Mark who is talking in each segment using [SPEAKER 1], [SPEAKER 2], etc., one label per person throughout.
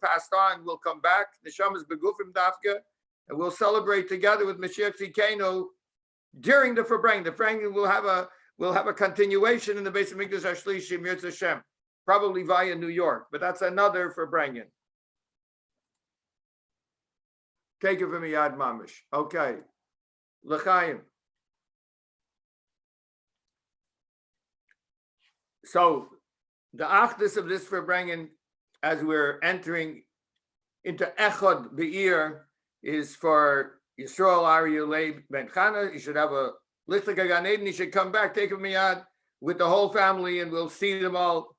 [SPEAKER 1] passed on will come back. Neshamas begufim dafka, and we'll celebrate together with Mashiach Tzidkeinu during the Farbrengen. The Farbrengen will have a continuation in the Beis Hamikdash Hashlishi Mirz Hashem, probably via New York, but that's another Farbrengen. Take it from Yad Mamish. Okay. L'chaim. So the achdus of this Farbrengen, as we're entering into Echad Be'ir, is for Yisrael Aryeh Ben Chana. You should have a Lichlik Gan Eden. You should come back, take a miyad with the whole family, and we'll see them all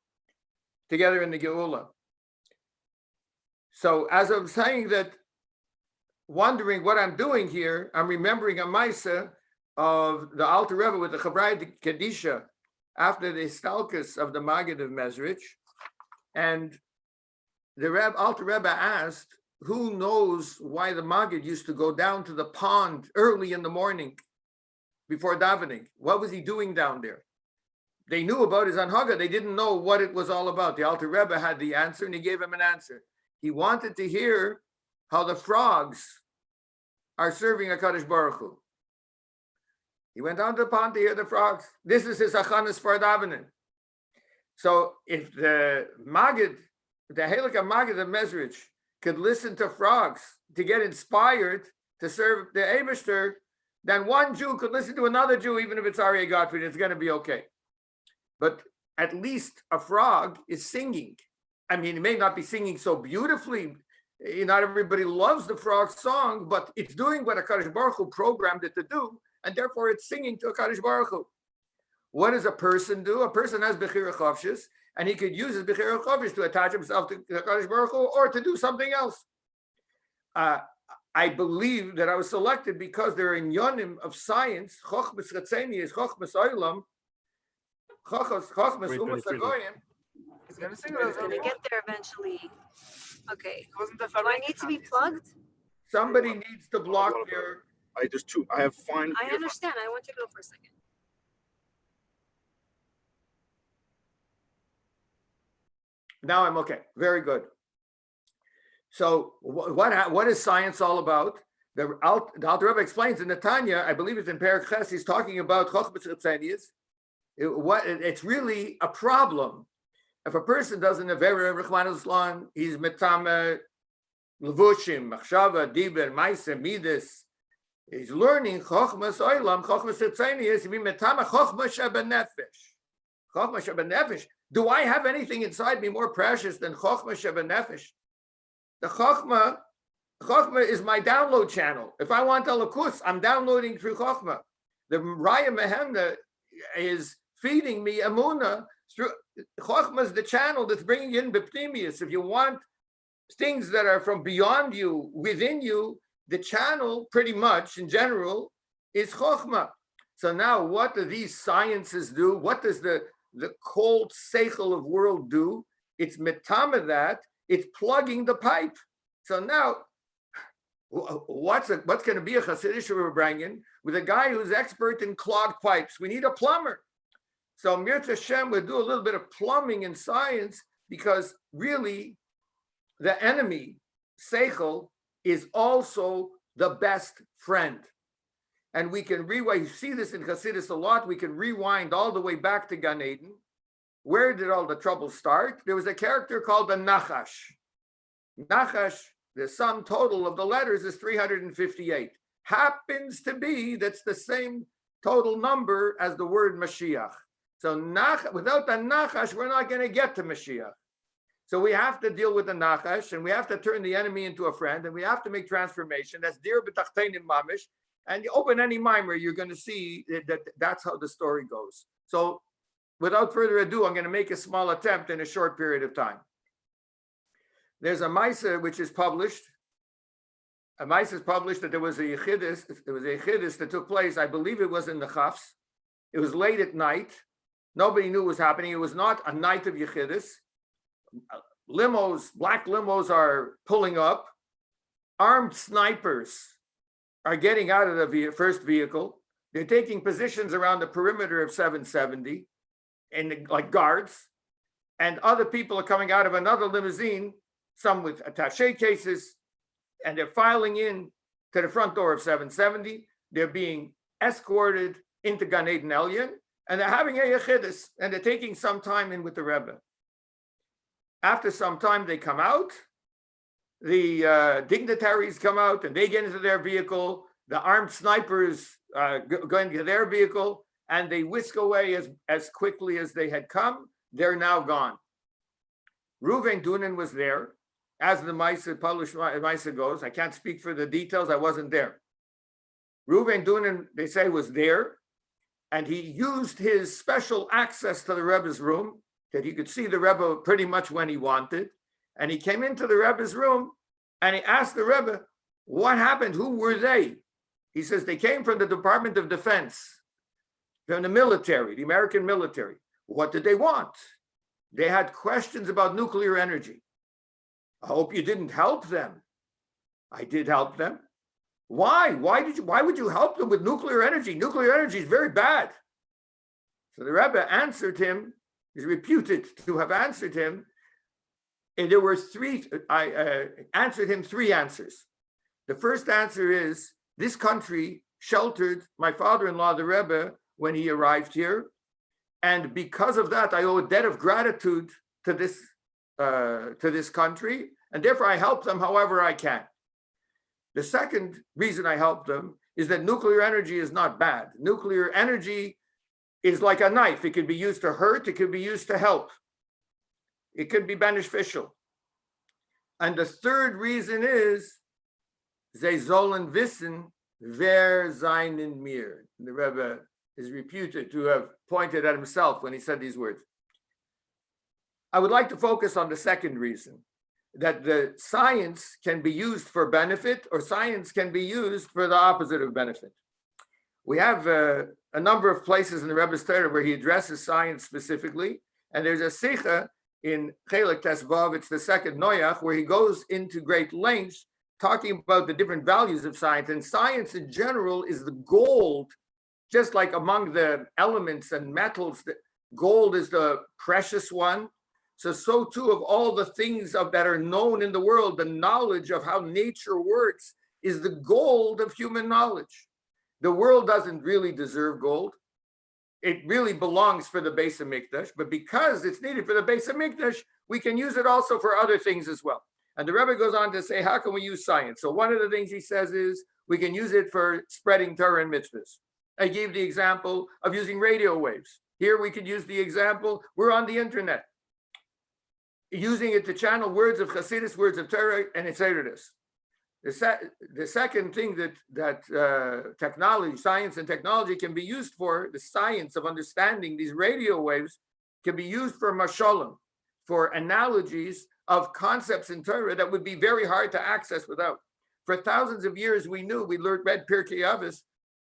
[SPEAKER 1] together in the GEULAH. So as I'm saying that, wondering what I'm doing here, I'm remembering a Maisa of the Alter Rebbe with the Chavrei Kedisha after the Stalkus of the Maggid of Mezrich, and the Alter Rebbe asked, who knows why the Maggid used to go down to the pond early in the morning before davening? What was he doing down there? They knew about his anhaga. They didn't know what it was all about. The Alter Rebbe had the answer, and he gave him an answer. He wanted to hear how the frogs are serving HaKadosh Baruch Hu. He went down to the pond to hear the frogs. This is his achanas for davening. So if the Maggid, the Halakha Maggid of Mezrich, could listen to frogs to get inspired to serve the Eibishter, then one Jew could listen to another Jew, even if it's Aryeh Gottfried, it's going to be okay. But at least a frog is singing. I mean, it may not be singing so beautifully. Not everybody loves the frog song, but it's doing what HaKadosh Baruch Hu programmed it to do, and therefore it's singing to HaKadosh Baruch Hu. What does a person do? A person has Bechira Chavshis, and he could use his Bechira Chavshis to attach himself to HaKadosh Baruch Hu or to do something else. I believe that I was selected because there are in Yonim of science, Chochmas Ratzeni is Chochmas Oilam, Chochmas Umas Hagoyim.
[SPEAKER 2] He's going to sing it.
[SPEAKER 3] He's going to get there eventually. Okay. Do I need to be plugged?
[SPEAKER 1] Somebody needs to block their...
[SPEAKER 2] There's two. I have fine.
[SPEAKER 3] I understand. I want to go for a second.
[SPEAKER 1] Now I'm okay. Very good. So what is science all about? The Alter Rebbe explains in the Tanya, I believe it's in Perek Ches, he's talking about Chochmas Ratzenius. It's really a problem. If a person doesn't have Rachman, he's metame levushim, machshava, diber, ma'aseh, midas. He's learning Chochmas Oilam, Chochmas Ratzenius, he metame Chochmas Shebenefesh. Chochmas Shebenefesh. Do I have anything inside me more precious than Chochmas Shebenefesh? The Chochma is my download channel. If I want Elokus, I'm downloading through Chochma. The Raya Mehemna is feeding me Emunah through Chochma is the channel that's bringing in Biptimius. If you want things that are from beyond you, within you, the channel pretty much in general is Chochma. So now what do these sciences do? What does the cold seichel of world do? It's metama that. It's plugging the pipe. So now, what's going to be a Chassidish Farbrengen with a guy who's expert in clogged pipes? We need a plumber. So Mirz Hashem would do a little bit of plumbing in science, because really the enemy, Seichel, is also the best friend. And we can rewind, you see this in Chassidus a lot, we can rewind all the way back to Gan Eden. Where did all the trouble start? There was a character called the Nachash. Nachash, the sum total of the letters is 358. Happens to be that's the same total number as the word Mashiach. So without the Nachash, we're not going to get to Mashiach. So we have to deal with the Nachash, and we have to turn the enemy into a friend, and we have to make transformation. That's dir b'tachtenim mamish. And you open any mimer, you're going to see that that's how the story goes. So without further ado, I'm going to make a small attempt in a short period of time. There's a Maisa which is published. A Maisa is published that there was a Yechidus that took place. I believe it was in the Chafs. It was late at night. Nobody knew what was happening. It was not a night of Yechidus. Limos, black limos are pulling up. Armed snipers are getting out of the first vehicle. They're taking positions around the perimeter of 770 and like guards, and other people are coming out of another limousine some with attaché cases, and they're filing in to the front door of 770. They're being escorted into Gan Eden Elyon, and they're having a yechidus, and they're taking some time in with the Rebbe. After some time, they come out. The dignitaries come out, and they get into their vehicle. The armed snipers go into their vehicle, and they whisk away as quickly as they had come. They're now gone. Reuven Dunan was there, as the Polish Maisa goes. I can't speak for the details. I wasn't there. Reuven Dunan, they say, was there, and he used his special access to the Rebbe's room, that he could see the Rebbe pretty much when he wanted. And he came into the Rebbe's room, and he asked the Rebbe, what happened? Who were they? He says, they came from the Department of Defense, from the military, the American military. What did they want? They had questions about nuclear energy. I hope you didn't help them. I did help them. Why? Why would you help them with nuclear energy? Nuclear energy is very bad. So the Rebbe answered him, is reputed to have answered him, and there were I answered him three answers. The first answer is, this country sheltered my father-in-law, the Rebbe, when he arrived here. And because of that, I owe a debt of gratitude to this country. And therefore, I help them however I can. The second reason I help them is that nuclear energy is not bad. Nuclear energy is like a knife. It can be used to hurt. It can be used to help. It could be beneficial. And the third reason is, they sollen wissen, wer seinen mir. The Rebbe is reputed to have pointed at himself when he said these words. I would like to focus on the second reason, that the science can be used for benefit, or science can be used for the opposite of benefit. We have a number of places in the Rebbe's Torah where he addresses science specifically, and there's a sicha in Chelek Tesvav, it's the second Noach, where he goes into great lengths talking about the different values of science. And science in general is the gold, just like among the elements and metals, gold is the precious one. So too of all the things that are known in the world, the knowledge of how nature works is the gold of human knowledge. The world doesn't really deserve gold. It really belongs for the Beis HaMikdash, but because it's needed for the Beis HaMikdash, we can use it also for other things as well. And the Rebbe goes on to say, how can we use science? So one of the things he says is, we can use it for spreading Torah and mitzvahs. I gave the example of using radio waves. Here we could use the example, we're on the internet, using it to channel words of Hasidus, words of Torah, and etc. The second thing that technology, science and technology can be used for, the science of understanding these radio waves, can be used for mashalim, for analogies of concepts in Torah that would be very hard to access without. For thousands of years, we read Pirkei Avos,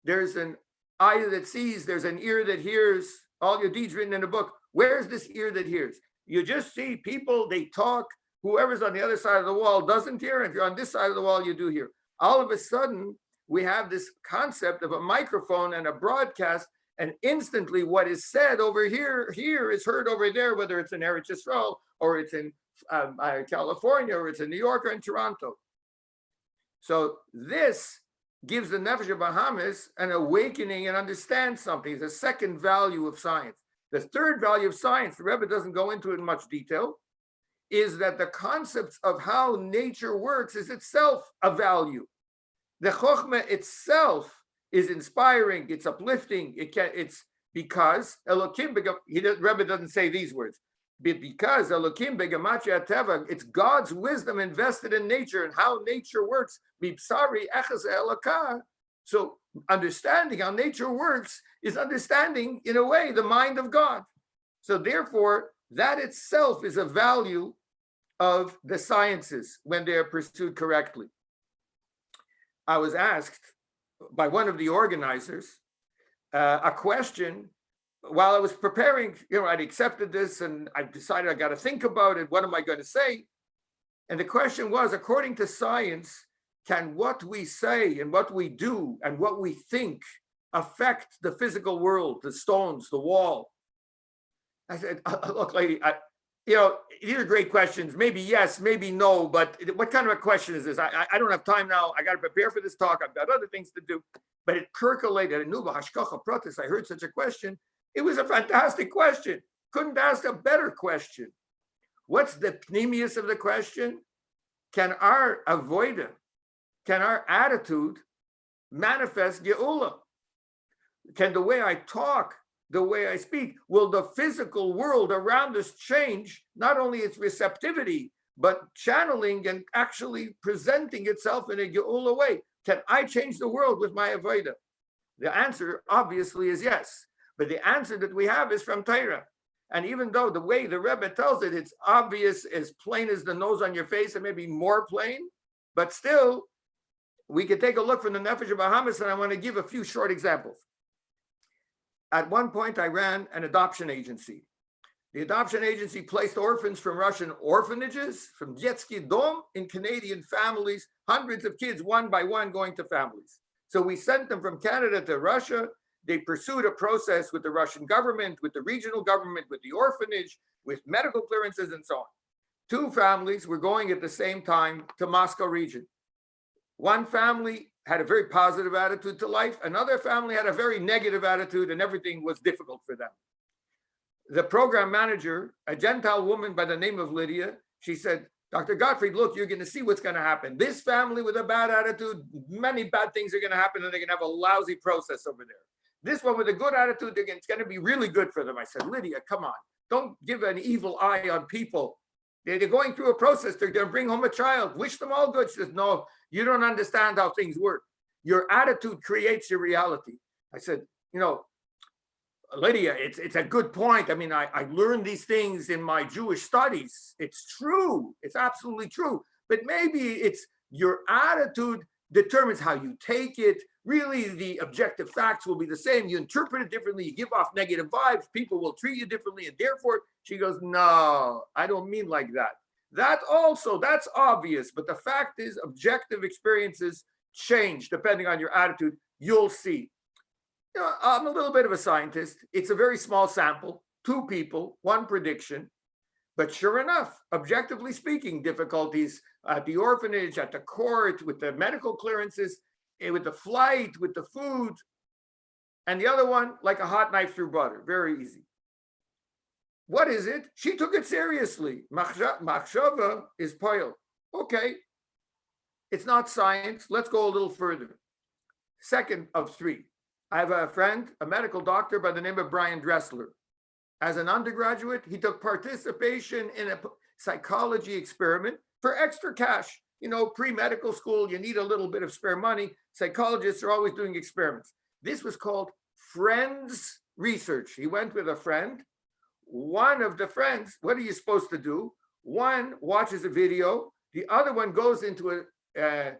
[SPEAKER 1] there's an eye that sees, there's an ear that hears, all your deeds written in a book. Where's this ear that hears? You just see people, they talk, whoever's on the other side of the wall doesn't hear, and if you're on this side of the wall, you do hear. All of a sudden, we have this concept of a microphone and a broadcast, and instantly what is said over here is heard over there, whether it's in Eretz Yisrael, or it's in California, or it's in New York, or in Toronto. So this gives the Nefesh Bahamas an awakening and understand something. It's a second value of science. The third value of science, the Rebbe doesn't go into it in much detail, is that the concepts of how nature works is itself a value. The Chokhmah itself is inspiring, it's uplifting, it's because Elokim, Rebbe doesn't say these words, but because Elokim begamatria teva, it's God's wisdom invested in nature and how nature works. Bipsari echaz elokah. So understanding how nature works is understanding, in a way, the mind of God. So therefore, that itself is a value of the sciences when they are pursued correctly. I was asked by one of the organizers a question while I was preparing. I'd accepted this and I decided I got to think about it. What am I going to say? And the question was, according to science, can what we say and what we do and what we think affect the physical world, the stones, the wall? I said, look, lady, You know, these are great questions. Maybe yes, maybe no, but what kind of a question is this? I don't have time now. I got to prepare for this talk. I've got other things to do. But it percolated. I heard such a question. It was a fantastic question. Couldn't ask a better question. What's the pneumius of the question? Can our avoida, can our attitude manifest GEULAH? Can the way I talk, the way I speak, will the physical world around us change, not only its receptivity, but channeling and actually presenting itself in a GEULAH way? Can I change the world with my avoida? The answer obviously is yes, but the answer that we have is from Torah. And even though the way the Rebbe tells it, it's obvious, as plain as the nose on your face, and maybe more plain, but still, we can take a look from the Nefesh of Bahamas, and I want to give a few short examples. At one point, I ran an adoption agency. The adoption agency placed orphans from Russian orphanages, from Детский дом, in Canadian families, hundreds of kids, one by one, going to families. So we sent them from Canada to Russia. They pursued a process with the Russian government, with the regional government, with the orphanage, with medical clearances, and so on. Two families were going at the same time to Moscow region. One family had a very positive attitude to life. Another family had a very negative attitude, and everything was difficult for them. The program manager, a Gentile woman by the name of Lydia, she said, Dr. Gottfried, look, you're going to see what's going to happen. This family with a bad attitude, many bad things are going to happen, and they're going to have a lousy process over there. This one with a good attitude, it's going to be really good for them. I said, Lydia, come on. Don't give an evil eye on people. They're going through a process. They're going to bring home a child. Wish them all good. She says, no, you don't understand how things work. Your attitude creates your reality. I said, you know, Lydia, it's a good point. I mean, I learned these things in my Jewish studies. It's true. It's absolutely true. But maybe it's your attitude determines how you take it. Really, the objective facts will be the same. You interpret it differently. You give off negative vibes. People will treat you differently. And therefore, she goes, no, I don't mean like that. That also, that's obvious. But the fact is, objective experiences change depending on your attitude. You'll see. You know, I'm a little bit of a scientist. It's a very small sample, 2 people, 1 prediction. But sure enough, objectively speaking, difficulties at the orphanage, at the court, with the medical clearances, with the flight, with the food. And the other one, like a hot knife through butter, very easy. What is it? She took it seriously. Machshava is poil. Okay, it's not science. Let's go a little further. Second of 3. I have a friend, a medical doctor by the name of Brian Dressler. As an undergraduate, he took participation in a psychology experiment for extra cash. You know, pre-medical school, you need a little bit of spare money. Psychologists are always doing experiments. This was called friends research. He went with a friend. One of the friends, what are you supposed to do? One watches a video. The other one goes into a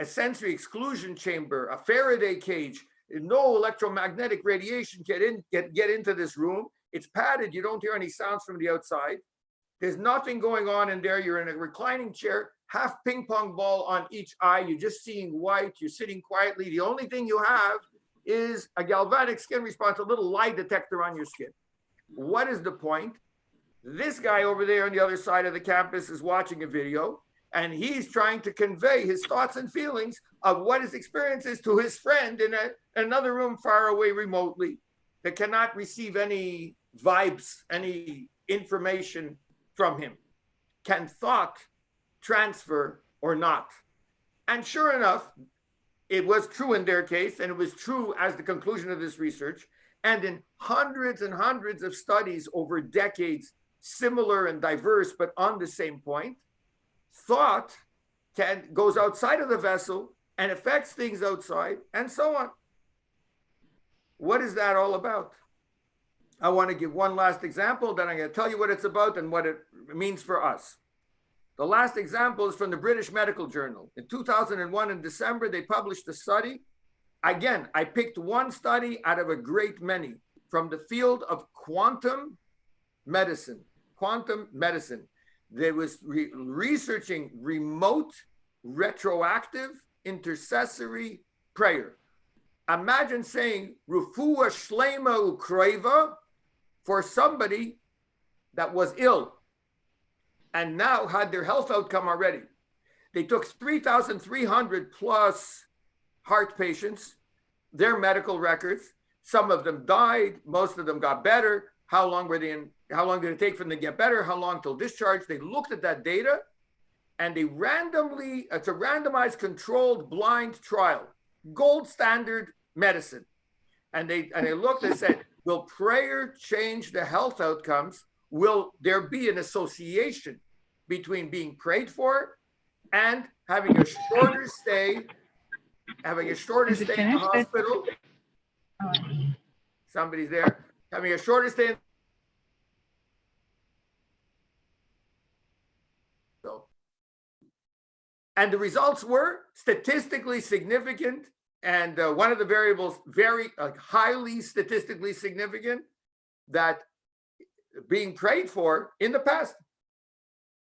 [SPEAKER 1] sensory exclusion chamber, a Faraday cage. No electromagnetic radiation get into this room. It's padded. You don't hear any sounds from the outside. There's nothing going on in there. You're in a reclining chair, half ping pong ball on each eye. You're just seeing white. You're sitting quietly. The only thing you have is a galvanic skin response, a little lie detector on your skin. What is the point? This guy over there on the other side of the campus is watching a video, and he's trying to convey his thoughts and feelings of what his experience is to his friend in another room far away remotely that cannot receive any vibes, any information from him. Can thought transfer or not? And sure enough, it was true in their case, and it was true as the conclusion of this research, and in hundreds and hundreds of studies over decades, similar and diverse, but on the same point, thought goes outside of the vessel and affects things outside, and so on. What is that all about? I want to give one last example, then I'm going to tell you what it's about and what it means for us. The last example is from the British Medical Journal. In 2001, in December, they published a study. Again, I picked one study out of a great many from the field of quantum medicine. Quantum medicine. They was researching remote, retroactive, intercessory prayer. Imagine saying Rafua Shlema Ukreva for somebody that was ill. and now had their health outcome already. They took 3,300 plus heart patients, their medical records. Some of them died, most of them got better. How long did it take for them to get better? How long till discharge? They looked at that data, and it's a randomized controlled blind trial, gold standard medicine. And they looked, they said, will prayer change the health outcomes? Will there be an association between being prayed for and having a shorter stay in the hospital? Somebody's there. Having a shorter stay. And the results were statistically significant. And one of the variables, very highly statistically significant, that being prayed for in the past,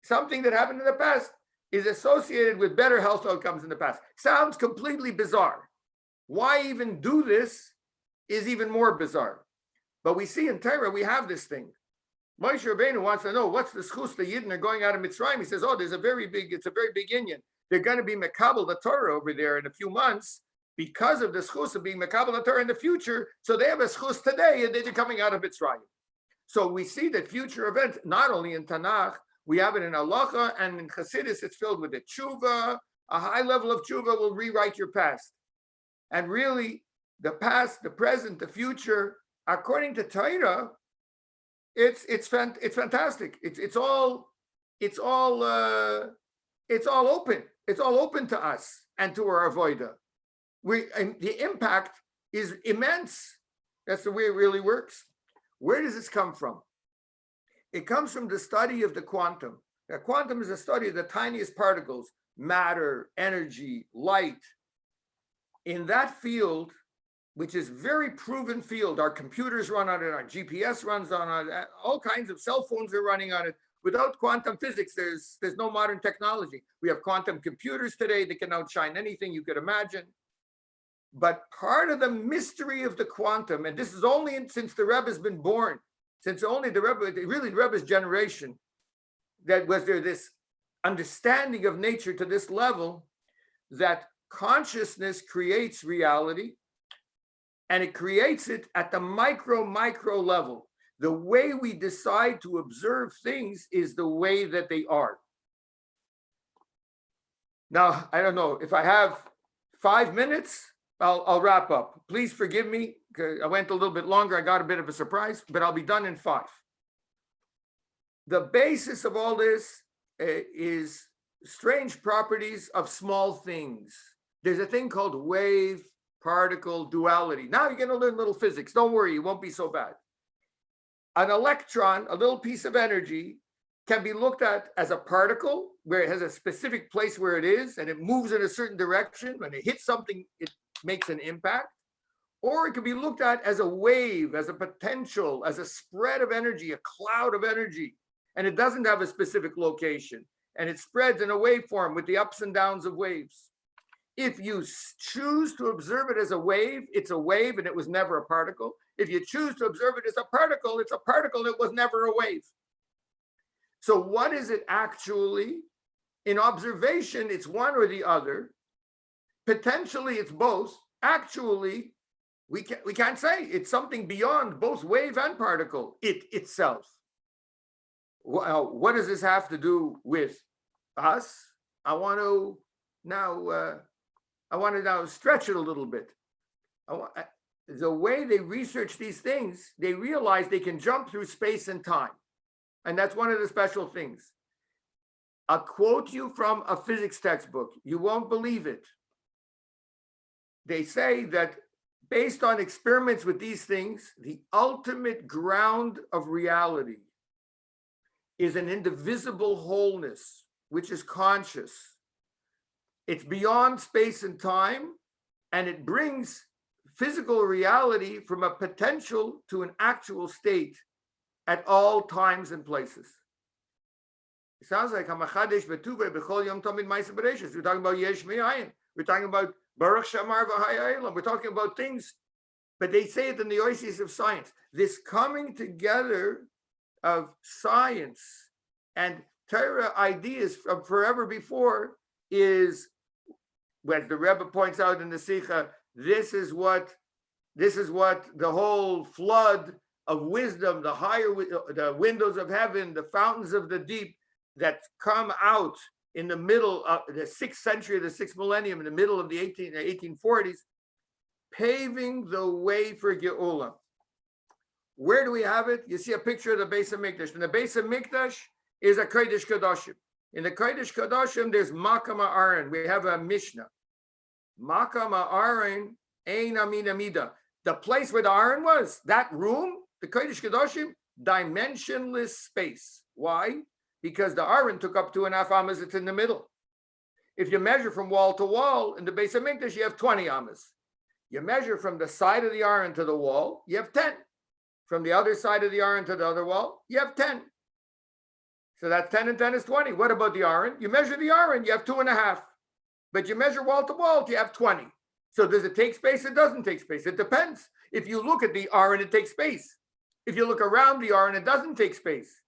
[SPEAKER 1] something that happened in the past, is associated with better health outcomes in the past. Sounds completely bizarre. Why even do this is even more bizarre. But we see in Torah, we have this thing. Moshe Rabbeinu wants to know, what's the zchus the Yidden are going out of Mitzrayim? He says, it's a very big Inyan. They're going to be mekabel the Torah over there in a few months because of the zchus of being mekabel the Torah in the future. So they have a zchus today, and they're coming out of Mitzrayim. So we see that future events, not only in Tanakh, we have it in halacha, and in Chassidus, it's filled with the tshuva. A high level of tshuva will rewrite your past. And really, the past, the present, the future, according to Torah, it's fantastic. It's all open. It's all open to us and to our avoida. The impact is immense. That's the way it really works. Where does this come from? It comes from the study of the quantum. Now, quantum is a study of the tiniest particles, matter, energy, light. In that field, which is very proven field, our computers run on it, our GPS runs on it, all kinds of cell phones are running on it. Without quantum physics, there's no modern technology. We have quantum computers today that can outshine anything you could imagine. But part of the mystery of the quantum, and this is only since the Rebbe has been born, since only the Rebbe's generation, that was there this understanding of nature to this level, that consciousness creates reality, and it creates it at the micro level. The way we decide to observe things is the way that they are. Now, I don't know, if I have 5 minutes, I'll wrap up. Please forgive me. I went a little bit longer. I got a bit of a surprise, but I'll be done in 5. The basis of all this is strange properties of small things. There's a thing called wave particle duality. Now you're going to learn little physics. Don't worry, it won't be so bad. An electron, a little piece of energy, can be looked at as a particle where it has a specific place where it is and it moves in a certain direction. When it hits something, it makes an impact. Or it can be looked at as a wave, as a potential, as a spread of energy, a cloud of energy. And it doesn't have a specific location. And it spreads in a waveform with the ups and downs of waves. If you choose to observe it as a wave, it's a wave and it was never a particle. If you choose to observe it as a particle, it's a particle that was never a wave. So what is it actually? In observation, it's one or the other. Potentially, it's both. Actually, we can't say. It's something beyond both wave and particle, it itself. What does this have to do with us? I want to now stretch it a little bit. The way they research these things, they realize they can jump through space and time. And that's one of the special things. I'll quote you from a physics textbook. You won't believe it. They say that based on experiments with these things, the ultimate ground of reality is an indivisible wholeness, which is conscious. It's beyond space and time, and it brings physical reality from a potential to an actual state at all times and places. It sounds like we're talking about yesh me'ayin. We're talking about baruch shamar v'hayaylam. We're talking about things, but they say it in the oasis of science. This coming together of science and Torah ideas from forever before is, when the Rebbe points out in the Sikha, this is what the whole flood of wisdom, the windows of heaven, the fountains of the deep that come out in the middle of the 6th century, the 6th millennium, in the middle of the 1840s, paving the way for GEULAH. Where do we have it? You see a picture of the Beis HaMikdash. And the Beis HaMikdash is a Kodesh Kodashim. In the Kodesh Kodashim, there's Makam Ha'aron. We have a Mishnah. Makam Ha'aron ein amin amida. The place where the Aron was, that room, the Kodesh Kodashim, dimensionless space. Why? Because the Aron took up 2.5 amas. It's in the middle. If you measure from wall to wall, in the Beis HaMikdash, you have 20 amas. You measure from the side of the Aron to the wall, you have 10. From the other side of the Aron to the other wall, you have 10. So that's 10 and 10 is 20. What about the Aron? You measure the Aron, you have 2.5. But you measure wall to wall, you have 20. So does it take space? It doesn't take space. It depends. If you look at the Aron, it takes space. If you look around the Aron, it doesn't take space.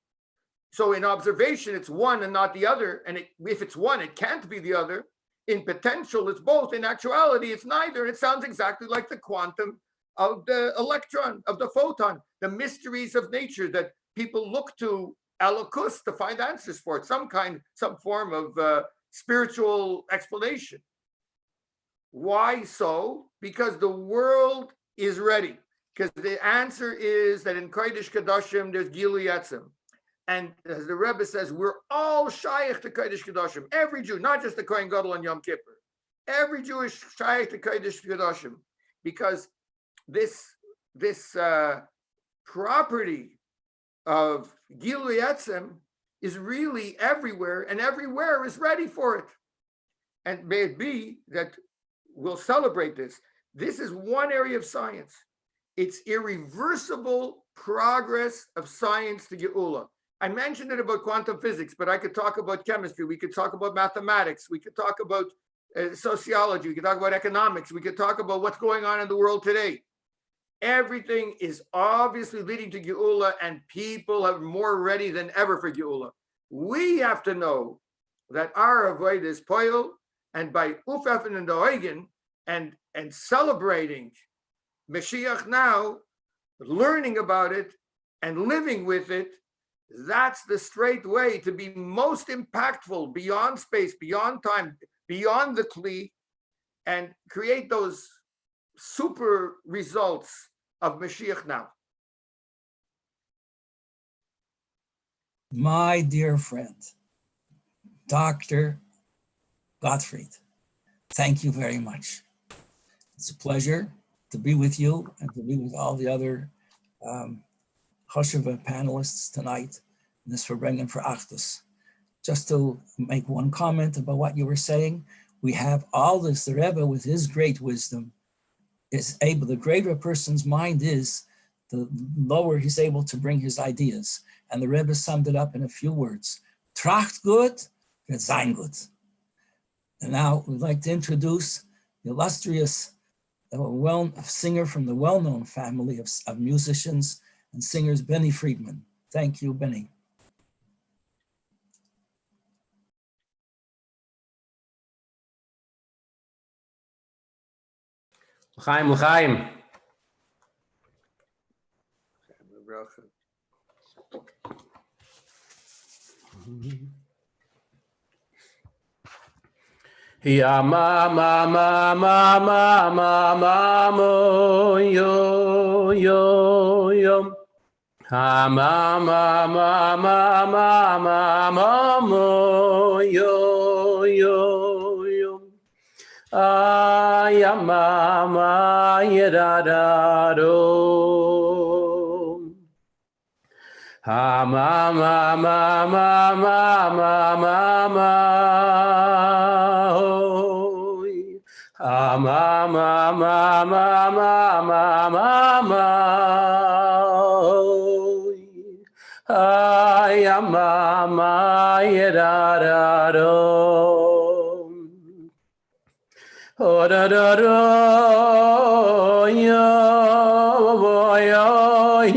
[SPEAKER 1] So in observation, it's one and not the other. And if it's one, it can't be the other. In potential, it's both. In actuality, it's neither. It sounds exactly like the quantum of the electron, of the photon, the mysteries of nature that people look to Elokus to find answers for it, some form of spiritual explanation. Why so? Because the world is ready. Because the answer is that in Kodesh Kodashim, there's GEULAH. And as the Rebbe says, we're all shaykh to Kodesh Kodashim. Every Jew, not just the Kohen Gadol on Yom Kippur. Every Jew is shaykh to Kodesh Kodashim. Because this property of GEULAH is really everywhere, and everywhere is ready for it. And may it be that we'll celebrate this. This is one area of science. It's irreversible progress of science to GEULAH. I mentioned it about quantum physics, but I could talk about chemistry. We could talk about mathematics. We could talk about sociology. We could talk about economics. We could talk about what's going on in the world today. Everything is obviously leading to GEULAH, and people are more ready than ever for GEULAH. We have to know that our avoid is poil, and by Ufefen and Oigen and celebrating Mashiach now, learning about it and living with it, that's the straight way to be most impactful beyond space, beyond time, beyond the Kli, and create those super results of Mashiach now.
[SPEAKER 4] My dear friend, Dr. Gottfried, thank you very much. It's a pleasure to be with you and to be with all the other Choshev panelists tonight in this Verbringen for Achdus. Just to make one comment about what you were saying, we have all this, the Rebbe with his great wisdom is able, the greater a person's mind is, the lower he's able to bring his ideas. And the Rebbe summed it up in a few words. Tracht gut, wird sein gut. And now we'd like to introduce the illustrious singer from the well-known family of musicians and singers, Benny Friedman. Thank you, Benny.
[SPEAKER 5] L'chaim, l'chaim. Ya ma ma ma ma ma ma ma mo yo yo yo. Ha ma ma ma ma ma ma ma mo yo yo yo. Ya ma ma ya da da do. Ha ma ma ma ma ma ma ma ma ho. Ha ma ma ma ma ma ma ma ma ho. Ya ma ma ya da da do. Oh da da do yo yo yo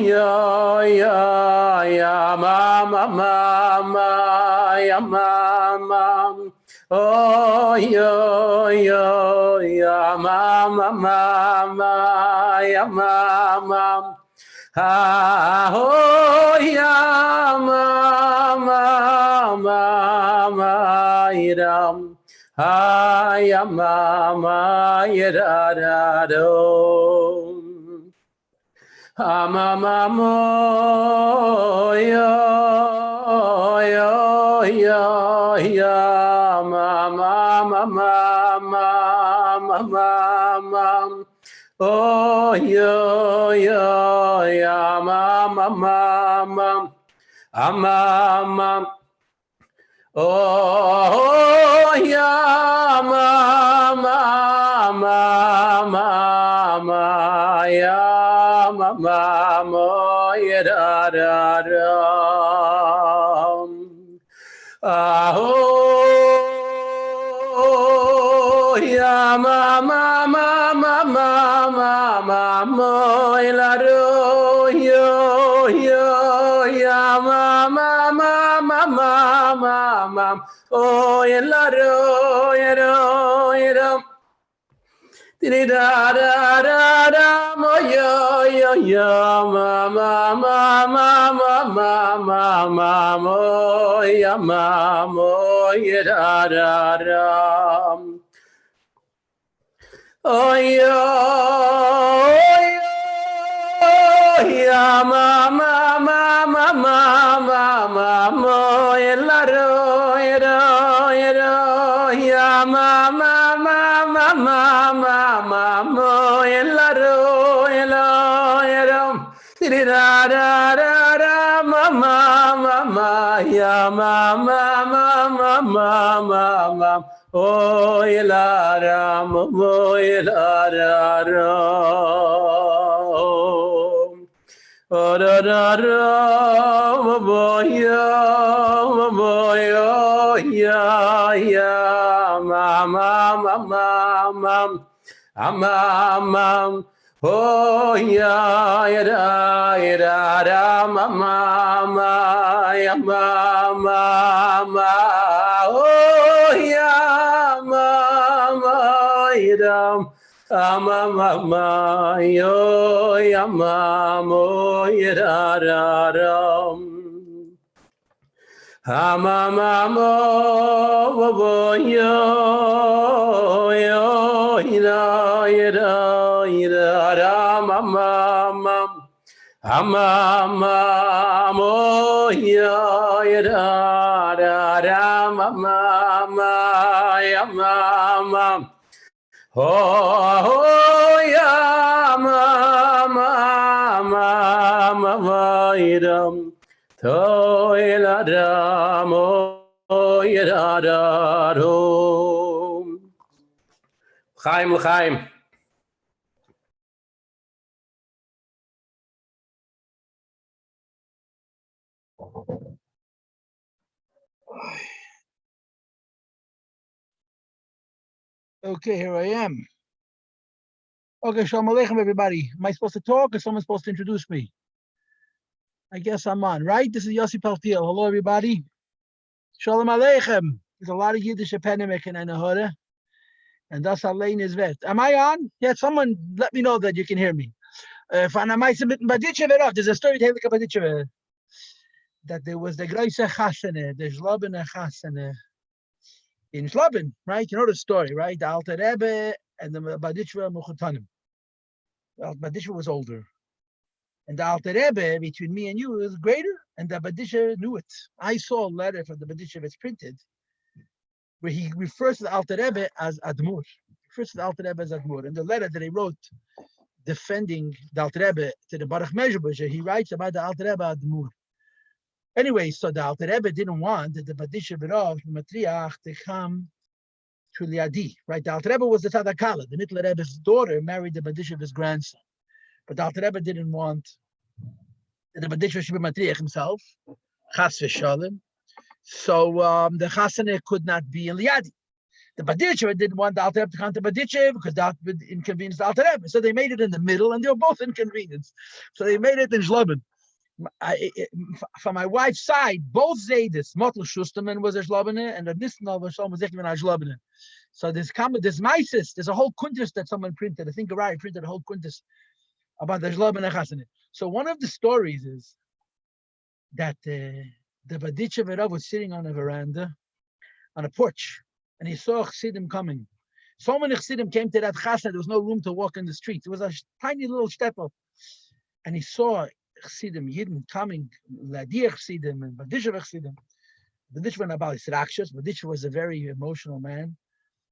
[SPEAKER 5] yo ya ma ma ma ma yo yo ya mama mama ya mama oh ya mama mama iram ya mama ira do mama mo yo yo yo ya mama mama mama oh yo yo ya mama mama mama oh ya mama mama ya mama ya da oh ya mama mama mama la yo yo ya mama mama oh la yo Dee da da da da mo yo yo yo mama mama mama mama ya mama ya da da da oh yo ya mama mama mama ya la ya mama mama hello da da da da mama ya mama mama oh la da mama la da oh da da da ya mama mama oh ya da mama ya mama oh ya mama mama yo ya mama ya da mama mo yo ira mama mo yo ira mama ya mama oh ya mama iram to ila ramo ira ro Chaim.
[SPEAKER 6] Okay, here I am. Okay, Shalom Aleichem, everybody. Am I supposed to talk or someone supposed to introduce me? I guess I'm on, right? This is Yossi Paltiel. Hello, everybody. Shalom Aleichem. There's a lot of Yiddish eponymic in Anahora. And that's Alein is vet. Am I on? Yeah, someone let me know that you can hear me. There's a story that there was the Groise Chasene, the Shlobene Chasene in Shloben, right? You know the story, right? The Alter Rebbe and the Baditchva Mukhatanim. Well, Baditchva was older. And the Alter Rebbe, between me and you, was greater, and the Baditchva knew it. I saw a letter from the Baditchva that's printed, where he refers to the Alter Rebbe as Admur. And the letter that he wrote defending the Alter Rebbe to the Baruch Mezhebusha, he writes about the Alter Rebbe Admur. Anyway, so the Alter Rebbe didn't want the Badisha Berov Matriach to come to Liadi, right? The Alter Rebbe was the Tadakala. The Mittler Rebbe's daughter married the Badisha of his grandson. But the Alter Rebbe didn't want the Badisha should be Matriach himself, Chas v'Shalom. So the Chasane could not be in Liadi. The Badisha didn't want the Alter Rebbe to come to Badisha because that would inconvenience the Alter Rebbe. So they made it in the middle, and they were both inconvenienced. So they made it in Shloben. from my wife's side, both Zaydis, Motl Schusterman was a Shlobene, and the Nisnal was almost a Shlobene. So this Mises, there's a whole quintus that someone printed. I think Garai printed a whole quintus about the Shlobene Chasene. So one of the stories is that the Baditcha Verav was sitting on a veranda, on a porch, and he saw Chassidim coming. So many Chassidim came to that chasna, there was no room to walk in the street. It was a tiny little shtetl. And he saw Chassidim, Yidden coming, Ladir Chassidim, and Baditcha Chassidim. Baditcha went about his rakshas. Baditcha was a very emotional man.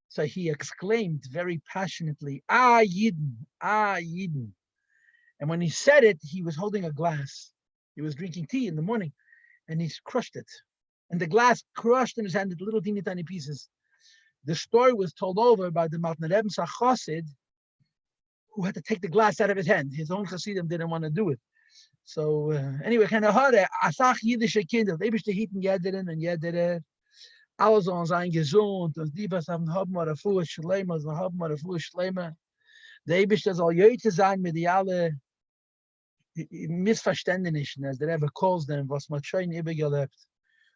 [SPEAKER 6] So he exclaimed very passionately, "Ah, Yidden, ah, Yidden." And when he said it, he was holding a glass. He was drinking tea in the morning, and he crushed it. And the glass crushed in his hand into little teeny tiny pieces. The story was told over by the Maltner Rebbe Chassid, who had to take the glass out of his hand. His own Chassidim didn't want to do it. So anyway, kind of hard. Asach Yiddische Kinder, they bist hiten jederen and jedere. Alle sollen sein gesund, und die was haben Rafua Shleima, so haben Rafua Shleima. Der Eibischte soll Jöte sein mit die alle Missverständnissen, as the Rebbe calls them, was man schön übergelebt.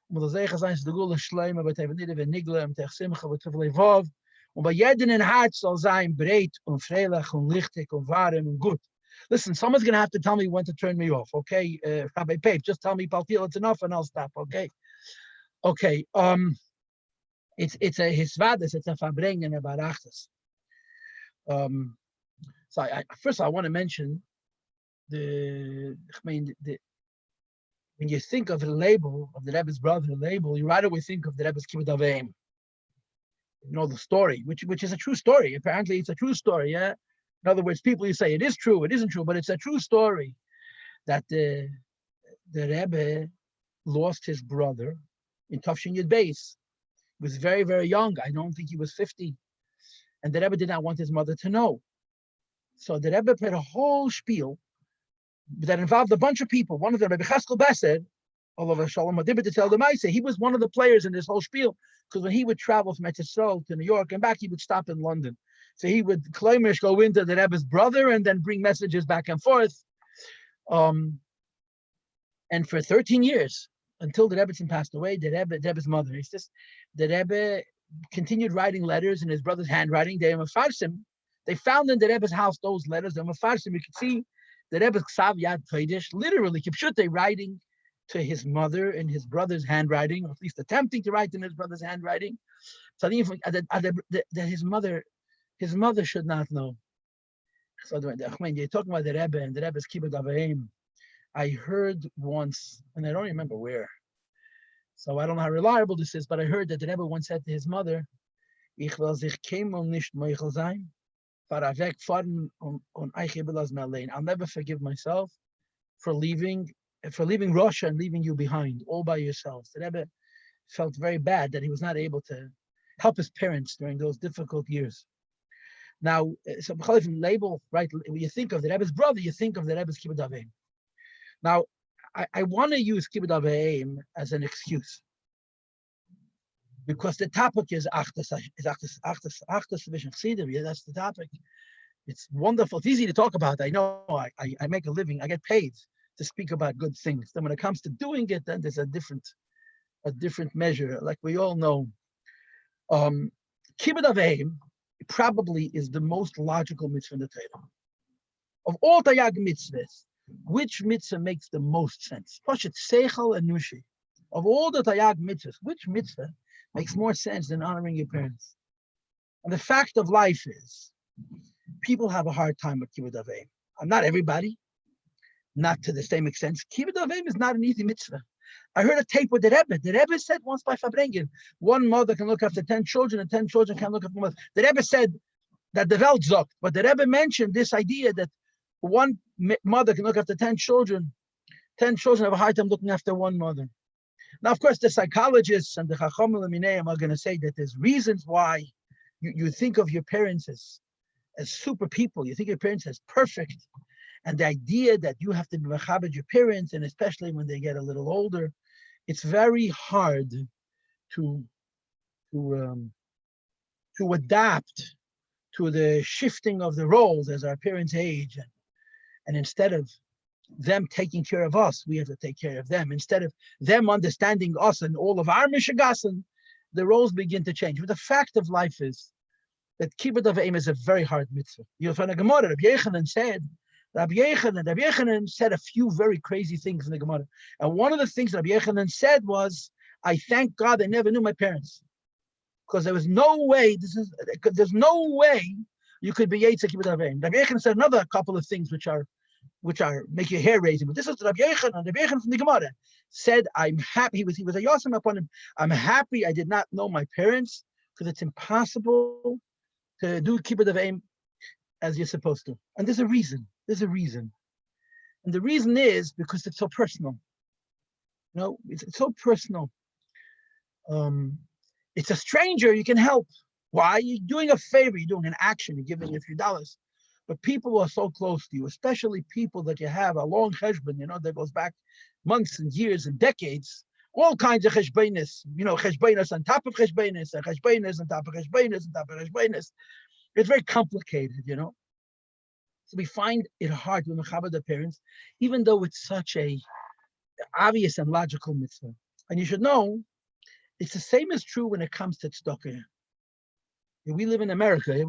[SPEAKER 6] Und das Eiche sein, der GEULAH Shleima, bei Tevenide, bei Nigle, mit der Simcha, bei Tevelevov. Und bei jedem in Herz soll sein breit und freilich und lichtig und warm und gut. Listen, someone's going to have to tell me when to turn me off, okay? Rabbi Pape, just tell me, Paltil, it's enough, and I'll stop, okay? Okay, it's a hisvadas, it's a fabrengen about achtas. So first I want to mention when you think of the label of the Rebbe's brother, the label, you right away think of the Rebbe's kibbutz avim. You know the story, which is a true story. Apparently, it's a true story. Yeah. In other words, people you say it is true, it isn't true, but it's a true story that the Rebbe lost his brother in Tafshin Yud Beis. He was very, very young. I don't think he was 50, and the Rebbe did not want his mother to know. So the Rebbe played a whole spiel that involved a bunch of people. One of them, Rebbe Chaskel Besed, Olav Shalom Adibit to tell the Maise, he was one of the players in this whole spiel, because when he would travel from Etzisrael to New York and back, he would stop in London. So he would Kleimish go into the Rebbe's brother and then bring messages back and forth. And for 13 years, until the Rebbetzin passed away, the Rebbe's mother, the Rebbe continued writing letters in his brother's handwriting. They found in the Rebbe's house those letters. You could see the Rebbe's Ksav Yad Kodesh, literally, Kipshute writing to his mother in his brother's handwriting, or at least attempting to write in his brother's handwriting. So that his mother should not know. So when you're talking about the Rebbe and the Rebbe's kibbutz avim, I heard once, and I don't remember where, so I don't know how reliable this is, but I heard that the Rebbe once said to his mother, "Ich will sich keinmal nicht meichel sein, fahre weg fahren und euch überlassen allein. I'll never forgive myself for leaving Russia and leaving you behind, all by yourselves." The Rebbe felt very bad that he was not able to help his parents during those difficult years. Now, so label, right? When you think of the Rebbe's brother, you think of the Rebbe's kibbutz avim. Now, I want to use kibbutz avim as an excuse, because the topic is achtas v'shem chassidim. Yeah, that's the topic. It's wonderful. It's easy to talk about. I know. I make a living. I get paid to speak about good things. Then when it comes to doing it, then there's a different measure. Like we all know, kibbutz avim probably is the most logical mitzvah in the Torah. Of all Tayag mitzvahs, which mitzvah makes the most sense? Pashat Seichel and Nushi. Of all the Tayag mitzvahs, which mitzvah makes more sense than honoring your parents? And the fact of life is, people have a hard time with kibbutz avim. Not everybody, not to the same extent. Kibbutz avim is not an easy mitzvah. I heard a tape with the Rebbe. The Rebbe said once by Fabrengen, one mother can look after 10 children and 10 children can look after one mother. The Rebbe said that the Welt sagt, but the Rebbe mentioned this idea that one mother can look after 10 children. 10 children have a hard time looking after one mother. Now, of course, the psychologists and the Chacham L'Mineim are going to say that there's reasons why you think of your parents as super people. You think of your parents as perfect. And the idea that you have to be mechabed your parents, and especially when they get a little older, it's very hard to adapt to the shifting of the roles as our parents age. And instead of them taking care of us, we have to take care of them. Instead of them understanding us and all of our mishagasan, the roles begin to change. But the fact of life is that kibbud of aim is a very hard mitzvah. You'll find a Gemara. Rabbi Yochanan said a few very crazy things in the Gemara. And one of the things Rabbi Yochanan said was, I thank God I never knew my parents. Because there was no way, there's no way you could be Yitzhak kibbud of aim. Rabbi Yochanan said another couple of things which are make your hair raising. But this is Rabbi Yochanan from the Gemara said, I'm happy. He was a yosem upon him. I'm happy I did not know my parents because it's impossible to do kibbud of aim as you're supposed to. And there's a reason. There's a reason. And the reason is because it's so personal. You know, it's so personal. It's a stranger you can help. Why? You're doing a favor, you're doing an action, you're giving a few dollars. But people who are so close to you, especially people that you have a long cheshbon, you know, that goes back months and years and decades, all kinds of cheshbonis, you know, cheshbonis on top of cheshbonis, and cheshbonis on top of cheshbonis, on top of cheshbonis. It's very complicated, you know. So we find it hard to mechaber the parents, even though it's such a obvious and logical mitzvah. And you should know, it's the same is true when it comes to tzedakah. We live in America.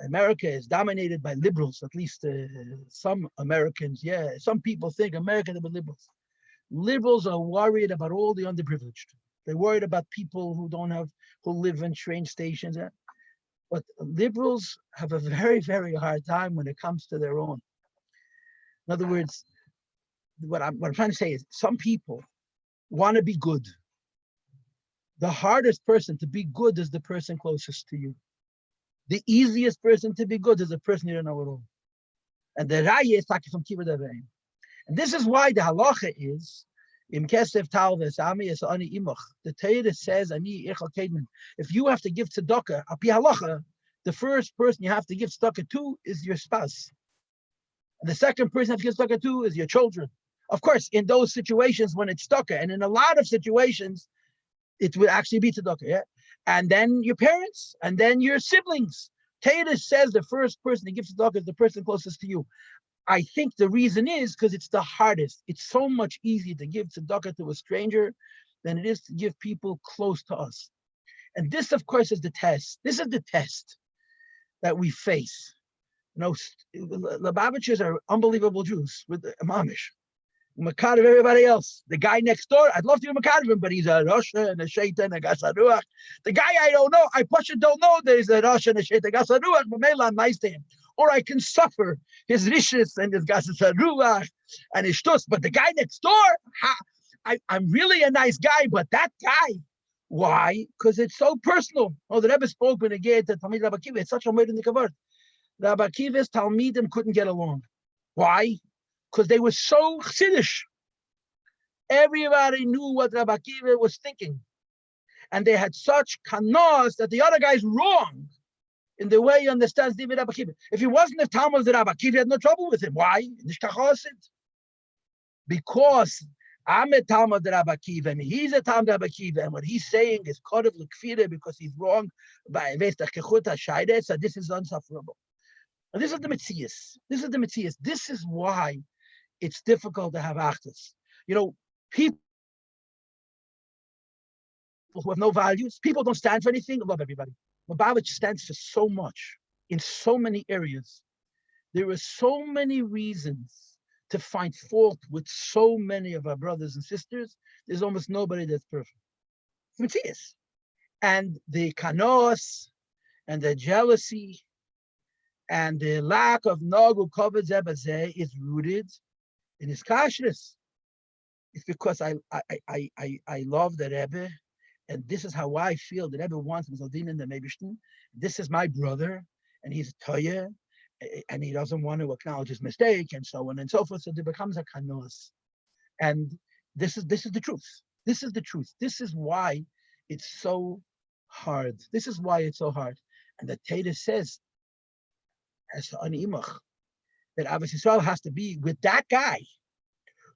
[SPEAKER 6] America is dominated by liberals, at least some Americans. Yeah, some people think America are liberals. Liberals are worried about all the underprivileged. They're worried about people who live in train stations. But liberals have a very, very hard time when it comes to their own. In other words, what I'm trying to say is some people want to be good. The hardest person to be good is the person closest to you. The easiest person to be good is the person you don't know at all. And the raya is talking from kibbud of aim. And this is why the halacha is im kesef talves ami es ani imach. The Torah says ani ichal kedman. If you have to give tzedakah, api halacha, the first person you have to give tzedakah to is your spouse. And the second person you have to give tzedakah to is your children. Of course, in those situations when it's tzedakah, and in a lot of situations, it will actually be tzedakah, yeah? And then your parents, and then your siblings. Torah says the first person that gives tzedakah is the person closest to you. I think the reason is because it's the hardest. It's so much easier to give tzedakah to a stranger than it is to give people close to us. And this, of course, is the test. This is the test that we face. You know, Lubavitchers are unbelievable Jews with the Amish. Makad of everybody else. The guy next door, I'd love to be Makad of him, but he's a Rasha and a Shaitan and a Gasaruach. The guy I don't know, I don't know that he's a Rasha and a Shaitan Gasaruach, but maybe I'm nice to him. Or I can suffer his rishis and his Gasaruach and his shtus. But the guy next door, I'm really a nice guy, but that guy, why? Because it's so personal. Oh, the Rebbe spoke when he gave to Talmid Rabbi Akiva. It's such a word in the kavod. Rabbi Akiva's Talmidim couldn't get along. Why? Because they were so chassidish. Everybody knew what Rabbi Akiva was thinking. And they had such kanos that the other guy's wrong in the way he understands the Rabbi Akiva. If he wasn't a Talmud of the Rabbi Akiva, he had no trouble with him. Why? Because I'm a Talmud of the Rabbi Akiva, and he's a Talmud of the Rabbi Akiva, and what he's saying is kodev l'kfira because he's wrong. So this is unsufferable. And this is the Metzias. This is why it's difficult to have achdus. You know, people who have no values, people don't stand for anything. I love everybody. Lubavitch stands for so much in so many areas. There are so many reasons to find fault with so many of our brothers and sisters. There's almost nobody that's perfect. It's Metzias. And the kanos and the jealousy and the lack of nagu kavod zeh b'zeh is rooted in his kashrus. It's because I love the Rebbe, and this is how I feel. The Rebbe wants Mizaldin in the Meibishtin. This is my brother, and he's a toya, and he doesn't want to acknowledge his mistake, and so on and so forth. So there becomes a kanos, and this is the truth. This is the truth. This is why it's so hard. This is why it's so hard. And the Torah says, as an imach, that Abbas Yisrael has to be with that guy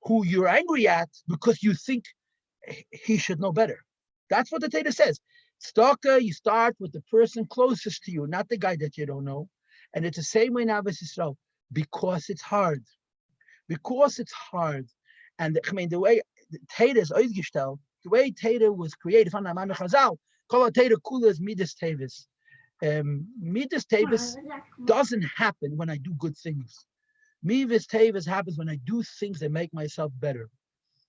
[SPEAKER 6] who you're angry at because you think he should know better. That's what the Torah says. Tzedakah, you start with the person closest to you, not the guy that you don't know. And it's the same way in Abbas Yisrael, because it's hard. because it's hard. And I mean, the way Teda is ausgestellt, the way Teda was created, von der Mame Chazal, kol Teda kula is midas tevis. Midas tevis doesn't happen when I do good things. Midas tevis happens when I do things that make myself better.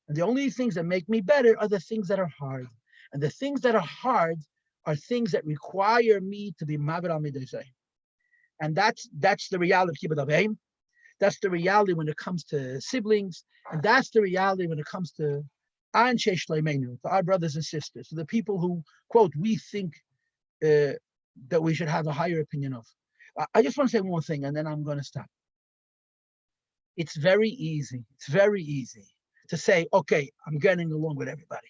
[SPEAKER 6] And the only things that make me better are the things that are hard. And the things that are hard are things that require me to be maver al midosai. And that's the reality of kibbutz avim. That's the reality when it comes to siblings, and that's the reality when it comes to anshe shleimenu, to our brothers and sisters, to the people who, quote, we think that we should have a higher opinion of. I just want to say one thing, and then I'm going to stop. It's very easy to say, okay, I'm getting along with everybody.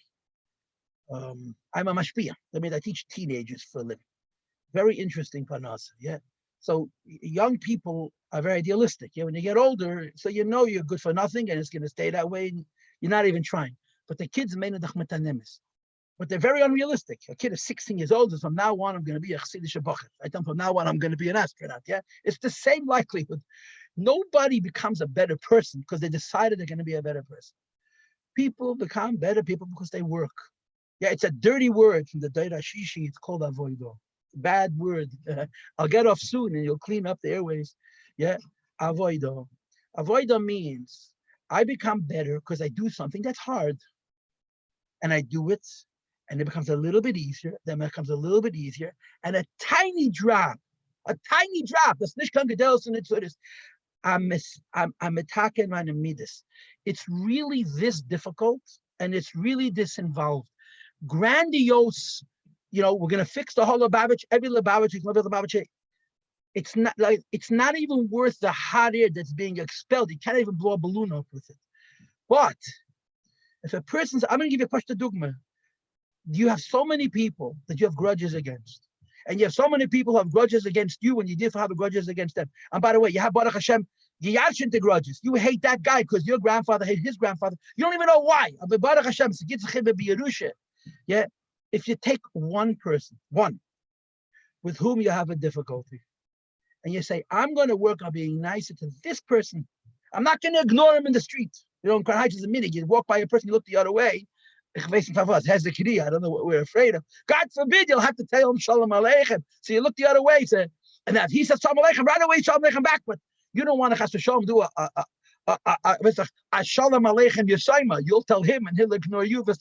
[SPEAKER 6] I'm a mashpia. I mean, I teach teenagers for a living. Very interesting parnasa, yeah. So young people are very idealistic. Yeah, when you get older, so you know you're good for nothing and it's going to stay that way. And you're not even trying. But the kids made it, but they're very unrealistic. A kid is 16 years old, and from now on, I'm going to be a Chassidish Bachet. I tell them from now on, I'm going to be an astronaut. Yeah, it's the same likelihood. Nobody becomes a better person because they decided they're going to be a better person. People become better people because they work. Yeah, it's a dirty word from the Daira Shishi. It's called avoido. Bad word. I'll get off soon and you'll clean up the airways. Yeah, avoido. Avoido means I become better because I do something that's hard. And I do it, and it becomes a little bit easier, then it becomes a little bit easier, and a tiny drop, that's nicht kein Gedelos and it's I'm attacking my midas. It's really this difficult, and it's really this involved. Grandiose, you know, we're going to fix the whole Lubavitch, every Lubavitch, it's not even worth the hot air that's being expelled. You can't even blow a balloon up with it. But if a person's, I'm going to give you a question, dogma. You have so many people that you have grudges against. And you have so many people who have grudges against you when you did have grudges against them. And by the way, you have Baruch Hashem, you the grudges. You hate that guy because your grandfather hated his grandfather. You don't even know why. But Baruch Hashem, yeah, if you take one person, one, with whom you have a difficulty, and you say, I'm going to work on being nicer to this person. I'm not going to ignore him in the street. You know, in Kranhach is a minute. You walk by a person, you look the other way. I don't know what we're afraid of. God forbid you'll have to tell him Shalom Aleichem. So you look the other way, say, and if he says Shalom Aleichem, right away Shalom Aleichem back. But you don't want to Chas v'Shalom do a Shalom Aleichem Yesayma. You'll tell him and he'll ignore you. But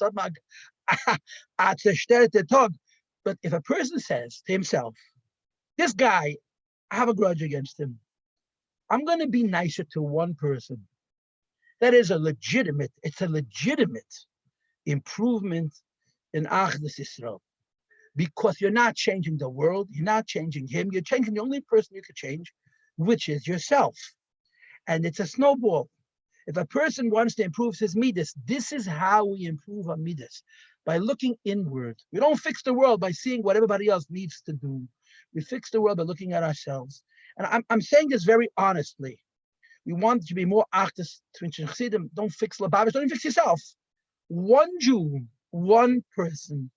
[SPEAKER 6] if a person says to himself, this guy, I have a grudge against him. I'm going to be nicer to one person. That is a legitimate improvement in Achdus Yisrael. Because you're not changing the world, you're not changing him, you're changing the only person you could change, which is yourself. And it's a snowball. If a person wants to improve his midas, this is how we improve our midas, by looking inward. We don't fix the world by seeing what everybody else needs to do. We fix the world by looking at ourselves. And I'm saying this very honestly. We want to be more achdus to Chassidim. Don't fix Lubavitch, don't even fix yourself. One Jew, one person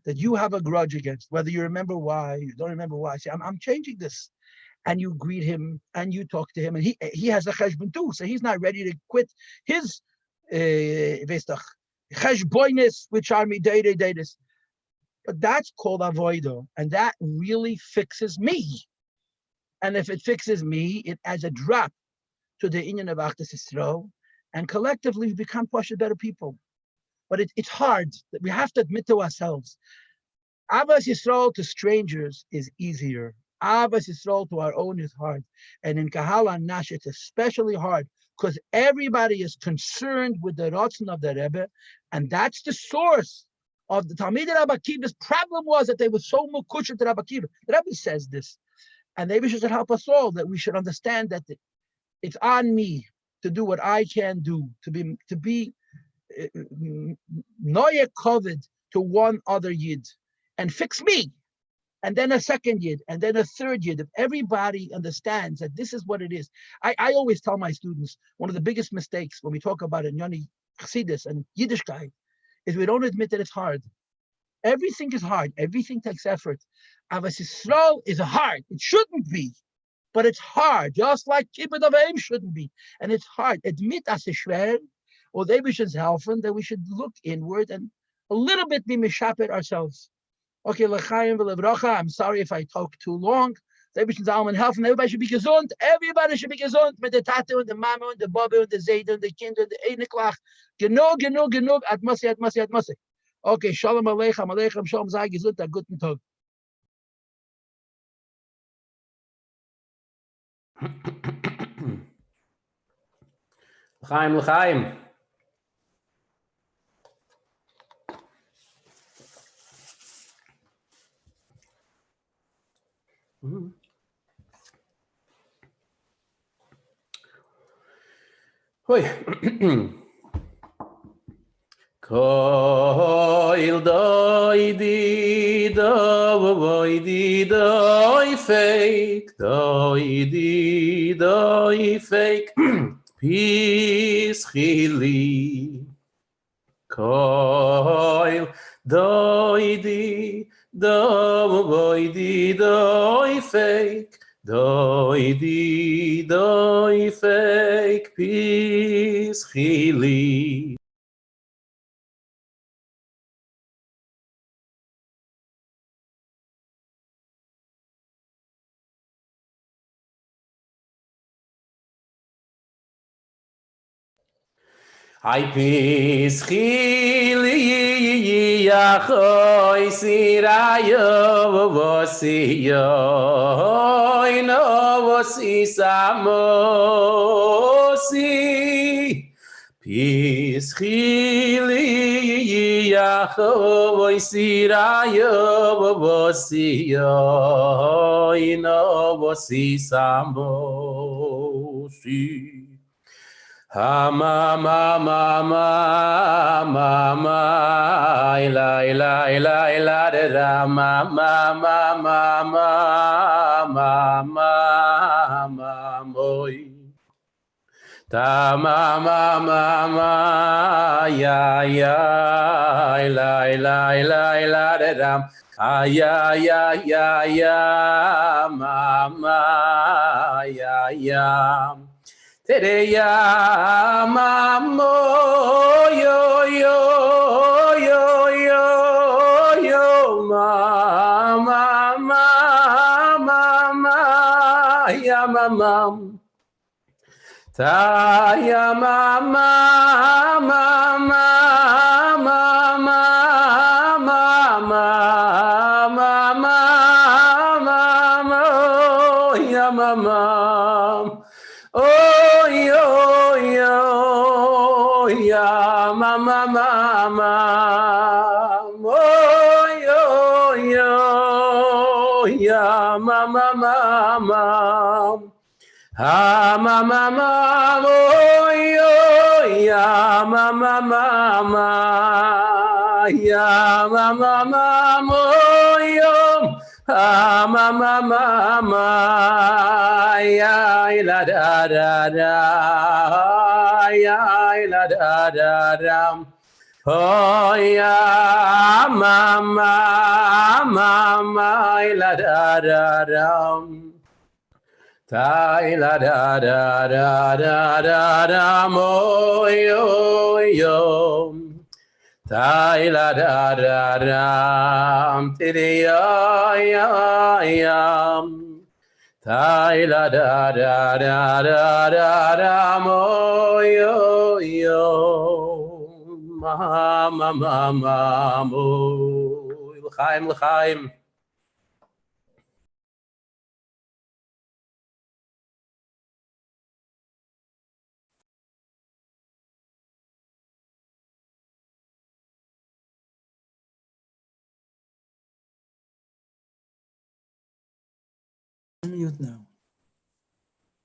[SPEAKER 6] that you have a grudge against, whether you remember why, you don't remember why, say, I'm changing this. And you greet him and you talk to him, and he has a cheshbon too, so he's not ready to quit his cheshbonis, which are midei. But that's called avoido, and that really fixes me. And if it fixes me, it adds a drop to the inyan of Achdus Yisrael, and collectively we become better people. But it's hard. We have to admit to ourselves, Avas Yisrael to strangers is easier. Avas Yisrael to our own is hard. And in Kahal Nash, it's especially hard because everybody is concerned with the Ratzon of the Rebbe, and that's the source of the Talmidei Rabbi Akiva's problem was that they were so mukusha to Rabbi Akiva. The Rebbe says this, and maybe should help us all that we should understand that it's on me to do what I can do, to be noye kovid to one other yid and fix me, and then a second yid, and then a third yid. If everybody understands that this is what it is, I always tell my students one of the biggest mistakes when we talk about Yoni Chassidus and Yiddishkeit is we don't admit that it's hard. Everything is hard. Everything takes effort. Avas Yisrael is hard. It shouldn't be. But it's hard, just like kibbut of aim shouldn't be. And it's hard. Admit as a schwer, or they we should helfen, that we should look inward and a little bit be mishaper ourselves. Okay, l'chaim v'levracha, I'm sorry if I talk too long. They should helfen. Everybody should be gesund. Everybody should be gesund. Mit der Tate und der Mama und der Bobbe und der Seide und der Kinder und der Einiglach. Genug. Atmossi. Okay, shalom aleichem, shalom, sei gesund, a guten Tag.
[SPEAKER 5] L'chaim. Hoi. Koil doidi doi fake peace chili. Koil doidi doi fake doi fake peace chili. I peace chili yachoy sirayo vosiyo no vosi samosi peace chili yachoy sirayo vosiyo no vosi samosi. Ma ila da ma moy ta ma ya ila da ya ma ya Tereya mamo yo mama ya mamam ta ya mama ya mamam ya mama ya mama ha mama ya mama ya mama ha mama ya ila da ila da oh ya mama ila da ta ila da mo yo ta ila da tiri ya ta ila da mo yo ma mo l'chaim
[SPEAKER 4] Mute now.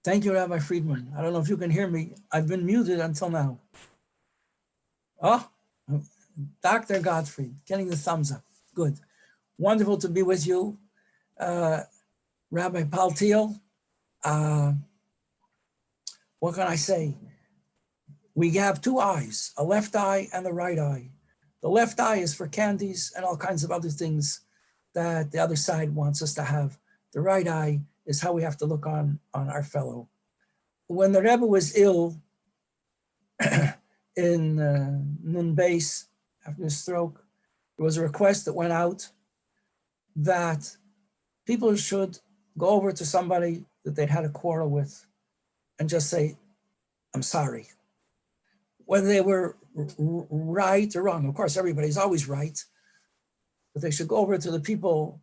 [SPEAKER 4] Thank you, Rabbi Friedman. I don't know if you can hear me. I've been muted until now. Oh, Dr. Gottfried, getting the thumbs up. Good. Wonderful to be with you. Rabbi Paltiel, what can I say? We have two eyes, a left eye and the right eye. The left eye is for candies and all kinds of other things that the other side wants us to have. The right eye is how we have to look on our fellow. When the Rebbe was ill in Nun Beis after his stroke, there was a request that went out that people should go over to somebody that they'd had a quarrel with and just say, I'm sorry. Whether they were right or wrong, of course, everybody's always right, but they should go over to the people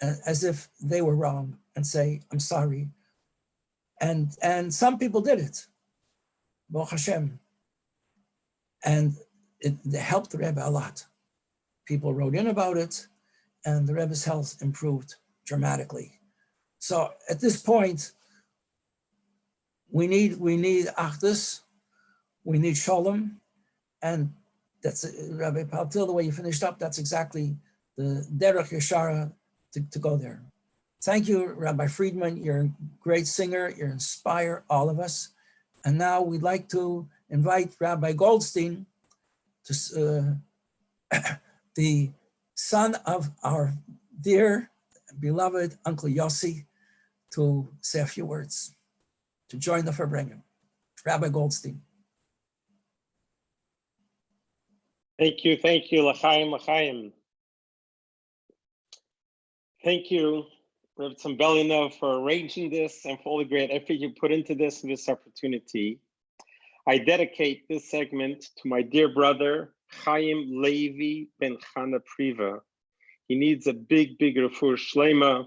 [SPEAKER 4] as if they were wrong and say, I'm sorry. And some people did it, Baruch Hashem. And it helped the Rebbe a lot. People wrote in about it, and the Rebbe's health improved dramatically. So at this point, we need Achdus, we need Shalom, and that's Rabbi Paltil, the way you finished up, that's exactly the Derech Yeshara to go there. Thank you, Rabbi Friedman. You're a great singer. You inspire all of us. And now we'd like to invite Rabbi Goldstein, to, the son of our dear, beloved Uncle Yossi, to say a few words, to join the Verbringen. Rabbi Goldstein.
[SPEAKER 5] Thank you, L'chaim, L'chaim. Thank you, Reb Tzembelina, for arranging this and for all the great effort you put into this opportunity. I dedicate this segment to my dear brother, Chaim Levi ben Chana Priva. He needs a big refuah shlema,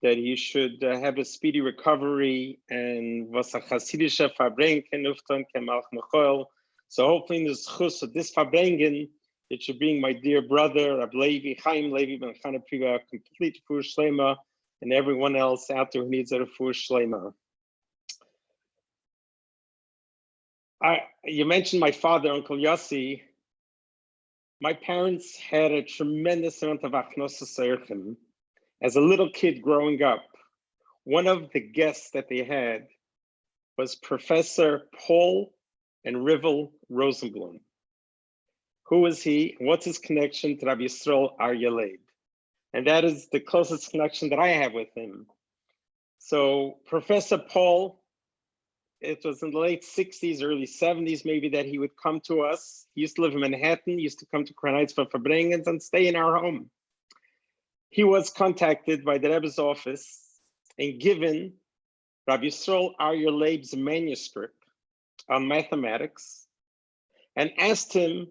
[SPEAKER 5] that he should have a speedy recovery, and was a Chasidischä Verbringen uftan kemalch mechoel. So hopefully in the zchus of this Verbringen, it should bring my dear brother, Rab Levi, Chaim Levi ben Chana Priva, a complete refuah shlema, and everyone else out there who needs a refuah shlema. You mentioned my father, Uncle Yossi. My parents had a tremendous amount of achnosas eirchim. As a little kid growing up, one of the guests that they had was Professor Paul and Rivel Rosenblum. Who is he? What's his connection to Rabbi Yisrael Aryeh? And that is the closest connection that I have with him. So Professor Paul, it was in the late 60s, early 70s, maybe, that he would come to us. He used to live in Manhattan. He used to come to Crown Heights for Verbringens and stay in our home. He was contacted by the Rebbe's office and given Rabbi Yisrael Aryeh manuscript on mathematics and asked him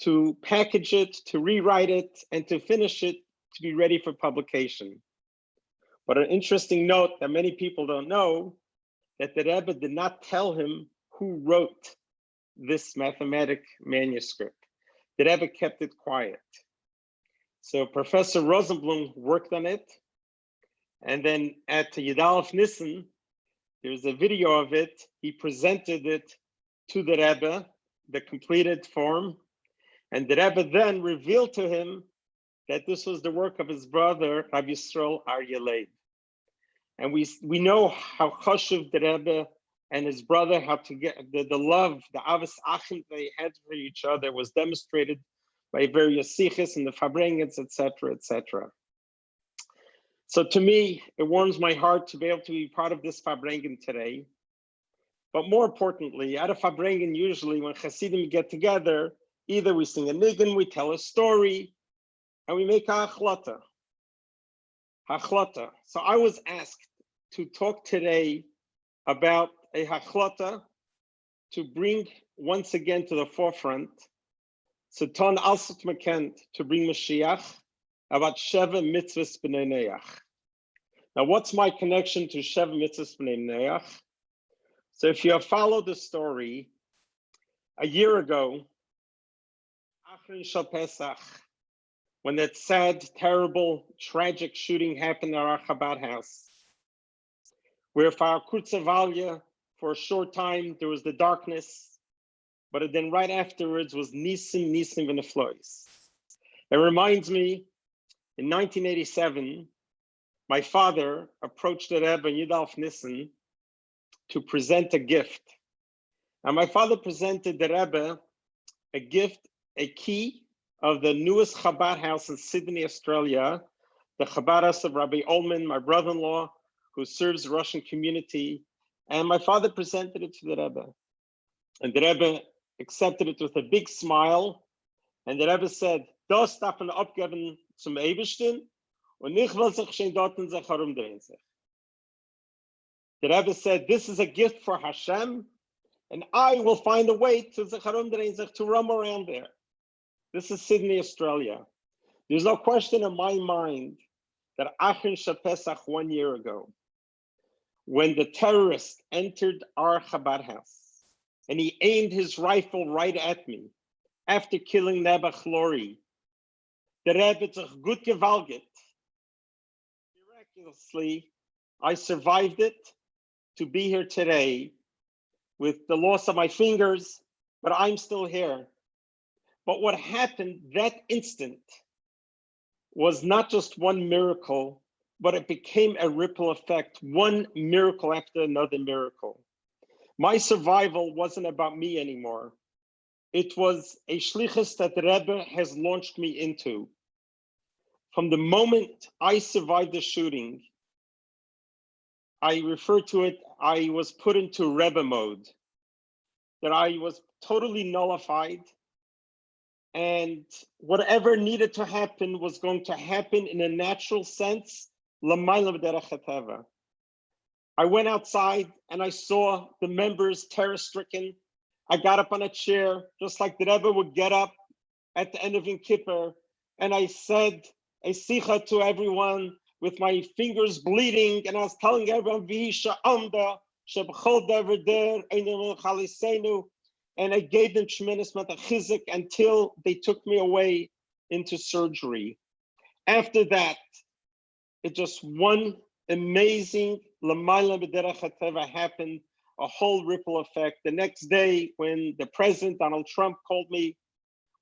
[SPEAKER 5] to package it, to rewrite it, and to finish it to be ready for publication. But an interesting note that many people don't know, that the Rebbe did not tell him who wrote this mathematic manuscript. The Rebbe kept it quiet. So Professor Rosenblum worked on it. And then at Yudalef Nissen, there's a video of it. He presented it to the Rebbe, the completed form. And the Rebbe then revealed to him that this was the work of his brother, Rabbi Yisrael Aryeh. And we know how chashuv the Rebbe and his brother, how to get the love, the avos achim they had for each other was demonstrated by various sichos and the Verbringens, etc., etc. So to me, it warms my heart to be able to be part of this Verbringen today. But more importantly, at a Verbringen, usually when Hasidim get together, either we sing a nigun, we tell a story, and we make a achlata. So I was asked to talk today about a hachlata to bring once again to the forefront, Satan Alsut Mekent, to bring Mashiach, about Sheva Mitzvahs B'nei Neach. Now, what's my connection to Sheva Mitzvahs B'nei Neach? So if you have followed the story, a year ago, Achrin Shal Pesach, when that sad, terrible, tragic shooting happened at our Chabad house, where for our Kurtzevalia, for a short time, there was the darkness, but then right afterwards was Nisim V'neflois. It reminds me, in 1987, my father approached the Rebbe in Yudalef Nissen to present a gift. And my father presented the Rebbe a gift, a key of the newest Chabad house in Sydney, Australia, the Chabad house of Rabbi Ullman, my brother-in-law, who serves the Russian community. And my father presented it to the Rebbe. And the Rebbe accepted it with a big smile. And the Rebbe said, das darf man abgeben zum Eibishten, und ich will sich schon dort in sich herumdrehen sich. The Rebbe said, this is a gift for Hashem, and I will find a way to sich herumdrehen sich, to roam around there. This is Sydney, Australia. There's no question in my mind that Achim Pesach 1 year ago, when the terrorist entered our Chabad house, and he aimed his rifle right at me after killing Nebuch Lori, the Rebbe took good gewalget. Miraculously, I survived it to be here today with the loss of my fingers, but I'm still here. But what happened that instant was not just one miracle, but it became a ripple effect, one miracle after another miracle. My survival wasn't about me anymore. It was a shlichus that the Rebbe has launched me into. From the moment I survived the shooting, I refer to it, I was put into Rebbe mode, that I was totally nullified, and whatever needed to happen was going to happen in a natural sense. I went outside and I saw the members terror-stricken. I got up on a chair, just like the Rebbe would get up at the end of Yom Kippur, and I said a sicha to everyone with my fingers bleeding, and I was telling everyone, and I gave them tremendous amount of chizik until they took me away into surgery. After that, it just one amazing happened, a whole ripple effect. The next day, when the president, Donald Trump, called me,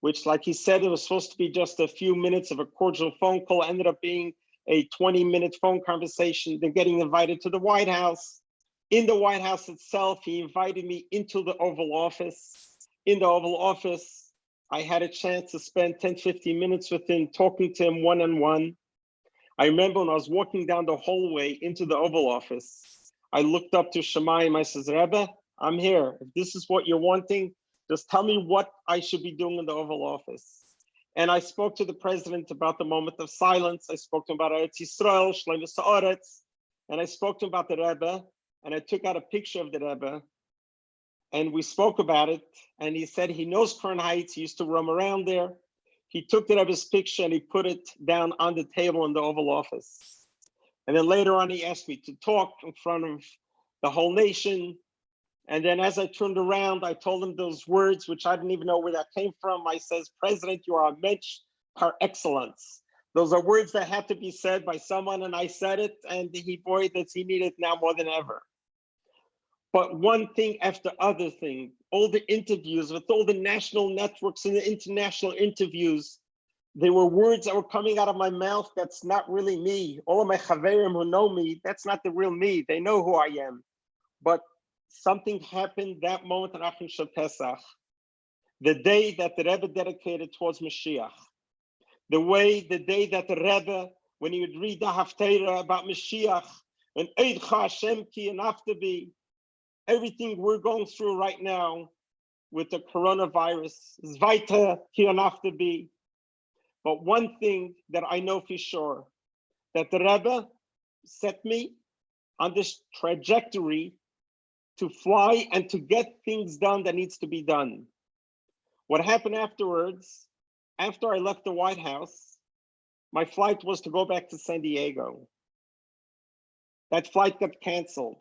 [SPEAKER 5] which, like he said, it was supposed to be just a few minutes of a cordial phone call, ended up being a 20-minute phone conversation, then getting invited to the White House. In the White House itself, he invited me into the Oval Office. In the Oval Office, I had a chance to spend 10, 15 minutes with him, talking to him one-on-one. I remember when I was walking down the hallway into the Oval Office, I looked up to Shemayim, I says, Rebbe, I'm here. If this is what you're wanting, just tell me what I should be doing in the Oval Office. And I spoke to the president about the moment of silence. I spoke to him about Eretz Yisrael, Shleima, and I spoke to him about the Rebbe, and I took out a picture of the Rebbe, and we spoke about it, and he said he knows Crown Heights, he used to roam around there. He took the Rebbe's picture and he put it down on the table in the Oval Office. And then later on, he asked me to talk in front of the whole nation. And then as I turned around, I told him those words, which I didn't even know where that came from. I says, President, you are a mensch par excellence. Those are words that had to be said by someone, and I said it, and he needed it now more than ever. But one thing after other thing, all the interviews with all the national networks and the international interviews, there were words that were coming out of my mouth that's not really me. All of my chaverim who know me, that's not the real me. They know who I am. But something happened that moment in Achim Pesach, the day that the Rebbe dedicated towards Mashiach. The day that the Rebbe, when he would read the Haftarah about Mashiach, and Eidcha Hashem ki and Aftabi, everything we're going through right now with the coronavirus, Zvaita ki and Aftabi. But one thing that I know for sure, that the Rebbe set me on this trajectory to fly and to get things done that needs to be done. What happened afterwards, after I left the White House, my flight was to go back to San Diego. That flight got canceled.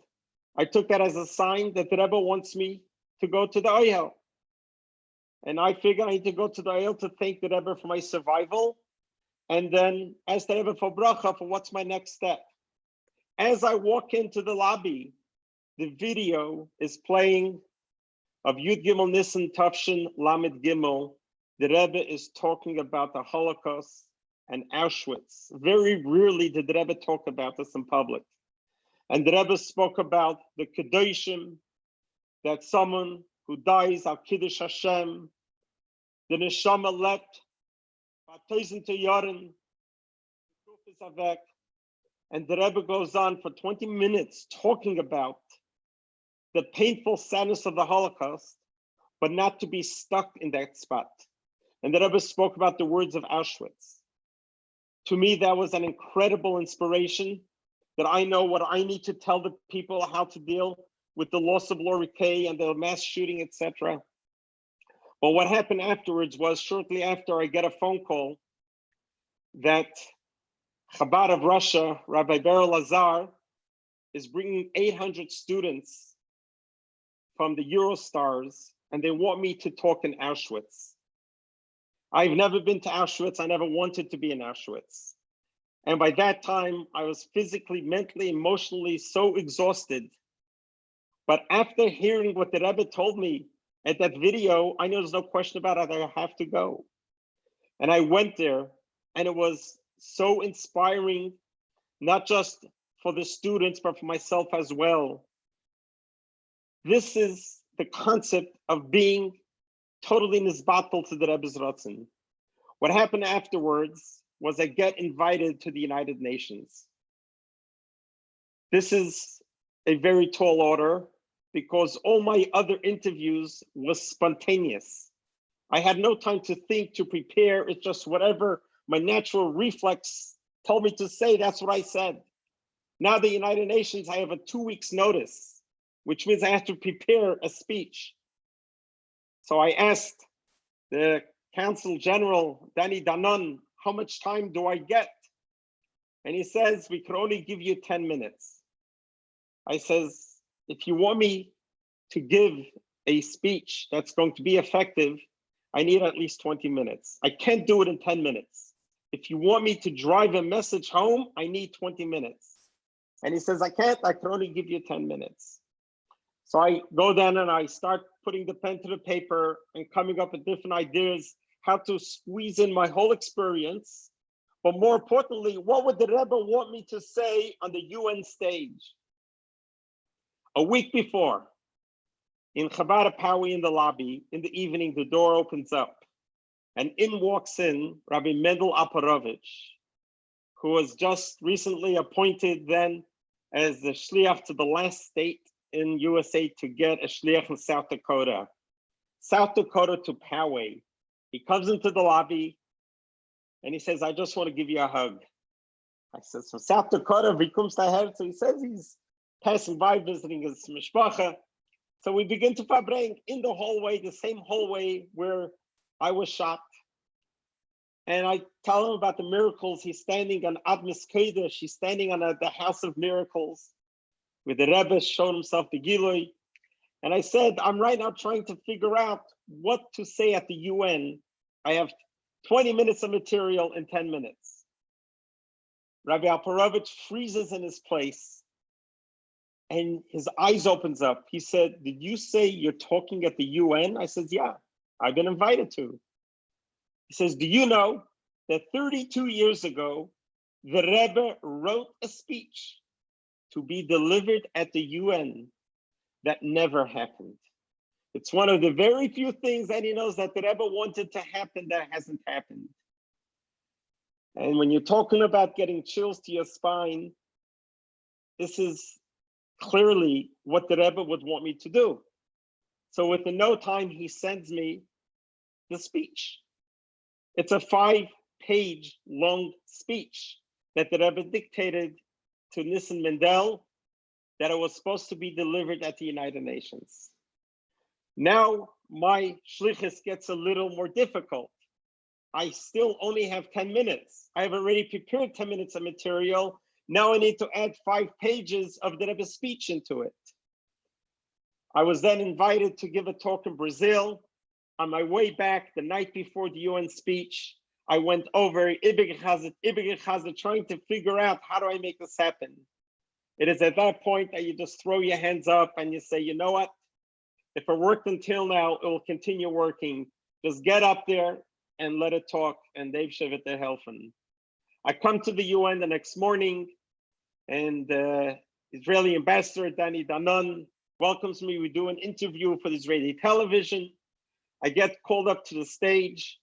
[SPEAKER 5] I took that as a sign that the Rebbe wants me to go to the Oyel. And I figured I need to go to the Oyel to thank the Rebbe for my survival, and then ask the Rebbe for bracha for what's my next step. As I walk into the lobby, the video is playing of Yud Gimel Nisan Tafshin Lamed Gimel. The Rebbe is talking about the Holocaust and Auschwitz. Very rarely did the Rebbe talk about this in public. And the Rebbe spoke about the Kedoshim, that someone who dies al Kiddush Hashem, the Neshama lept, Batoizen to Yoren,
[SPEAKER 7] And the Rebbe goes on for 20 minutes talking about the painful sadness of the Holocaust, but not to be stuck in that spot. And the Rebbe spoke about the words of Auschwitz. To me, that was an incredible inspiration, that I know what I need to tell the people how to deal with the loss of Lorikay and the mass shooting, etc. But what happened afterwards was, shortly after, I get a phone call that Chabad of Russia, Rabbi Beryl Lazar, is bringing 800 students from the Eurostars, and they want me to talk in Auschwitz. I've never been to Auschwitz. I never wanted to be in Auschwitz. And by that time, I was physically, mentally, emotionally so exhausted. But after hearing what the Rebbe told me at that video, I know there's no question about it, I have to go. And I went there, and it was so inspiring, not just for the students, but for myself as well. This is the concept of being totally nisbatel to the Rebbe's Ratzon. What happened afterwards was I get invited to the United Nations. This is a very tall order because all my other interviews was spontaneous. I had no time to think, to prepare. It's just whatever my natural reflex told me to say, that's what I said. Now the United Nations, I have a 2 weeks notice, which means I have to prepare a speech. So I asked the Council General, Danny Danon, how much time do I get? And he says, we can only give you 10 minutes. I says, if you want me to give a speech that's going to be effective, I need at least 20 minutes. I can't do it in 10 minutes. If you want me to drive a message home, I need 20 minutes. And he says, I can't, I can only give you 10 minutes. So I go down and I start putting the pen to the paper and coming up with different ideas, how to squeeze in my whole experience. But more importantly, what would the Rebbe want me to say on the UN stage? A week before, in Chabad Pawi in the lobby, in the evening, the door opens up and in walks in Rabbi Mendel Aparovich, who was just recently appointed then as the shliach to the last state in USA to get a shliach in South Dakota to Poway. He comes into the lobby and he says, I just want to give you a hug. I says, from South Dakota, wie kommst du her? So he says he's passing by visiting his mishpacha. So we begin to verbring in the hallway, the same hallway where I was shot. And I tell him about the miracles. He's standing on Admis Kodesh. He's standing on the House of Miracles, where the Rebbe showed himself the Gilui. And I said, I'm right now trying to figure out what to say at the UN. I have 20 minutes of material in 10 minutes. Rabbi Alperovich freezes in his place and his eyes opens up. He said, did you say you're talking at the UN? I said, yeah, I've been invited to. He says, do you know that 32 years ago, the Rebbe wrote a speech to be delivered at the UN that never happened. It's one of the very few things that he knows that the Rebbe wanted to happen that hasn't happened. And when you're talking about getting chills to your spine, this is clearly what the Rebbe would want me to do. So within no time, he sends me the speech. It's a 5-page long speech that the Rebbe dictated to Nissen Mendel, that it was supposed to be delivered at the United Nations. Now my shlichus gets a little more difficult. I still only have 10 minutes. I have already prepared 10 minutes of material. Now I need to add 5 pages of the Rebbe's speech into it. I was then invited to give a talk in Brazil. On my way back, the night before the UN speech, I went over Ibig trying to figure out, how do I make this happen? It is at that point that you just throw your hands up and you say, you know what? If it worked until now, it will continue working. Just get up there and let it talk, and Dave Shevet the helfen. I come to the UN the next morning, and Israeli ambassador Danny Danon welcomes me. We do an interview for the Israeli television. I get called up to the stage.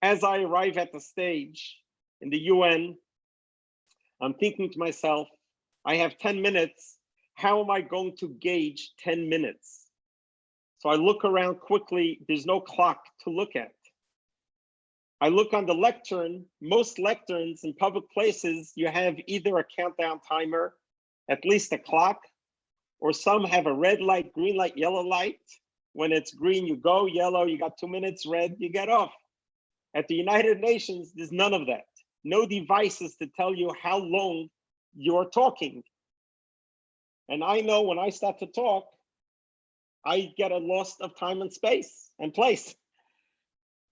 [SPEAKER 7] As I arrive at the stage in the UN, I'm thinking to myself, I have 10 minutes. How am I going to gauge 10 minutes? So I look around quickly. There's no clock to look at. I look on the lectern. Most lecterns in public places, you have either a countdown timer, at least a clock, or some have a red light, green light, yellow light. When it's green, you go, yellow, you got 2 minutes, red, you get off. At the United Nations, there's none of that. No devices to tell you how long you're talking. And I know when I start to talk, I get a loss of time and space and place.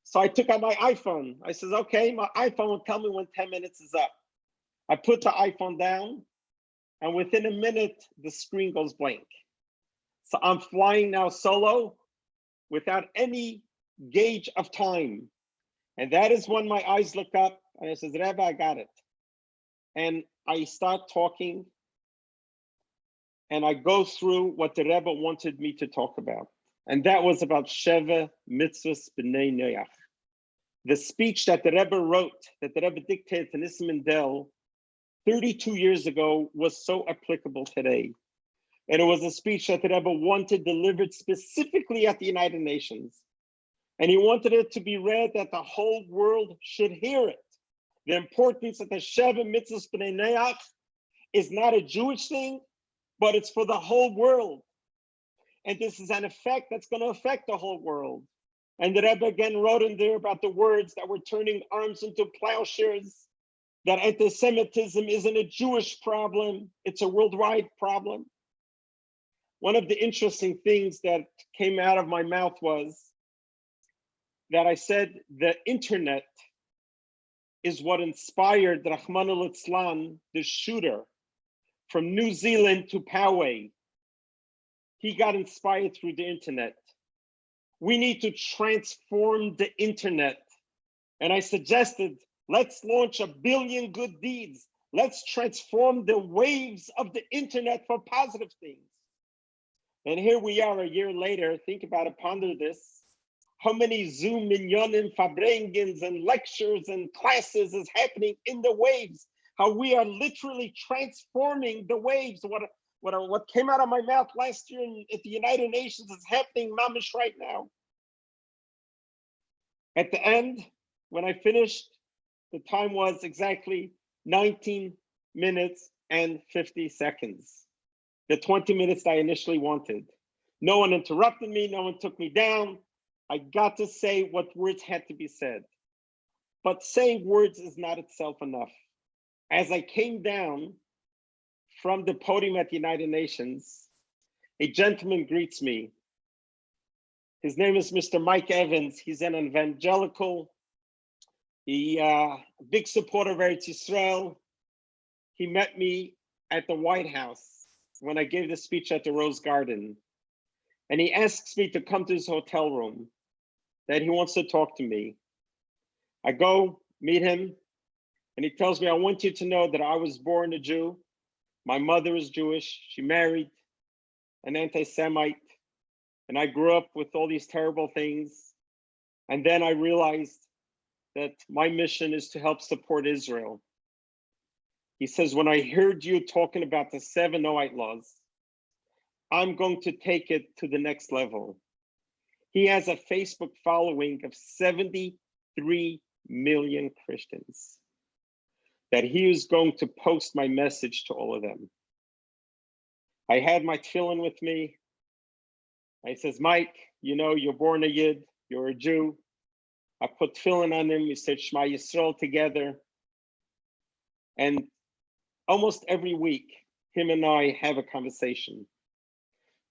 [SPEAKER 7] So I took out my iPhone. I says, okay, my iPhone will tell me when 10 minutes is up. I put the iPhone down, and within a minute, the screen goes blank. So I'm flying now solo without any gauge of time. And that is when my eyes look up and I says, Rebbe, I got it. And I start talking and I go through what the Rebbe wanted me to talk about. And that was about Sheva Mitzvahs B'nai Noach. The speech that the Rebbe wrote, that the Rebbe dictated to Shieindel 32 years ago was so applicable today. And it was a speech that the Rebbe wanted delivered specifically at the United Nations. And he wanted it to be read that the whole world should hear it. The importance of the Sheva Mitzvahs B'nai Noach is not a Jewish thing, but it's for the whole world. And this is an effect that's going to affect the whole world. And the Rebbe again wrote in there about the words that were turning arms into plowshares, that anti-Semitism isn't a Jewish problem, it's a worldwide problem. One of the interesting things that came out of my mouth was that I said the internet is what inspired Rachmana litzlan, the shooter from New Zealand to Poway. He got inspired through the internet. We need to transform the internet. And I suggested, let's launch 1 billion good deeds. Let's transform the waves of the internet for positive things. And here we are a year later. Think about it, ponder this. How many Zoom minyonim, fabrengens, and lectures and classes is happening in the waves? How we are literally transforming the waves. What came out of my mouth last year at the United Nations is happening mamish right now. At the end, when I finished, the time was exactly 19 minutes and 50 seconds. The 20 minutes I initially wanted. No one interrupted me, no one took me down. I got to say what words had to be said. But saying words is not itself enough. As I came down from the podium at the United Nations, a gentleman greets me. His name is Mr. Mike Evans. He's an evangelical. He a big supporter of Eretz Yisrael. He met me at the White House when I gave the speech at the Rose Garden. And he asks me to come to his hotel room, that he wants to talk to me. I go meet him, and he tells me, I want you to know that I was born a Jew. My mother is Jewish. She married an anti-Semite, and I grew up with all these terrible things. And then I realized that my mission is to help support Israel. He says, when I heard you talking about the 7 Noahide laws, I'm going to take it to the next level. He has a Facebook following of 73 million Christians, that he is going to post my message to all of them. I had my tefillin with me. I says, Mike, you know, you're born a Yid, you're a Jew. I put tefillin on him, we said Shema Yisrael together. And almost every week, him and I have a conversation.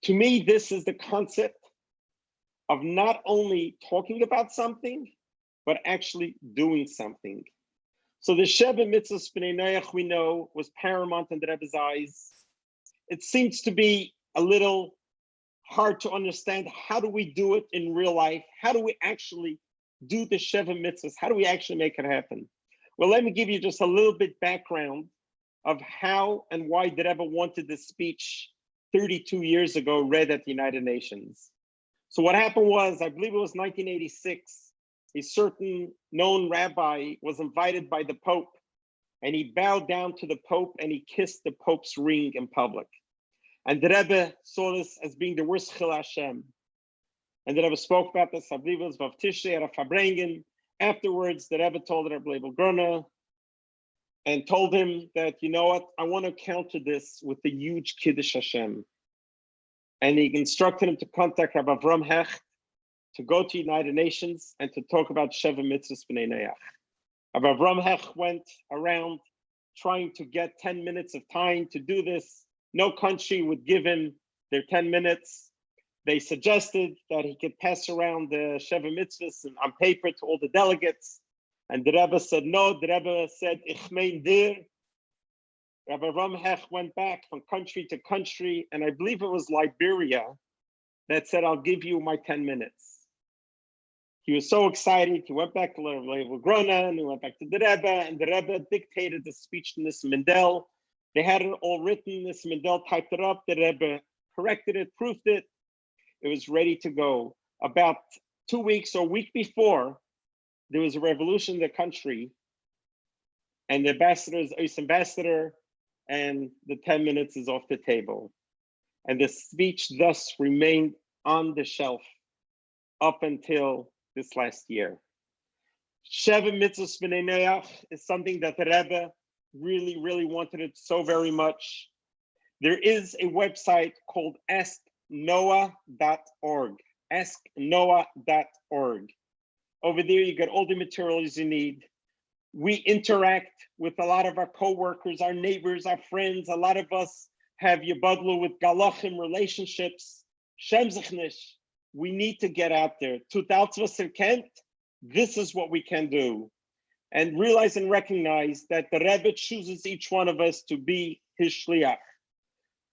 [SPEAKER 7] To me, this is the concept of not only talking about something, but actually doing something. So the Sheva Mitzvahs B'nai Noach, we know, was paramount in the Rebbe's eyes. It seems to be a little hard to understand. How do we do it in real life? How do we actually do the Sheva Mitzvahs? How do we actually make it happen? Well, let me give you just a little bit background of how and why the Rebbe wanted this speech 32 years ago read at the United Nations. So what happened was, I believe it was 1986, a certain known rabbi was invited by the Pope and he bowed down to the Pope and he kissed the Pope's ring in public. And the Rebbe saw this as being the worst chil Hashem. And the Rebbe spoke about this, afterwards, the Rebbe told the Rebbe Grona and told him that, you know what, I want to counter this with a huge Kiddush Hashem. And he instructed him to contact Rabbi Avraham Hecht to go to United Nations and to talk about Sheva Mitzvahs B'nei Noach. Rabbi Avraham Hecht went around trying to get 10 minutes of time to do this. No country would give him their 10 minutes. They suggested that he could pass around the Sheva Mitzvahs on paper to all the delegates. And the Rebbe said no. The Rebbe said, Ich mein dir. Rabbi Avraham Hecht went back from country to country, and I believe it was Liberia that said, I'll give you my 10 minutes. He was so excited. He went back to Rabbi Grona, and he went back to the Rebbe, and the Rebbe dictated the speech to Nis Mendel. They had it all written. Nis Mendel typed it up. The Rebbe corrected it, proofed it. It was ready to go. About 2 weeks or a week before, there was a revolution in the country, and the ambassador is Eis ambassador, and the 10 minutes is off the table. And the speech thus remained on the shelf up until this last year. Sheva Mitzvahs B'nei Noach is something that the Rebbe really, really wanted it so very much. There is a website called asknoah.org. Asknoah.org. Over there, you get all the materials you need. We interact with a lot of our co-workers, our neighbors, our friends. A lot of us have yabadlu with galachim relationships. Shemzichnish. We need to get out there. This is what we can do. And realize and recognize that the Rebbe chooses each one of us to be his shliach.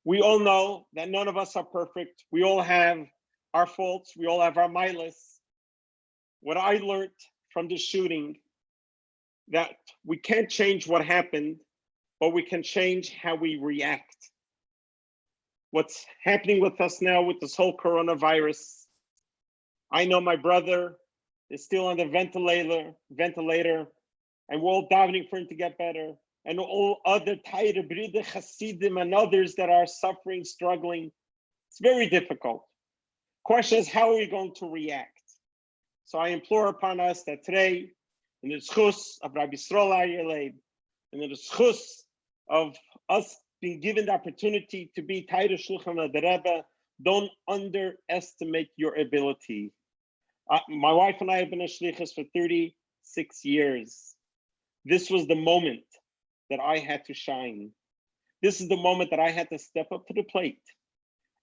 [SPEAKER 7] We all know that none of us are perfect. We all have our faults. We all have our milas. What I learned from the shooting, that we can't change what happened, but we can change how we react. What's happening with us now with this whole coronavirus, I know my brother is still on the ventilator, and we're all davening for him to get better. And all other Taira, Bride, Chasidim, and others that are suffering, struggling. It's very difficult. Question is, how are we going to react? So I implore upon us that today, in the zchus of Rabbi Yisrael Ayeled, in the zchus of us being given the opportunity to be Taira Shulchan of the Rebbe, don't underestimate your ability. My wife and I have been a shlichus for 36 years. This was the moment that I had to shine. This is the moment that I had to step up to the plate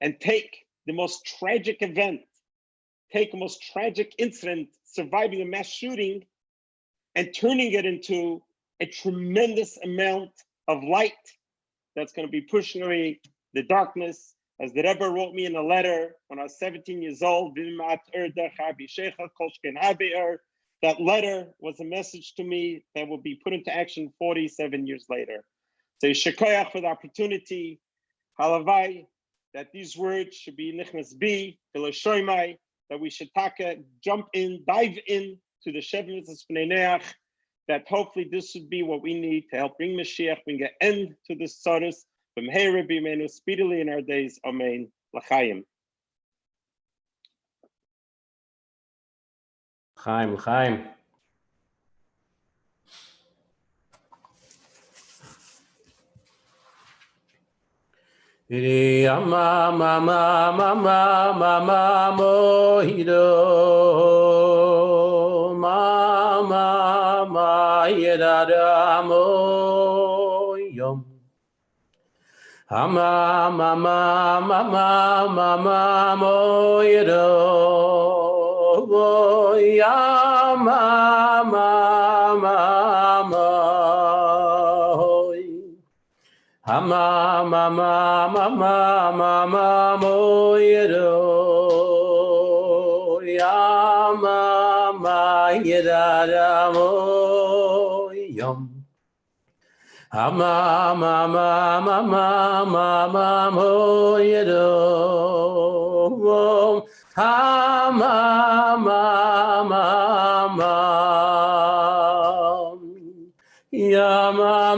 [SPEAKER 7] and take the most tragic event, take the most tragic incident, surviving a mass shooting, and turning it into a tremendous amount of light that's going to be pushing away the darkness. As the Rebbe wrote me in a letter when I was 17 years old, that letter was a message to me that will be put into action 47 years later. So Shekoyach for the opportunity, Halavai, that these words should be nichnas bi, Shoymai, that we should jump in, dive in to the Sheva Mitzvahs B'nei Noach, that hopefully this would be what we need to help bring Mashiach, bring an end to this tzaros, b'mheira b'imenu, speedily in our days, amen, l'chaim.
[SPEAKER 5] Chaim. Ma mo hido ma yedada mo yom. Ma mo hido ya ma mo yedo ya ma yedada mo yom. Ma mo yedo ya ma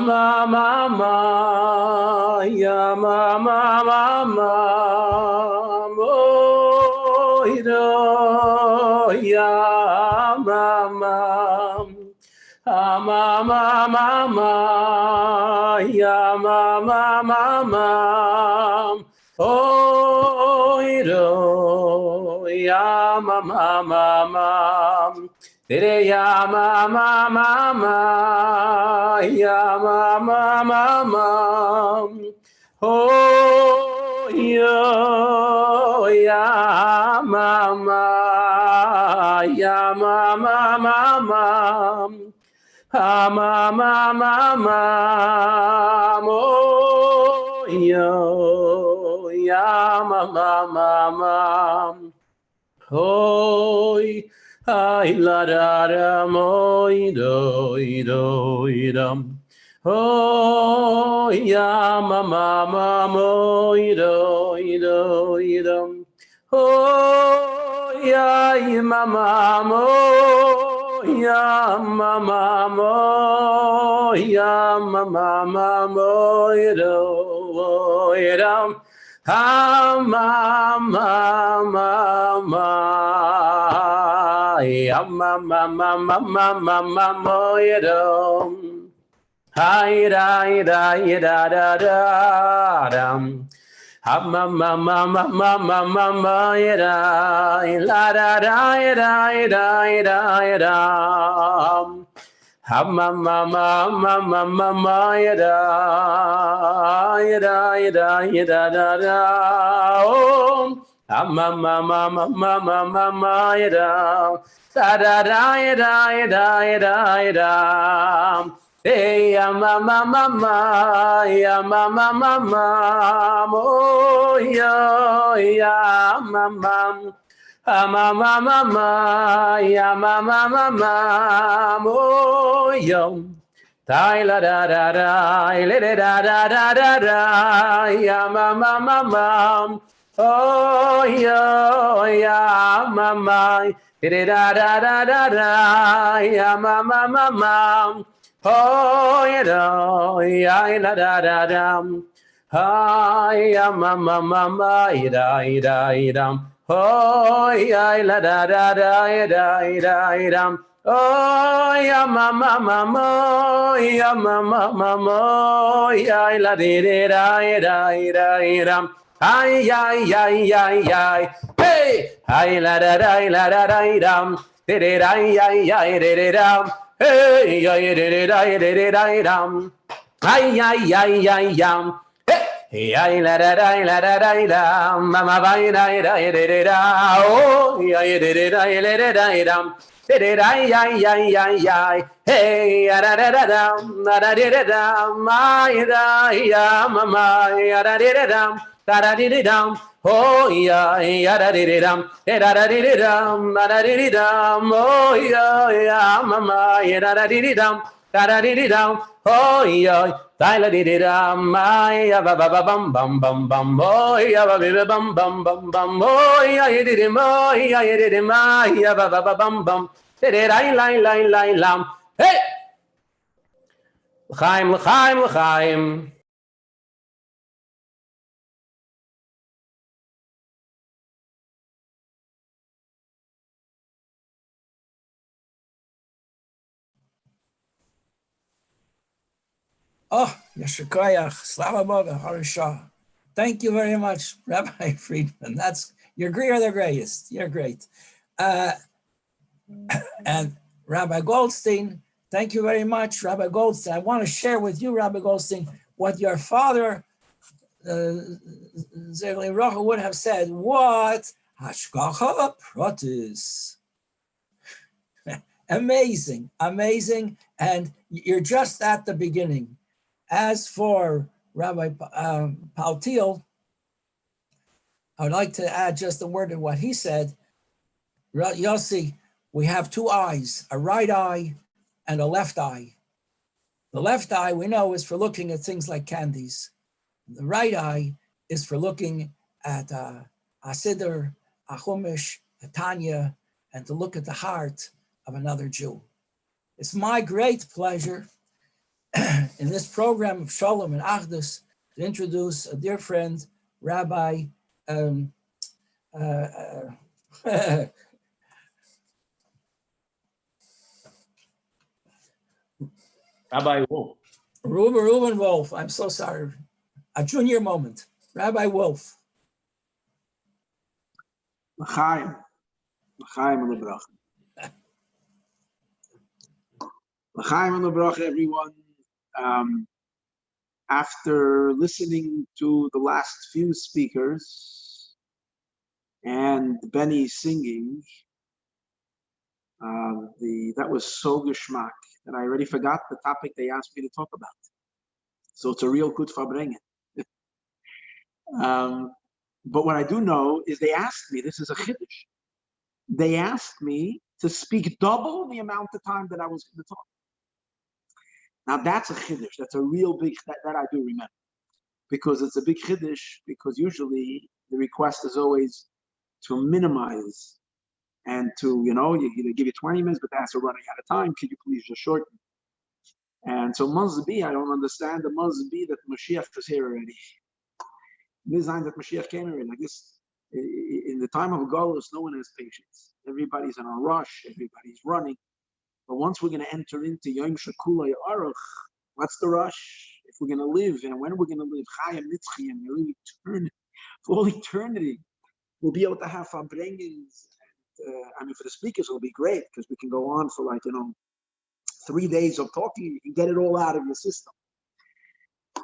[SPEAKER 5] לחיים, לחיים, לחיים.
[SPEAKER 4] Oh, Yeshikoyach, Slava Boga, Harisha. Thank you very much, Rabbi Friedman. You're great, you're the greatest. You're great. And Rabbi Goldstein, thank you very much, Rabbi Goldstein. I want to share with you, Rabbi Goldstein, what your father, Zerli Rocha, would have said. What? Hashgacha Protis. Amazing, amazing. And you're just at the beginning. As for Rabbi Paltiel, I would like to add just a word to what he said. Yossi, we have two eyes, a right eye and a left eye. The left eye, we know, is for looking at things like candies. The right eye is for looking at Siddur, a Chumash, a Tanya, and to look at the heart of another Jew. It's my great pleasure in this program of Shalom and Achdus to introduce a dear friend, Rabbi
[SPEAKER 5] Rabbi Wolf.
[SPEAKER 4] Reuben Wolf. I'm so sorry. A junior moment. Rabbi Wolf.
[SPEAKER 8] L'chaim. L'chaim and l'bracha. L'chaim and l'bracha, everyone. After listening to the last few speakers and Benny singing, that was so geschmack that I already forgot the topic they asked me to talk about. So it's a real good verbringen. But what I do know is they asked me, this is a chiddush, they asked me to speak double the amount of time that I was going to talk. Now that's a chiddush, that's a real big, that I do remember. Because it's a big chiddush, because usually the request is always to minimize and to, you give you 20 minutes, but that's running out of time. Could you please just shorten? And so must be, I don't understand, it must be that Mashiach is here already. This time that Mashiach came already. Like this, in the time of Golus, no one has patience. Everybody's in a rush, everybody's running. But once we're going to enter into Yom Shekula Yaruch, what's the rush? If we're going to live, and when we're going to live, Chayim Nitzchiyim, we live eternity, for all eternity, we'll be able to have Farbrengens. For the speakers, it'll be great because we can go on for 3 days of talking. You can get it all out of your system.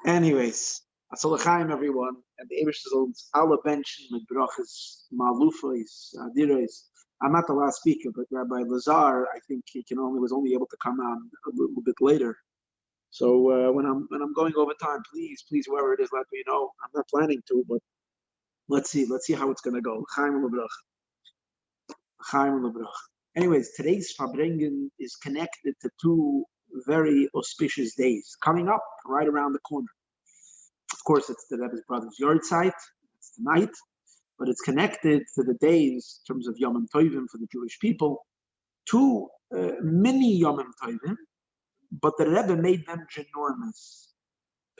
[SPEAKER 8] Anyways, Atzalachayim, everyone, and the Eibush is alle benchen mit brachas, malufos, adiros. I'm not the last speaker, but Rabbi Lazar, I think he was only able to come on a little bit later. So when I'm going over time, please, whoever it is, let me know. I'm not planning to, but let's see how it's going to go. Chaim lebrach. Anyways, today's Farbrengen is connected to two very auspicious days coming up right around the corner. Of course, it's the Rebbe's brother's Yortzeit, it's tonight, but it's connected to the days in terms of Yom Tovim for the Jewish people, two mini Yom Tovim, but the Rebbe made them ginormous.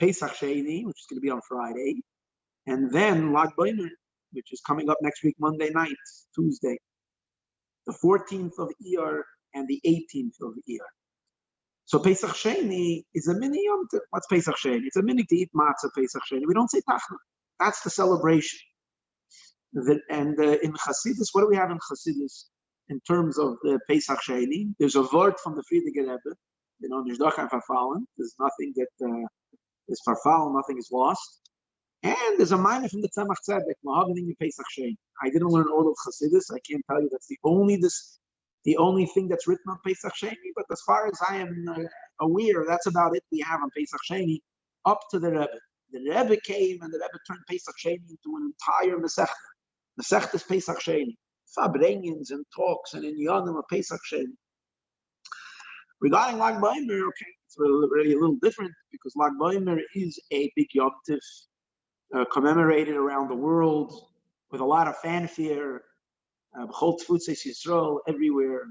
[SPEAKER 8] Pesach Sheni, which is going to be on Friday, and then Lag B'Omer, which is coming up next week, Monday night, Tuesday. The 14th of Iyar and the 18th of Iyar. So Pesach Sheni is a mini Yom Tov. What's Pesach Sheni? It's a mini to eat matzah Pesach Sheni. We don't say Tachna. That's the celebration. In Chasidus, what do we have in Chasidus in terms of the Pesach Sheni? There's a word from the Friediger Rebbe. There's nothing verfallen. There's nothing that is verfallen. Nothing is lost. And there's a minor from the Tzemach Tzedek, Mahavening Pesach Sheni. I didn't learn all of Chasidus. I can't tell you that's the only thing that's written on Pesach Sheni. But as far as I am aware, that's about it we have on Pesach Sheni up to the Rebbe. The Rebbe came and the Rebbe turned Pesach Sheni into an entire Masechta. Masechta is Pesach Sheni. Farbrengens and talks and in Yonim of Pesach Sheni. Regarding Lag B'Omer, okay, it's already a little different because Lag B'Omer is a big Yom Tov. Commemorated around the world with a lot of fanfare, B'chol Tfutzos Yisrael everywhere,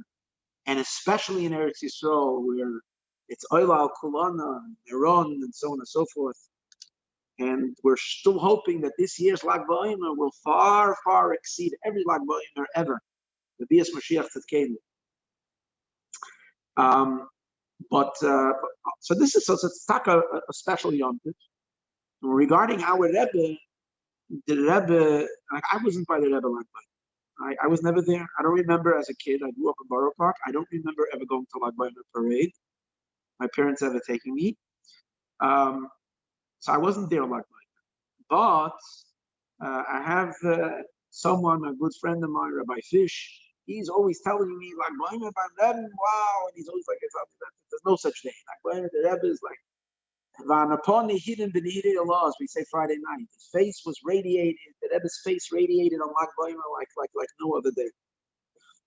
[SPEAKER 8] and especially in Eretz Yisrael where it's Oyla al Kulana, Iran, and so on and so forth. And we're still hoping that this year's Lag B'Omer will far, far exceed every Lag B'Omer ever. The Bias Mashiach Tzedkenu. So this is it's a special Yom Tov. Regarding our Rebbe, the Rebbe, I wasn't by the Rebbe Lag B'Omer. I was never there. I don't remember as a kid. I grew up in Borough Park. I don't remember ever going to Lag B'Omer parade. My parents ever taking me. So I wasn't there Lag B'Omer. But I have someone, a good friend of mine, Rabbi Fish. He's always telling me Lag B'Omer, wow, and he's always like, there's no such thing. Lag B'Omer, the Rebbe is like, as we say Friday night. His face was radiated, the Rebbe's face radiated on Lag B'Omer like no other day.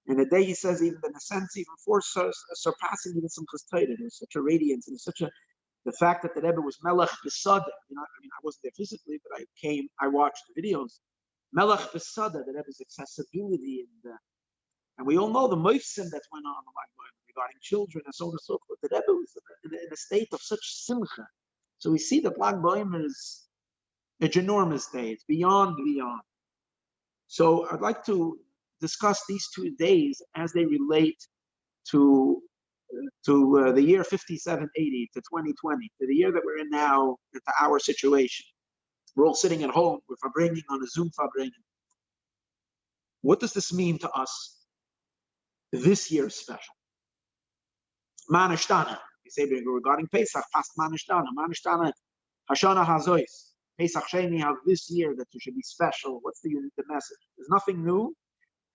[SPEAKER 8] And the day he says, even in a sense, even for surpassing even some Chassidisha, there's such a radiance and such a the fact that the Rebbe was Melech Besada. I wasn't there physically, but I watched the videos. Melech Besada, the Rebbe's accessibility and we all know the moifsim that went on Lag B'Omer regarding children and so on and so forth. The Rebbe was in a state of such simcha. So we see that Lag B'Omer is a ginormous day. It's beyond. So I'd like to discuss these 2 days as they relate to the year 5780, to 2020, to the year that we're in now, to our situation. We're all sitting at home, we're verbringen on a Zoom verbringen. What does this mean to us? This year is special. Manishtana. We say regarding Pesach, past Manishtana. Manishtana, Hashana Hazois. Pesach Sheni of this year that you should be special. What's the message? There's nothing new,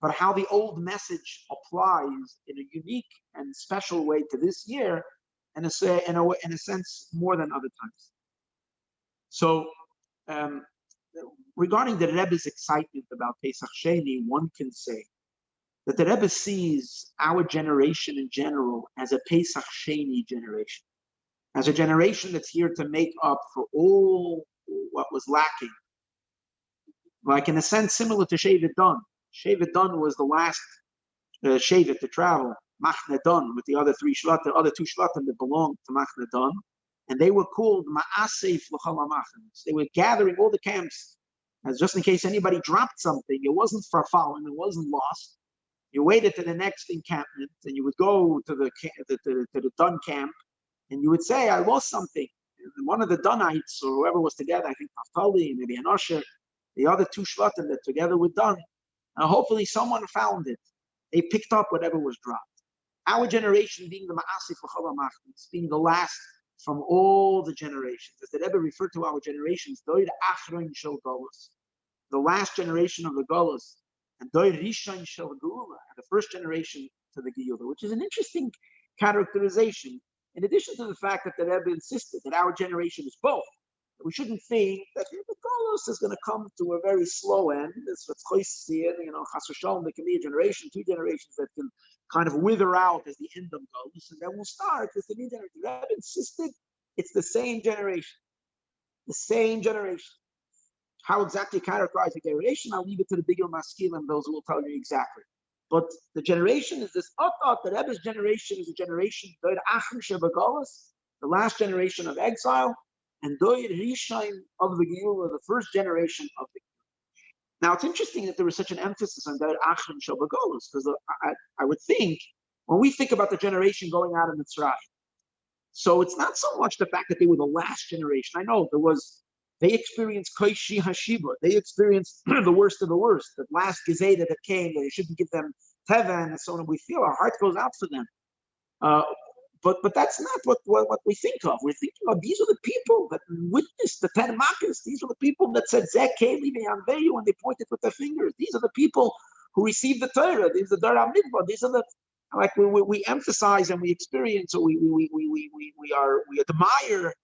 [SPEAKER 8] but how the old message applies in a unique and special way to this year, and in a sense more than other times. So, regarding the Rebbe's excitement about Pesach Sheni, one can say that the Rebbe sees our generation in general as a Pesach Sheni generation, as a generation that's here to make up for all what was lacking. Like in a sense similar to Shevet Dan. Shevet Dan was the last Shevet to travel, Machne Dan, with the other 2 shvatim that belonged to Machne Dan, and they were called Ma'asef L'chol HaMachnos. They were gathering all the camps, as just in case anybody dropped something. It wasn't fallen, it wasn't lost. You waited to the next encampment, and you would go to the Dan camp, and you would say, I lost something. And one of the Danites, or whoever was together, I think Naftali, maybe an Usher, the other 2 shvatim that together with Dan, hopefully someone found it. They picked up whatever was dropped. Our generation being the Ma'asif L'chol HaMachnos, being the last from all the generations. As the Rebbe referred to our generations, Doir Achron Shel Golus, the last generation of the Golus, and Doir Rishon Shel GEULAH, the first generation to the GEULAH, which is an interesting characterization, in addition to the fact that the Rebbe insisted that our generation is both. We shouldn't think that the Golus is going to come to a very slow end. That's what's Chasidish, Chas v'shalom, there can be a generation, 2 generations that can kind of wither out as the end of Golus, and then we'll start with the new generation. The Rebbe insisted it's the same generation. The same generation. How exactly characterize the generation? I'll leave it to the bigger maskil and those who will tell you exactly. But the generation is this Otot. The Rebbe's generation is a generation, the last generation of exile, and Doir Rishon of the GEULAH, the first generation of the GEULAH. Now it's interesting that there was such an emphasis on Doir Achim Shel Golus, because I would think when we think about the generation going out of Mitzrayim, so it's not so much the fact that they were the last generation. I know they experienced Koishi Hashiba. They experienced the worst of the worst. The last Gezeda that came, that you shouldn't give them Teva and so on. We feel our heart goes out for them. But that's not what we think of. We're thinking of these are the people that witnessed the 10 Makkahs. These are the people that said Zeh Keli Ve'Yanveyu, and they pointed with their fingers. These are the people who received the Torah. These are the Dara Midbar. These are the, like we emphasize and we experience, or we admire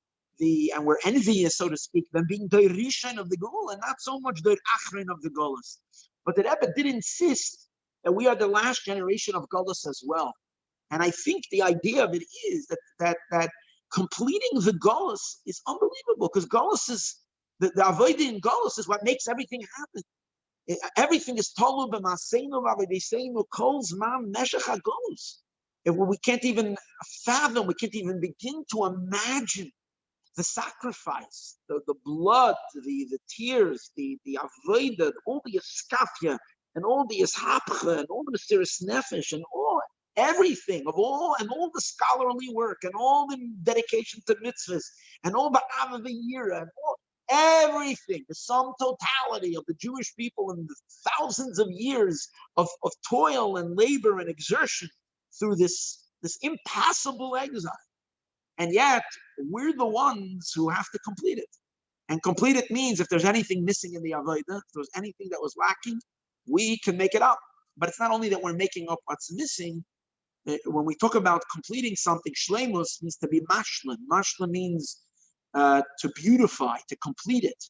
[SPEAKER 8] and we're envious, so to speak, them being the Rishon of the GEULAH and not so much the Achron of the Golus. But the Rebbe did insist that we are the last generation of Golus as well. And I think the idea of it is that completing the Golus is unbelievable, because Golus is the avodah in Golus is what makes everything happen. Everything is tolu b'maseinu v'avodeseinu kol zman meshech hagolus. We can't even fathom, we can't even begin to imagine the sacrifice, the blood, the tears, the avodah, all the iskafia, and all the ishapcha, and all the mesiras nefesh, and everything and all the scholarly work, and all the dedication to mitzvahs, and all the avavayira, and everything, the sum totality of the Jewish people and the thousands of years of toil and labor and exertion through this impassable exile. And yet, we're the ones who have to complete it. And complete it means if there's anything missing in the avodah, if there's anything that was lacking, we can make it up. But it's not only that we're making up what's missing. When we talk about completing something, shleimus means to be mashlim. Mashlim means to beautify, to complete it.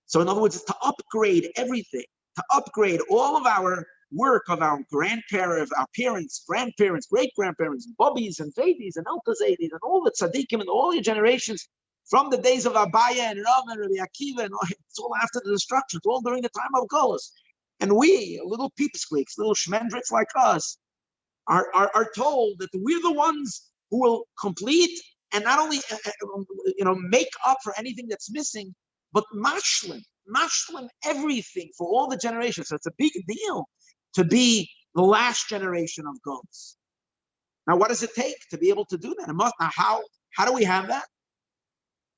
[SPEAKER 8] So in other words, it's to upgrade everything, to upgrade all of our work of our grandparents, our parents, grandparents, great-grandparents, bobbies and babies and elkazadis and all the tzaddikim and all the generations from the days of Abaya and Rav and Rabbi Akiva, and it's all after the destruction. It's all during the time of Golus. And we, little peepsqueaks, little shmendricks like us, are told that we're the ones who will complete and not only make up for anything that's missing, but mashlim everything for all the generations. So it's a big deal to be the last generation of goats. Now, what does it take to be able to do that? Now, how do we have that?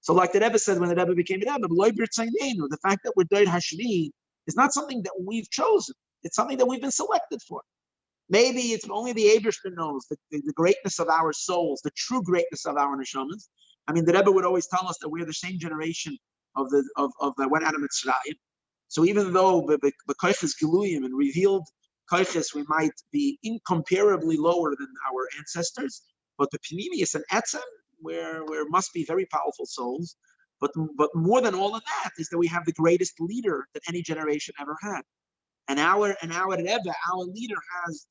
[SPEAKER 8] So like the Rebbe said when the Rebbe became the Rebbe, the fact that we're Doid Hashvi is not something that we've chosen. It's something that we've been selected for. Maybe it's only the Eibishter knows the greatness of our souls, the true greatness of our neshamas. I mean, the Rebbe would always tell us that we're the same generation of the went out of Mitzrayim. So even though the koiches geluyim and revealed koiches, we might be incomparably lower than our ancestors, but the Pnimius and Etzem, where must be very powerful souls. But more than all of that is that we have the greatest leader that any generation ever had. And our Rebbe, our leader,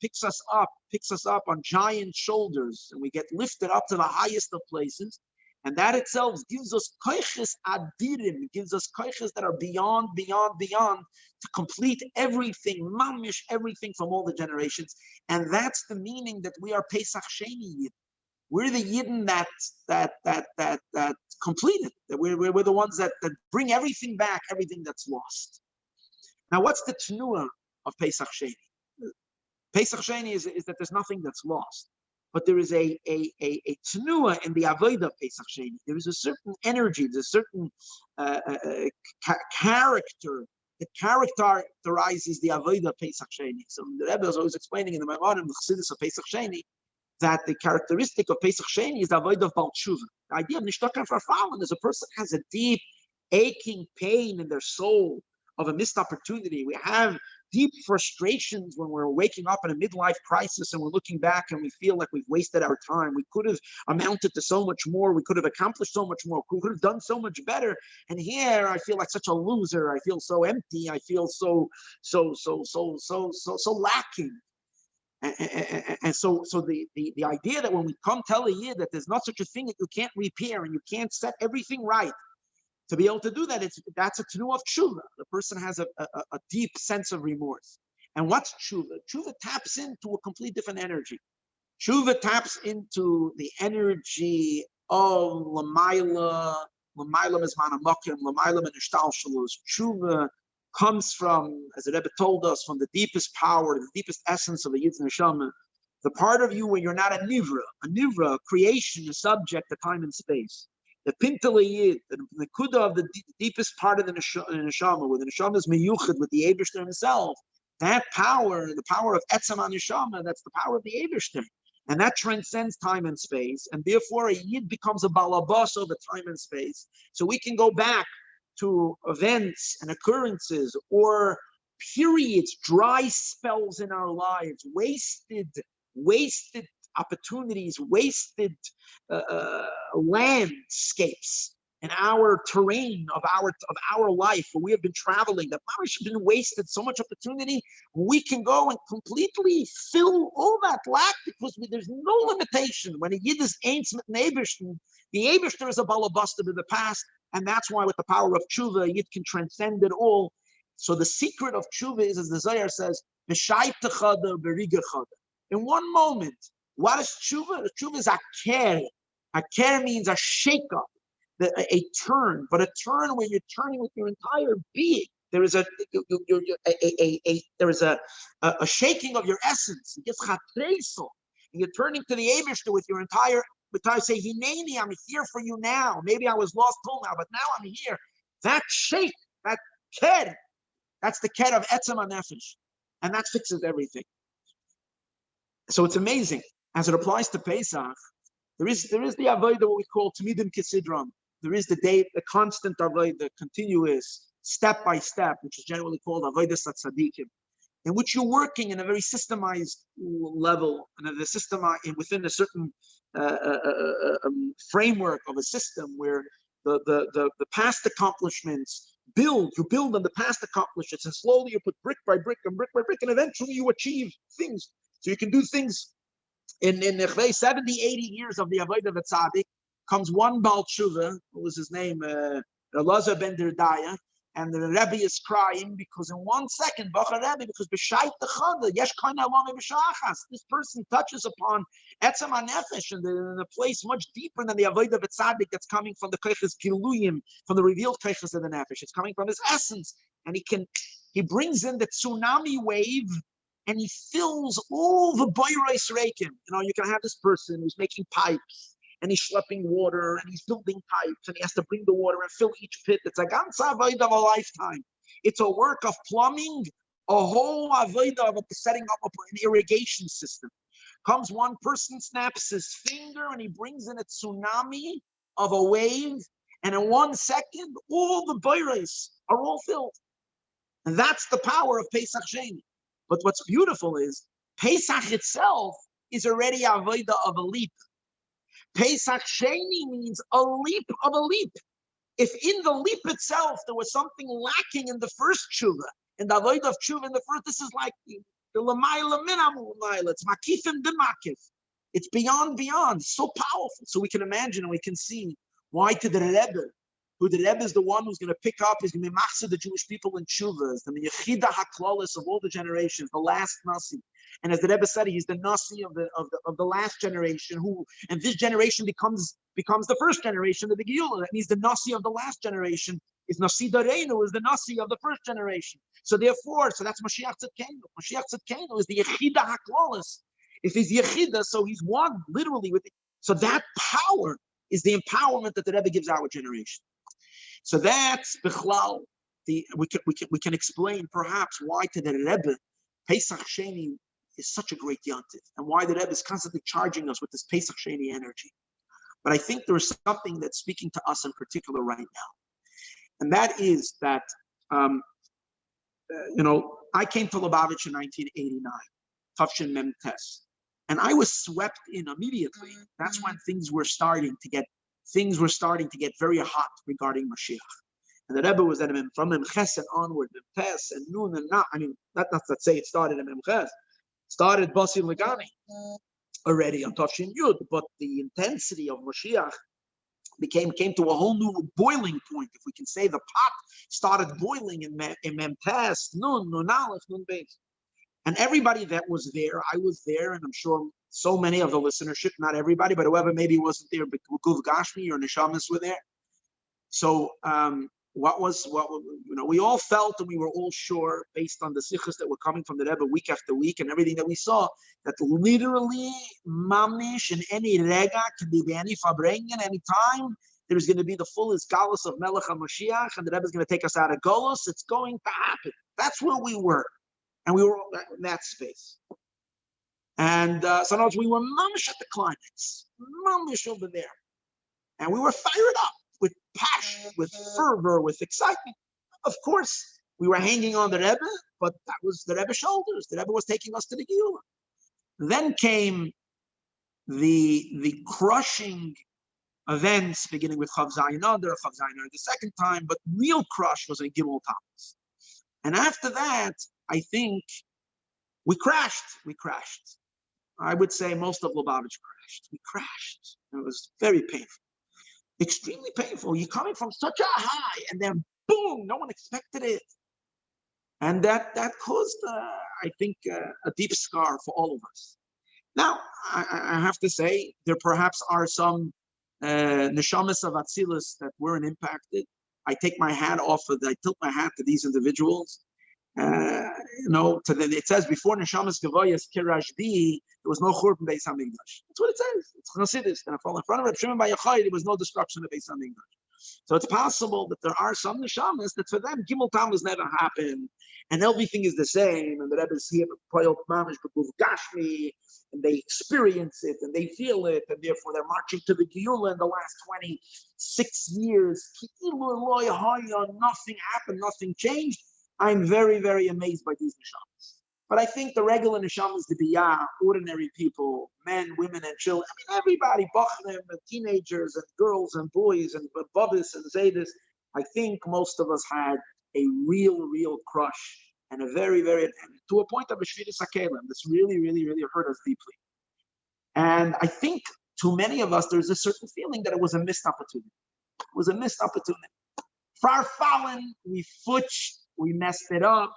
[SPEAKER 8] picks us up on giant shoulders, and we get lifted up to the highest of places. And that itself gives us koiches adirim, gives us koiches that are beyond, to complete everything, mamish everything from all the generations. And that's the meaning that we are Pesach Sheni Yid. We're the Yidden that complete it. That we're the ones that bring everything back, everything that's lost. Now, what's the tenuah of Pesach Sheni? Pesach Sheni is that there's nothing that's lost, but there is a tenuah in the avodah of Pesach Sheni. There is a certain energy, there's a certain character that characterizes the avodah of Pesach Sheni. So the Rebbe is always explaining in the Ma'arim, the Chasidish of Pesach Sheni, that the characteristic of Pesach Sheni is the avodah of Baal Tshuva. The idea of Nishtokan Farfallen is a person has a deep, aching pain in their soul of a missed opportunity. We have deep frustrations when we're waking up in a midlife crisis and we're looking back and we feel like we've wasted our time. We could have amounted to so much more. We could have accomplished so much more. We could have done so much better. And here I feel like such a loser. I feel so empty. I feel so lacking. And so the idea that when we come tell a year that there's not such a thing that you can't repair and you can't set everything right, to be able to do that, that's a tenuah of tshuva. The person has a deep sense of remorse. And what's tshuva? Tshuva taps into a complete different energy. Tshuva taps into the energy of l'mayla mizman hamakim, l'mayla min hishtalshelus. Tshuva comes from, as the Rebbe told us, from the deepest power, the deepest essence of the Yid's neshama. The part of you where you're not a nivra, creation is subject to time and space. The Pintele Yid, the Kuda of the deepest part of the Neshama, where the Neshama is meyuchad with the Eibishter himself, that power, the power of Etzem HaNeshama, that's the power of the Eibishter. And that transcends time and space. And therefore, a Yid becomes a balabas over time and space. So we can go back to events and occurrences or periods, dry spells in our lives, wasted opportunities, wasted landscapes in our terrain of our life where we have been traveling, that has been wasted, so much opportunity. We can go and completely fill all that lack because there's no limitation. When a Yid is ain't Eibishter, the Eibishter is a balabasta of the past, and that's why with the power of tshuva, a Yid can transcend it all. So the secret of tshuva is, as the Zohar says, in one moment. What is tshuva? Tshuva is aker. Aker means a shake-up, a turn, but a turn where you're turning with your entire being. There is a shaking of your essence. You're turning to the Eibishter with your entire. Say, Hineni, I'm here for you now. Maybe I was lost till now, but now I'm here. That shake, that ker, that's the ker of etzem hanefesh, and that fixes everything. So it's amazing. As it applies to Pesach, there is the avodah, what we call Tamidim Kisidram. There is the constant avodah, the continuous, step by step, which is generally called avodah tzadikim, in which you're working in a very systemized level and within a certain framework of a system where the past accomplishments you build on the past accomplishments, and slowly you put brick by brick, and eventually you achieve things. So you can do things. In 70, 80 years of the avodah of tzaddik comes one Baal Tshuva, what was his name, Elazar ben Derdaya, And the Rebbe is crying because in 1 second, because this person touches upon etzem hanefesh in a place much deeper than the avodah b'tzadik that's coming from the koiches giluyim, from the revealed koiches of the nefesh. It's coming from his essence, and he brings in the tsunami wave, and he fills all the boiros reikim. You can have this person who's making pipes, and he's schlepping water, and he's building pipes, and he has to bring the water and fill each pit. It's a ganze avodah of a lifetime. It's a work of plumbing, a whole avodah of setting up an irrigation system. Comes one person, snaps his finger, and he brings in a tsunami of a wave, and in 1 second, all the boiros are all filled. And that's the power of Pesach Sheni. But what's beautiful is, Pesach itself is already avodah of a leap. Pesach Sheni means a leap of a leap. If in the leap itself there was something lacking in the first tshuva, in the avodah of tshuva in the first, this is like the l'mayla min ha'mu'layla. It's makifim b'makif. It's beyond. It's so powerful. So we can imagine and we can see why to the Rebbe, who the Rebbe is the one who's going to pick up, he's going to be machzor the Jewish people in tshuvas, the yechida haklalis of all the generations, the last nasi. And as the Rebbe said, he's the nasi of the last generation, and this generation becomes the first generation of the GEULAH, and he's the nasi of the last generation. Is nasi dareinu, is the nasi of the first generation. So therefore, that's Mashiach Tzidkenu. Mashiach Tzidkenu is the yechida haklalis. If he's yechida, so he's one literally with it. So that power is the empowerment that the Rebbe gives our generation. So that's bichlal. We can explain perhaps why to the Rebbe Pesach Sheni is such a great yontif, and why the Rebbe is constantly charging us with this Pesach Sheni energy. But I think there is something that's speaking to us in particular right now, and that is that I came to Lubavitch in 1989, Tafshin Mem Tes, and I was swept in immediately. That's when things were starting to get very hot regarding Mashiach. And the Rebbe was at from Mem Ches and onward, Mem Tes and Nun and Na. I mean, let's say it started at Mem Ches. Started Basi Legani already on Tafshin Yud, but the intensity of Mashiach came to a whole new boiling point, if we can say. The pot started boiling in Mem Tes, Nun Aleph, Nun Beis. And everybody that was there, I was there, and I'm sure so many of the listenership, not everybody, but whoever maybe wasn't there, but Guv Gashmi or Neshamas were there. So we all felt, and we were all sure, based on the sichos that were coming from the Rebbe week after week and everything that we saw, that literally mamish in any rega can be any fabrengen, any time there's going to be the fullest galus of Melech HaMashiach, and the Rebbe is going to take us out of Golos. It's going to happen. That's where we were. And we were in that space. And sometimes we were mamish at the climax, mamish over there. And we were fired up with passion, with fervor, with excitement. Of course, we were hanging on the Rebbe, but that was the Rebbe's shoulders. The Rebbe was taking us to the GEULAH. Then came the crushing events, beginning with Chav Zayin Adar the second time, but real crush was in Gimel Tammuz. And after that, I think we crashed. I would say most of Lubavitch crashed. We crashed. It was very painful. Extremely painful. You're coming from such a high, and then boom, no one expected it. And that caused, I think, a deep scar for all of us. Now, I have to say, there perhaps are some neshamas of Atzilus that weren't impacted. I tilt my hat to these individuals. It says before Neshamas Gavoyas Kirashbi, there was no Churban Beis Hamikdash. That's what it says. It's Chassidus. And in front of Reb Shimon Bar Yochai, there was no destruction of Beis Hamikdash. So it's possible that there are some Neshamas that for them Gimel Tammuz never happened, and everything is the same, and the Rebbe is here Poyot Mamish B'Guv Gashmi, and they experience it and they feel it, and therefore they're marching to the GEULAH in the last 26 years. Nothing happened, nothing changed. I'm very, very amazed by these neshamas. But I think the regular neshamas, the biyah, ordinary people, men, women, and children, I mean, everybody, bachnim, and teenagers, and girls, and boys, and babis, and zaydis, I think most of us had a real crush, and a very, very, to a point of a shviris hakelim. This really, really, really hurt us deeply. And I think to many of us, there's a certain feeling that it was a missed opportunity. It was a missed opportunity. Farfallen, we futsch, we messed it up.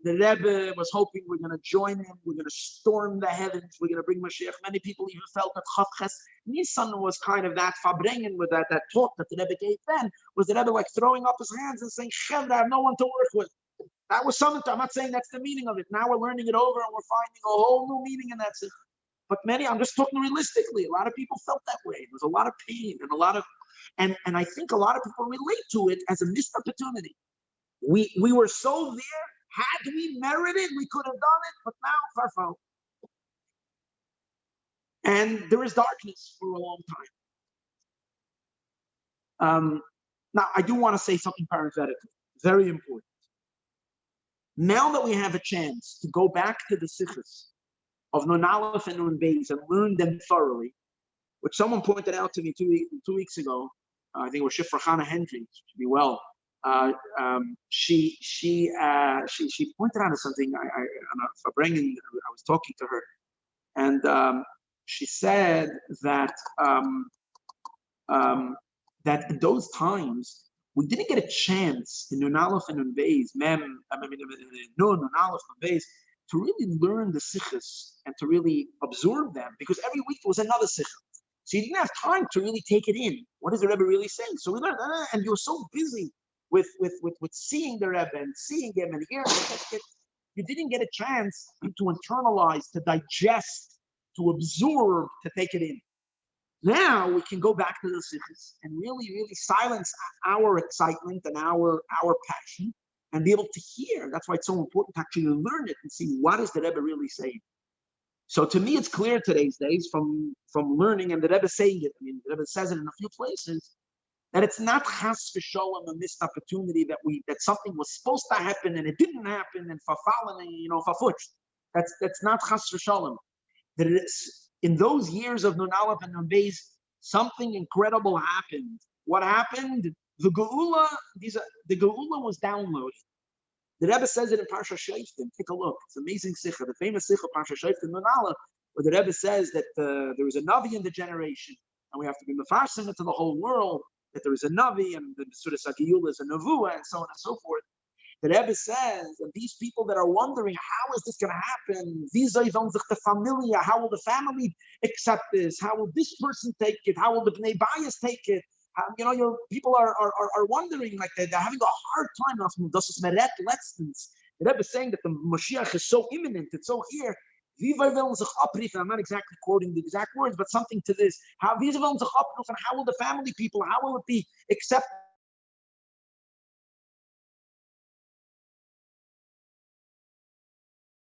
[SPEAKER 8] The Rebbe was hoping we're going to join him. We're going to storm the heavens. We're going to bring Mashiach. Many people even felt that Chavches Nisan was kind of that Fabrengen with that talk that the Rebbe gave then, was the Rebbe like throwing up his hands and saying, Chevra, I have no one to work with. That was something. I'm not saying that's the meaning of it. Now we're learning it over and we're finding a whole new meaning in that. But many, I'm just talking realistically, a lot of people felt that way. There was a lot of pain and a lot of, and I think a lot of people relate to it as a missed opportunity. We were so there. Had we merited, we could have done it, but now farfal. And there is darkness for a long time. Now, I do want to say something parenthetically, very important. Now that we have a chance to go back to the sikhs of Nun Aleph and Nun Beis and learn them thoroughly, which someone pointed out to me 2 weeks ago, I think it was Shifra Chana Hendry, to be well. She pointed out something. I was talking to her, and she said that that in those times we didn't get a chance in Nun Aleph and Nun Beis, Nun Aleph and Beis, to really learn the sikhs and to really absorb them, because every week there was another sikh. So you didn't have time to really take it in. What is the Rebbe really saying? So we learned, and you were so busy with seeing the Rebbe and seeing him and hearing it, you didn't get a chance to internalize, to digest, to absorb, to take it in. Now we can go back to the sikhs and really, really silence our excitement and our passion and be able to hear. That's why it's so important to actually learn it and see what is the Rebbe really saying. So to me, it's clear today's days from learning, and the Rebbe saying it. I mean, the Rebbe says it in a few places, that it's not chas v'sholem, a missed opportunity, that something was supposed to happen and it didn't happen, and farfallen and farfutched. That's not chas v'sholem. That it is, in those years of Nun Aleph and Nun Beis, something incredible happened. What happened? The GEULAH was downloaded. The Rebbe says it in Parsha Shoftim. Take a look. It's an amazing sikha, the famous sikha Parsha Shoftim Nun Aleph, where the Rebbe says that there was a Navi in the generation, and we have to be mefarsim it to the whole world, that there is a Navi, and the Surah GEULAH is a Nevuah, and so on and so forth. The Rebbe says that these people that are wondering, how is this going to happen? How will the family accept this? How will this person take it? How will the Bnei Bayis take it? Your people are wondering, like they're having a hard time. The Rebbe is saying that the Mashiach is so imminent, it's so here. I'm not exactly quoting the exact words, but something to this. How will the family people, how will it be accepted?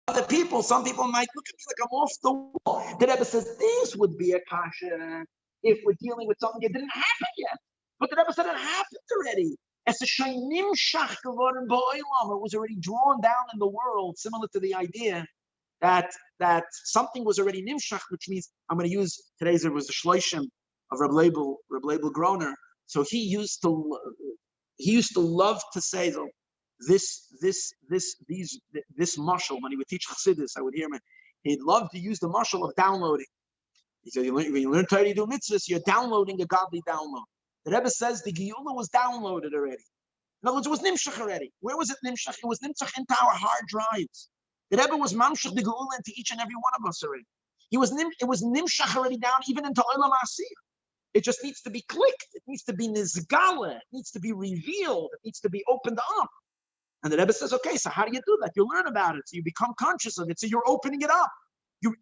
[SPEAKER 8] Other people, some people might look at me like I'm off the wall. The Rebbe says this would be a kasha if we're dealing with something that didn't happen yet. But the Rebbe said it happened already. As a Shonim shach geworden ba'olam, it was already drawn down in the world, similar to the idea that something was already nimshach, which means I'm going to use today's. There was a shloishim of Reb Leibel Groner. So he used to love to say though, this mashal. When he would teach Chassidus, I would hear him. He'd love to use the mashal of downloading. He said, when you learn Torah, you do mitzvahs, you're downloading a godly download. The Rebbe says the GEULAH was downloaded already. In other words, it was nimshach already. Where was it nimshach? It was nimshach into our hard drives. The Rebbe was mamshach the GEULAH into each and every one of us already. It was nimshach already down even into Olam Asiyah. It just needs to be clicked. It needs to be nizgala. It needs to be revealed. It needs to be opened up. And the Rebbe says, okay, so how do you do that? You learn about it. So you become conscious of it. So you're opening it up.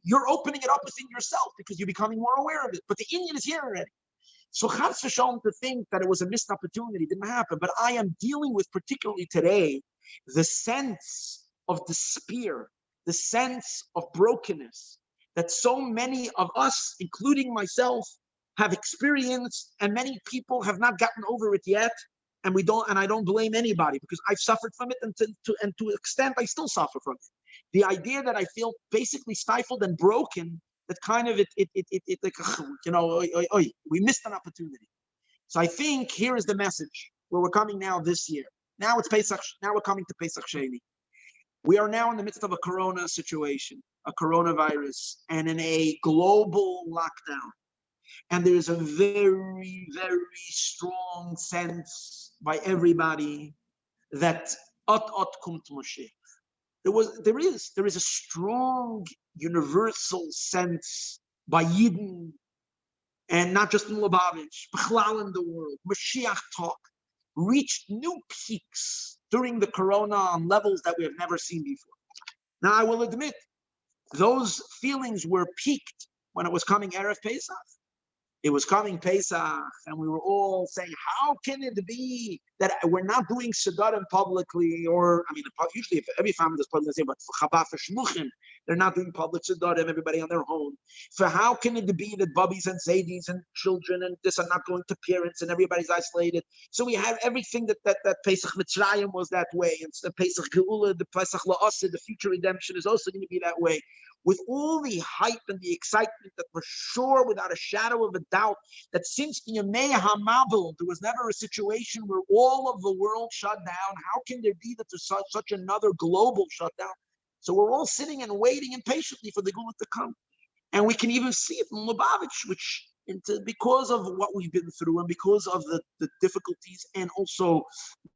[SPEAKER 8] You're opening it up within yourself because you're becoming more aware of it. But the Indian is here already. So chas v'sholem to think that it was a missed opportunity didn't happen. But I am dealing with, particularly today, the sense of despair, the sense of brokenness that so many of us, including myself, have experienced, and many people have not gotten over it yet. And I don't blame anybody because I've suffered from it, and to an extent I still suffer from it. The idea that I feel basically stifled and broken, that kind of we missed an opportunity. So I think here is the message where we're coming now this year. Now it's Pesach. Now we're coming to Pesach Sheni. We are now in the midst of a corona situation, a coronavirus, and in a global lockdown. And there is a very, very strong sense by everybody that ot kumt Moshiach. There is a strong universal sense by Yidden, and not just in Lubavitch, Bechlal in the world. Mashiach talk reached new peaks during the Corona on levels that we have never seen before. Now, I will admit, those feelings were peaked when it was coming Erev Pesach. It was coming Pesach, and we were all saying, how can it be that we're not doing Sedarim publicly? Or, I mean, usually if every family does public, they say, but for Chabad, for Shmuchim, they're not doing public Sedarim, everybody on their own. For how can it be that Bubbies and Zadis and children and this are not going to parents and everybody's isolated? So we have everything that Pesach Mitzrayim was that way. And the Pesach GEULAH, the Pesach La'aseh, the future redemption is also going to be that way. With all the hype and the excitement that we're sure without a shadow of a doubt that since the Yemei HaMabul, there was never a situation where all of the world shut down. How can there be that there's such another global shutdown? So we're all sitting and waiting impatiently for the GEULAH to come. And we can even see it in Lubavitch, which because of what we've been through and because of the difficulties and also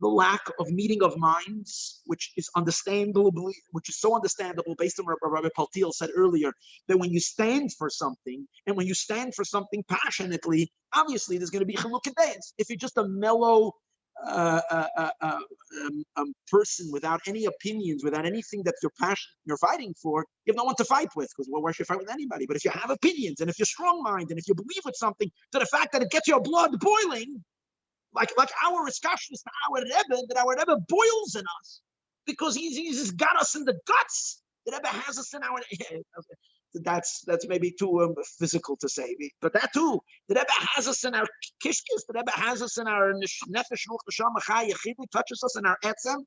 [SPEAKER 8] the lack of meeting of minds, which is so understandable based on what Rabbi Paltiel said earlier, that when you stand for something and when you stand for something passionately, obviously there's going to be chilukei deis. If you're just a mellow person without any opinions, without anything that you're fighting for, you have no one to fight with, because why should you fight with anybody? But if you have opinions and if you're strong-minded and if you believe with something, to the fact that it gets your blood boiling, like our discussions to our Rebbe, that our Rebbe boils in us because he's just got us in the guts. The Rebbe has us in our. That's maybe too physical to say, but that too. The Rebbe has us in our kishkis. The Rebbe has us in our nefesh, ruach, neshama, chai, yechid. He touches us in our etzem.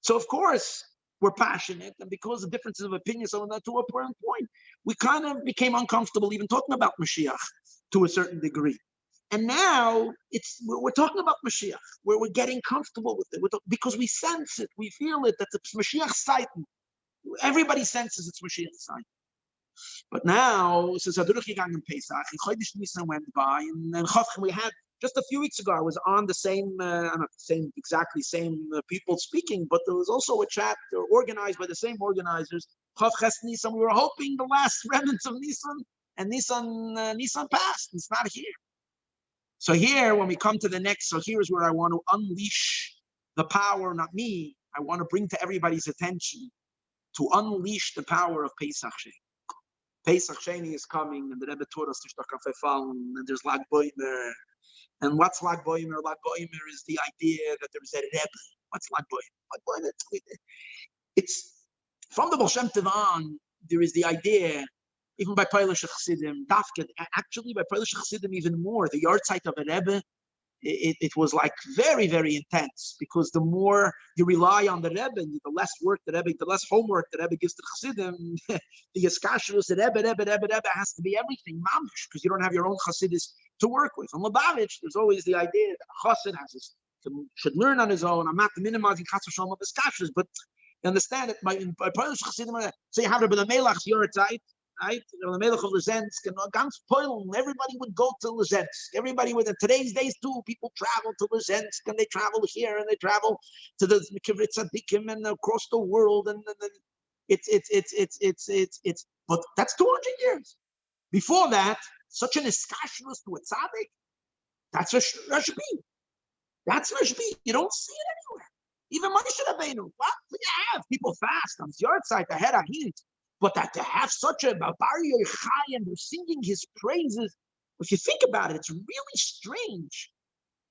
[SPEAKER 8] So of course we're passionate, and because of differences of opinion, so that to a point, we kind of became uncomfortable even talking about Mashiach to a certain degree. And now we're talking about Mashiach, where we're getting comfortable with it because we sense it, we feel it that it's Mashiach Satan. Everybody senses it's Mashiach Satan. But now, since Adurchigang Pesach, Chodesh Nisan went by, and then we had just a few weeks ago, I was on the same, not exactly same people speaking, but there was also a chat organized by the same organizers. Nisan, we were hoping the last remnants of Nisan, and Nisan passed. It's not here. So here, when we come to the next, so here's where I want to unleash the power, not me. I want to bring to everybody's attention to unleash the power of Pesach Sheni. Pesach Sheni is coming, and the Rebbe taught us to Shtach Fallen, and there's Lag Boimer. And what's Lag Boimer? Lag Boimer is the idea that there's a Rebbe. What's Lag Boimer? Lag Boimer, it's from the Baal Shem Tov on, there is the idea, even by Polish Chassidim, actually by Polish Chassidim even more, the yard site of a Rebbe, it was like very, very intense, because the more you rely on the Rebbe, the less work the Rebbe, the less homework the Rebbe gives to the Chassidim, the Yeskashrus, the Rebbe has to be everything, mamish, because you don't have your own Chassidus to work with. On Lubavitch, there's always the idea that a Chassid should learn on his own. I'm not minimizing Chas v'shalom of Yeskashrus, but you understand it by Polish Chassidim. So you have Rabbi Melach's yard site, right? The Melech of Lezensk and ganz Poland, everybody would go to Lezensk. Everybody would. In today's days too, people travel to Lezensk and they travel here and they travel to the Kivrei Tzadikim and across the world. And it's. But that's 200 years. Before that, such an iskashrus to a tzaddik, that's Rashbi. That's Rashbi. You don't see it anywhere. Even Moshe Rabbeinu. What do you have? People fast on his yard site. They had a hint. But that to have such a Bar Yochai and they're singing his praises, if you think about it, it's really strange.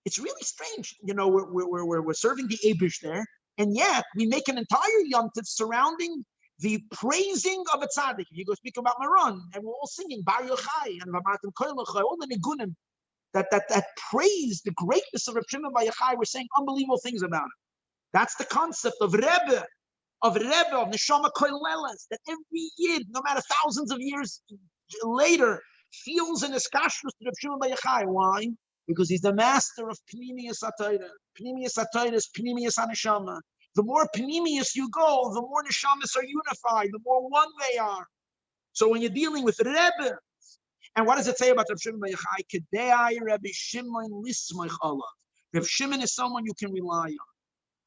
[SPEAKER 8] It's really strange. You know, we're serving the Eidish there, and yet we make an entire yontif surrounding the praising of a tzaddik. You go speak about Maran, and we're all singing Bar Yochai and Vamatim Koilachai, all the nigunim that praise the greatness of Reb Shimon Bar Yochai. We're saying unbelievable things about it. That's the concept of Rebbe. Of Neshama Koilelas, that every Yid, no matter thousands of years later, feels in his kashrus to Reb Shimon Bar Yochai. Why? Because he's the master of Pnimius HaTorah. Pnimius HaTorah is Pnimius HaNeshama. The more Pnimius you go, the more Neshamas are unified, the more one they are. So when you're dealing with Rebbe, And what does it say about Reb Shimon Bar Yochai? Kedei Rabbi Shimon lismoich alav. Reb Shimon is someone you can rely on.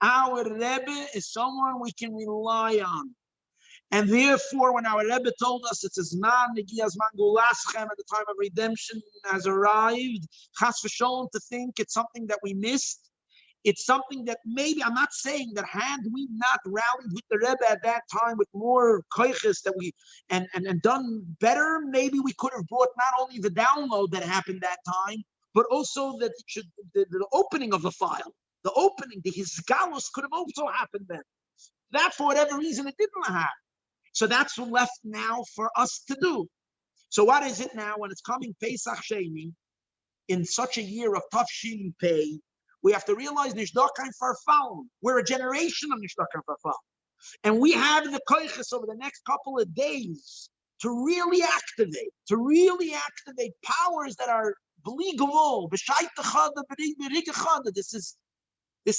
[SPEAKER 8] Our Rebbe is someone we can rely on. And therefore, when our Rebbe told us it's a Zman, Negi Zman Gulaschem, at the time of redemption has arrived, Chas v'sholom, to think it's something that we missed. It's something that maybe, I'm not saying that had we not rallied with the Rebbe at that time with more koiches that we, and done better, maybe we could have brought not only the download that happened that time, but also that it should, the opening of the file, the opening, the hisgalus could have also happened then. That, for whatever reason, it didn't happen. So that's left now for us to do. So what is it now when it's coming Pesach Sheni, in such a year of Tafshin Pei? We have to realize Nishdakaim Farfalm. We're a generation of Nishdakaim Farfalm. And we have the koiches over the next couple of days to really activate powers that are believable. This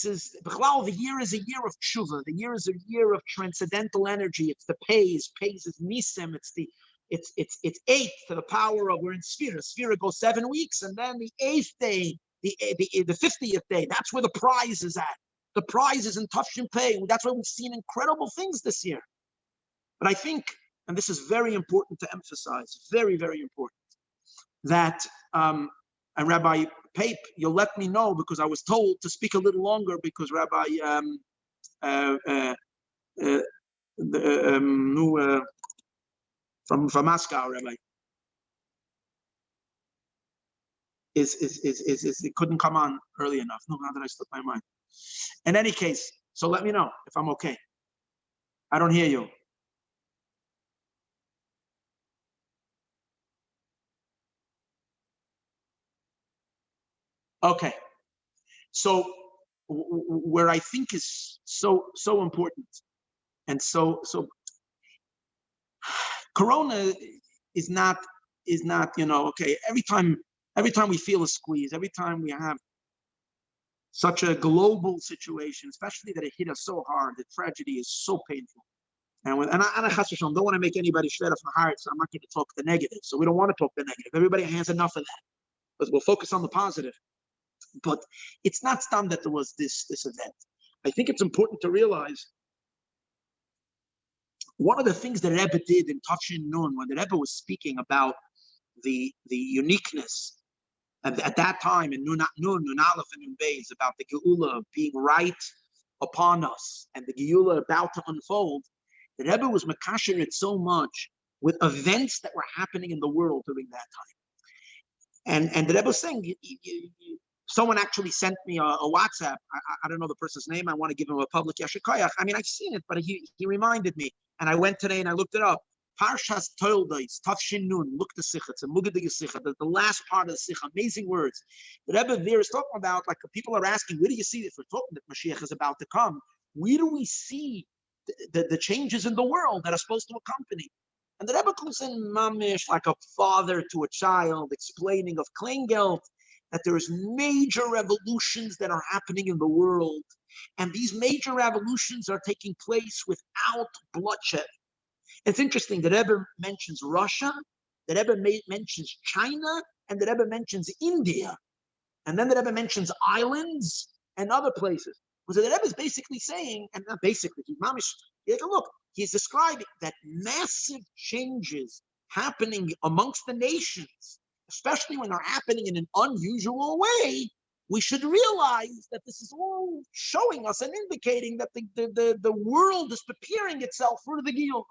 [SPEAKER 8] is the year is a year of tshuva. The year is a year of transcendental energy. It's the pays is nisem. It's 8 to the power of, we're in Sphira. Sphira goes 7 weeks, and then the 8th day, the 50th day, that's where the prize is at. The prize is in Tafshin Pei. That's why we've seen incredible things this year. But I think, and this is very important to emphasize, very, very important, that and Rabbi Pape, you'll let me know, because I was told to speak a little longer because Rabbi from Moscow, Rabbi is it couldn't come on early enough. No, now that I slipped my mind. In any case, so let me know if I'm okay. I don't hear you. Okay, so where I think is so important, and so Corona is not okay. Every time we feel a squeeze, every time we have such a global situation, especially that it hit us so hard, the tragedy is so painful. And I don't want to make anybody shred off my heart, so I'm not going to talk the negative. So we don't want to talk the negative. Everybody has enough of that, but we'll focus on the positive. But it's not stam that there was this event. I think it's important to realize one of the things the Rebbe did in Tafshin Nun, when the Rebbe was speaking about the uniqueness at that time in Nun Aleph and Nun Beis, about the GEULAH being right upon us and the GEULAH about to unfold, the Rebbe was makasher it so much with events that were happening in the world during that time. And the Rebbe was saying, someone actually sent me a WhatsApp. I don't know the person's name. I want to give him a public yashikoyach. I mean, I've seen it, but he reminded me. And I went today and I looked it up. Parshas Toldais, Tafshin Nun, look the Sikha, it's a Mugadig Sikha, the last part of the Sikha, amazing words. The Rebbe there is talking about, like, people are asking, where do you see if we're talking that Mashiach is about to come? Where do we see the changes in the world that are supposed to accompany? And the Rebbe comes in mamish like a father to a child, explaining of Kleingeld, that there is major revolutions that are happening in the world. And these major revolutions are taking place without bloodshed. It's interesting, the Rebbe mentions Russia, the Rebbe mentions China, and the Rebbe mentions India. And then the Rebbe mentions islands and other places. So the Rebbe is basically saying, and not basically, he's describing that massive changes happening amongst the nations, especially when they're happening in an unusual way. We should realize that this is all showing us and indicating that the world is preparing itself for the Giyul.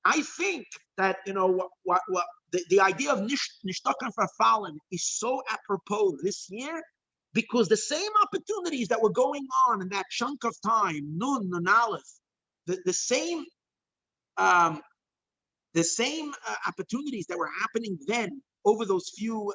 [SPEAKER 8] I think that, the idea of Nishtakan Farfallen is so apropos this year, because the same opportunities that were going on in that chunk of time, Nun Aleph, the same opportunities that were happening then over those few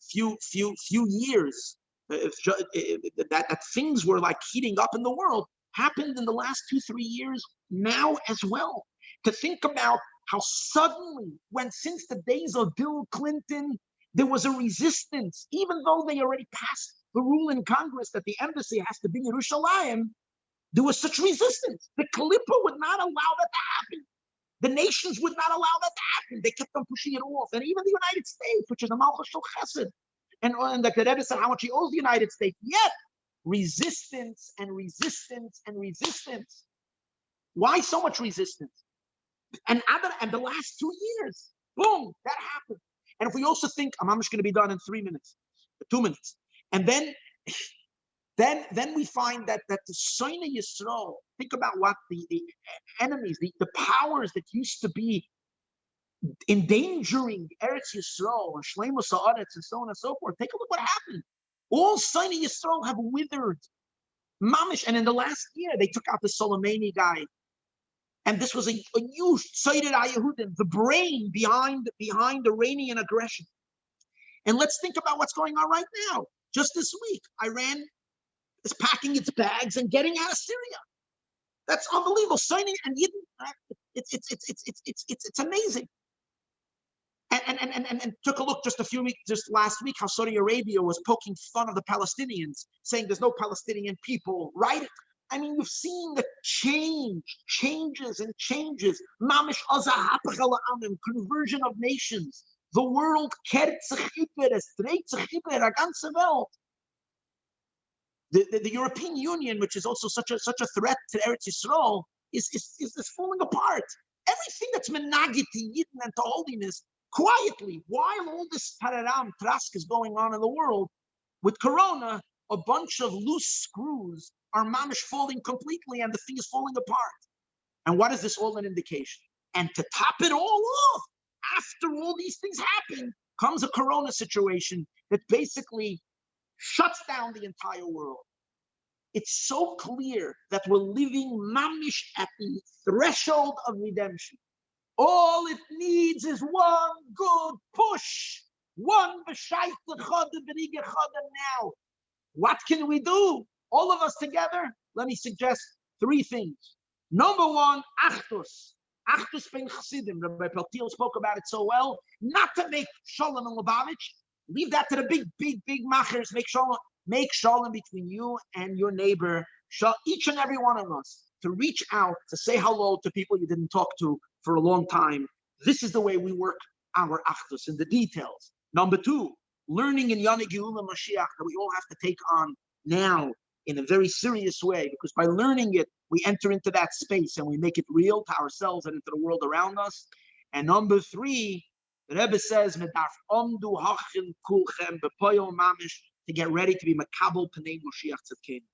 [SPEAKER 8] years, that things were like heating up in the world, happened in the last 2-3 years now as well. To think about how suddenly, since the days of Bill Clinton, there was a resistance, even though they already passed the rule in Congress that the embassy has to be in Yerushalayim, there was such resistance. The Kalippa would not allow that to happen. The nations would not allow that to happen. They kept on pushing it off. And even the United States, which is the Malchus Shel Chesed, and the Rebbe said how much he owes the United States. Yet, resistance and resistance and resistance. Why so much resistance? And the last 2 years, boom, that happened. And if we also think, I'm just going to be done in 3 minutes, 2 minutes, and then we find that the Shieinä Yisrael, think about what the enemies, the powers that used to be endangering Eretz Yisrael and Shleimus Haaretz and so on and so forth. Take a look what happened. All Shieinä Yisrael have withered. Mamish, and in the last year, they took out the Soleimani guy. And this was a huge Tzeidet HaYehudim, the brain behind Iranian aggression. And let's think about what's going on right now. Just this week, Iran is packing its bags and getting out of Syria. That's unbelievable. Signing and it's amazing. And took a look just last week, how Saudi Arabia was poking fun of the Palestinians, saying there's no Palestinian people, right? I mean, you've seen the changes. Mamish conversion of nations. The world kehrt sich über, es dreht sich über der ganze Welt. The European Union, which is also such a threat to Eretz Yisrael, is falling apart. Everything that's menagit to Yidden and to holiness, quietly, while all this pararam trask is going on in the world, with Corona, a bunch of loose screws are mamish falling completely, and the thing is falling apart. And what is this all an indication? And to top it all off, after all these things happen, comes a Corona situation that basically shuts down the entire world. It's so clear that we're living mamish at the threshold of redemption. All it needs is one good push, one b'shayt l'chad b'rige chad now. What can we do? All of us together? Let me suggest 3 things. Number 1, achdus. Achdus ben Chasidim. Rabbi Peltiel spoke about it so well. Not to make shalom and Lubavitch. Leave that to the big machers. Make shalom between you and your neighbor. Each and every one of us. To reach out, to say hello to people you didn't talk to for a long time. This is the way we work our achdus in the details. Number 2, learning in Yana GEULAH Mashiach that we all have to take on now in a very serious way, because by learning it, we enter into that space and we make it real to ourselves and into the world around us. And number 3, the Rebbe says, to get ready to be Makabel Pnei Moshiach Tzedkenu.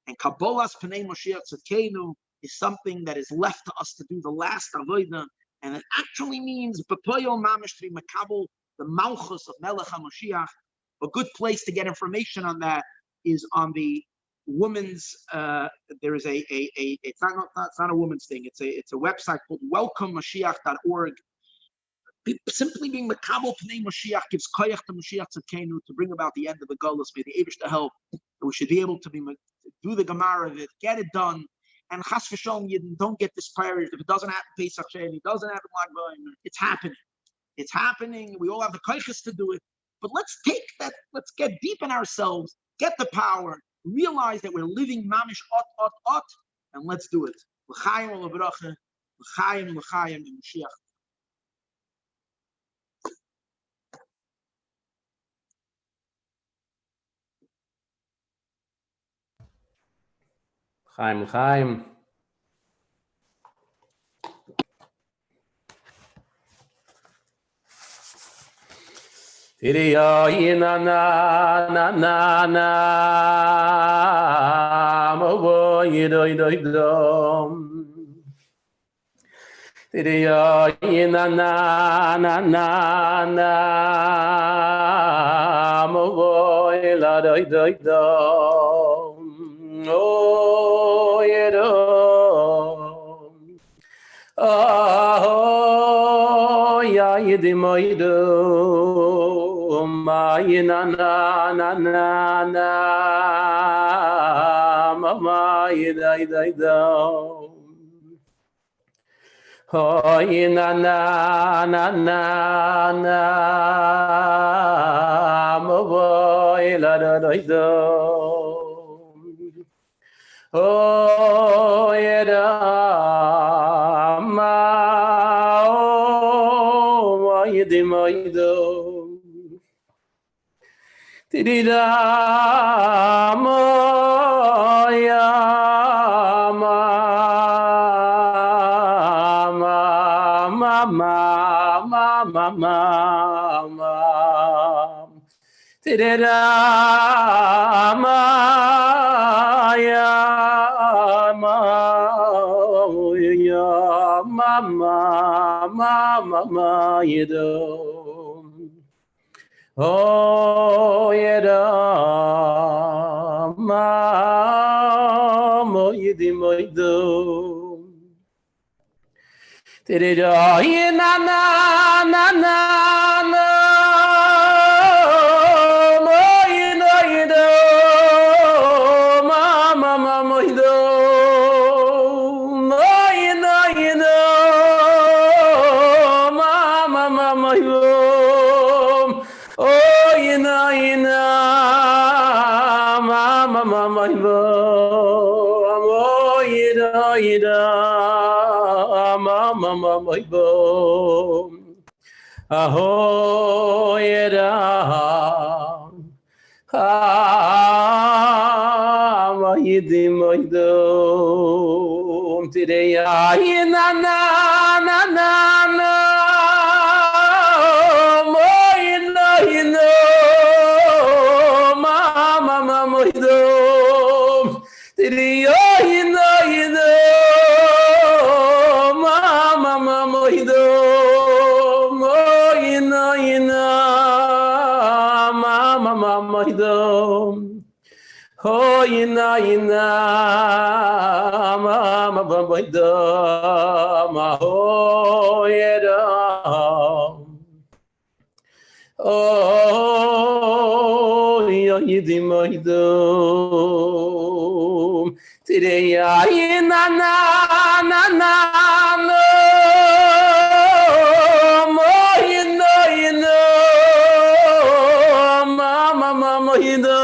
[SPEAKER 8] And Kabbalas Pnei Moshiach Tzedkenu is something that is left to us to do the last avodah, and it actually means B'poyo Mamish to be Makabel, the Malchus of Melech HaMoshiach. A good place to get information on that is on the woman's. There is it's not a woman's thing. It's a website called welcomemashiach.org. Simply being Makabel Pnei Moshiach gives koyach to Moshiach Tzedkenu to bring about the end of the Gullus. May the Eidish to help. We should be able to do the Gemara of it, get it done. And Chas v'Shalom, you don't get disparaged. If it doesn't happen, Pesach Sheni, it doesn't happen like it's happening. It's happening. We all have the koyches to do it. But let's take that. Let's get deep in ourselves. Get the power. Realize that we're living mamish ot, and let's do it. L'chaim u'lebracha, l'chaim Mashiach.
[SPEAKER 5] Chaim. Tiriya ina na mo yido. Tiriya ina na mo la do. Oh, yedo. Oh, ya yidimoido. Ma yina na mama yida. Oh, yina na mama yida. Oh, yeda ma Oh, yeda, ma, mo, yedi, mo, yido. Tida, na, na, na, na, na, mo, yido, yido, ma, ma, ma, mo, yido, mo, yido, yido, ma, ma, ma, mo, yido. Oh, ina, mama, mama, oh, ida, mama, mama, oh, ida, ma, yidi, moido, today, ina, na, na, na, na. Oh, ina, mama, bambaida, ma, oh, yeda. Oh, yidi, moido. Today, ina, na, na, na, no. Oh, ina, mama, mama, yido.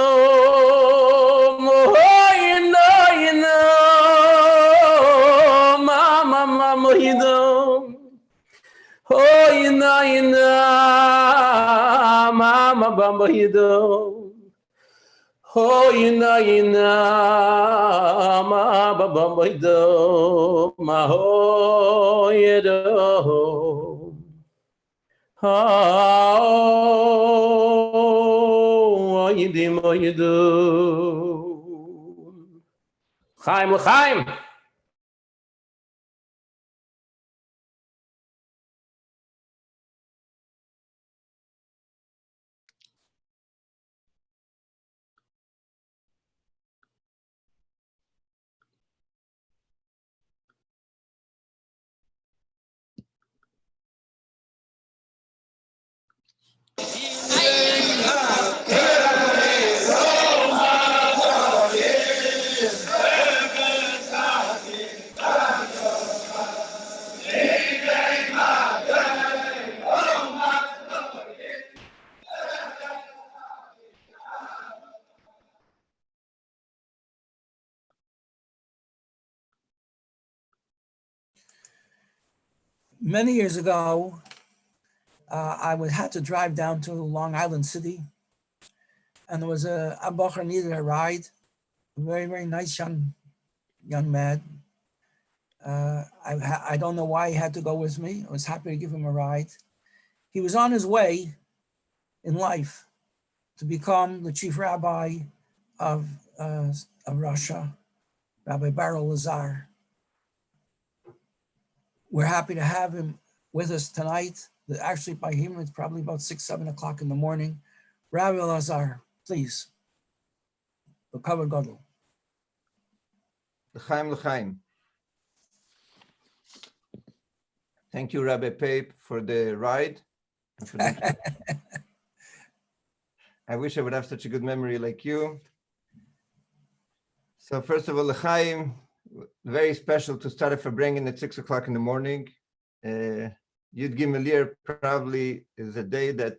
[SPEAKER 5] Oh, ina, mama, bamba, yido. Oh, ina, mama, bamba, yido. Ma, oh, yido. Oh, yidi, mo, yido. Chaim, Chaim.
[SPEAKER 4] Many years ago, I had to drive down to Long Island City, and there was a bacher needed a ride, a very, very nice young man. I don't know why he had to go with me. I was happy to give him a ride. He was on his way in life to become the chief rabbi of Russia, Rabbi Baruch Lazar. We're happy to have him with us tonight. Actually, by him, it's probably about 6, 7 o'clock in the morning. Rabbi Lazar, please. The cover gadol.
[SPEAKER 1] L'chaim. Thank you, Rabbi Pape, for the ride. And for the I wish I would have such a good memory like you. So first of all, l'chaim, very special to start a Farbrengen at 6 o'clock in the morning. Yud Gimel probably is a day that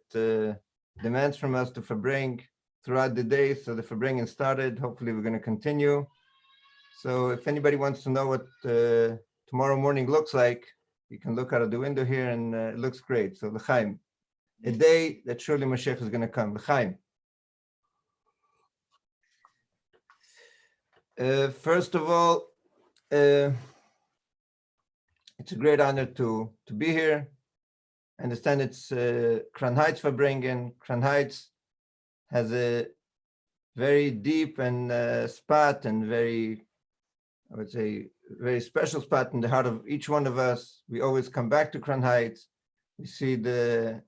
[SPEAKER 1] demands from us to Farbreng throughout the day. So the Farbrengen started. Hopefully we're going to continue. So if anybody wants to know what tomorrow morning looks like, you can look out of the window here and it looks great. So l'chaim, a day that surely Mashiach is going to come. L'chaim. First of all, it's a great honor to be here. I understand it's Crown Heights Verbringen. Crown Heights has a very deep and spot and very, I would say, very special spot in the heart of each one of us. We always come back to Crown Heights. We see the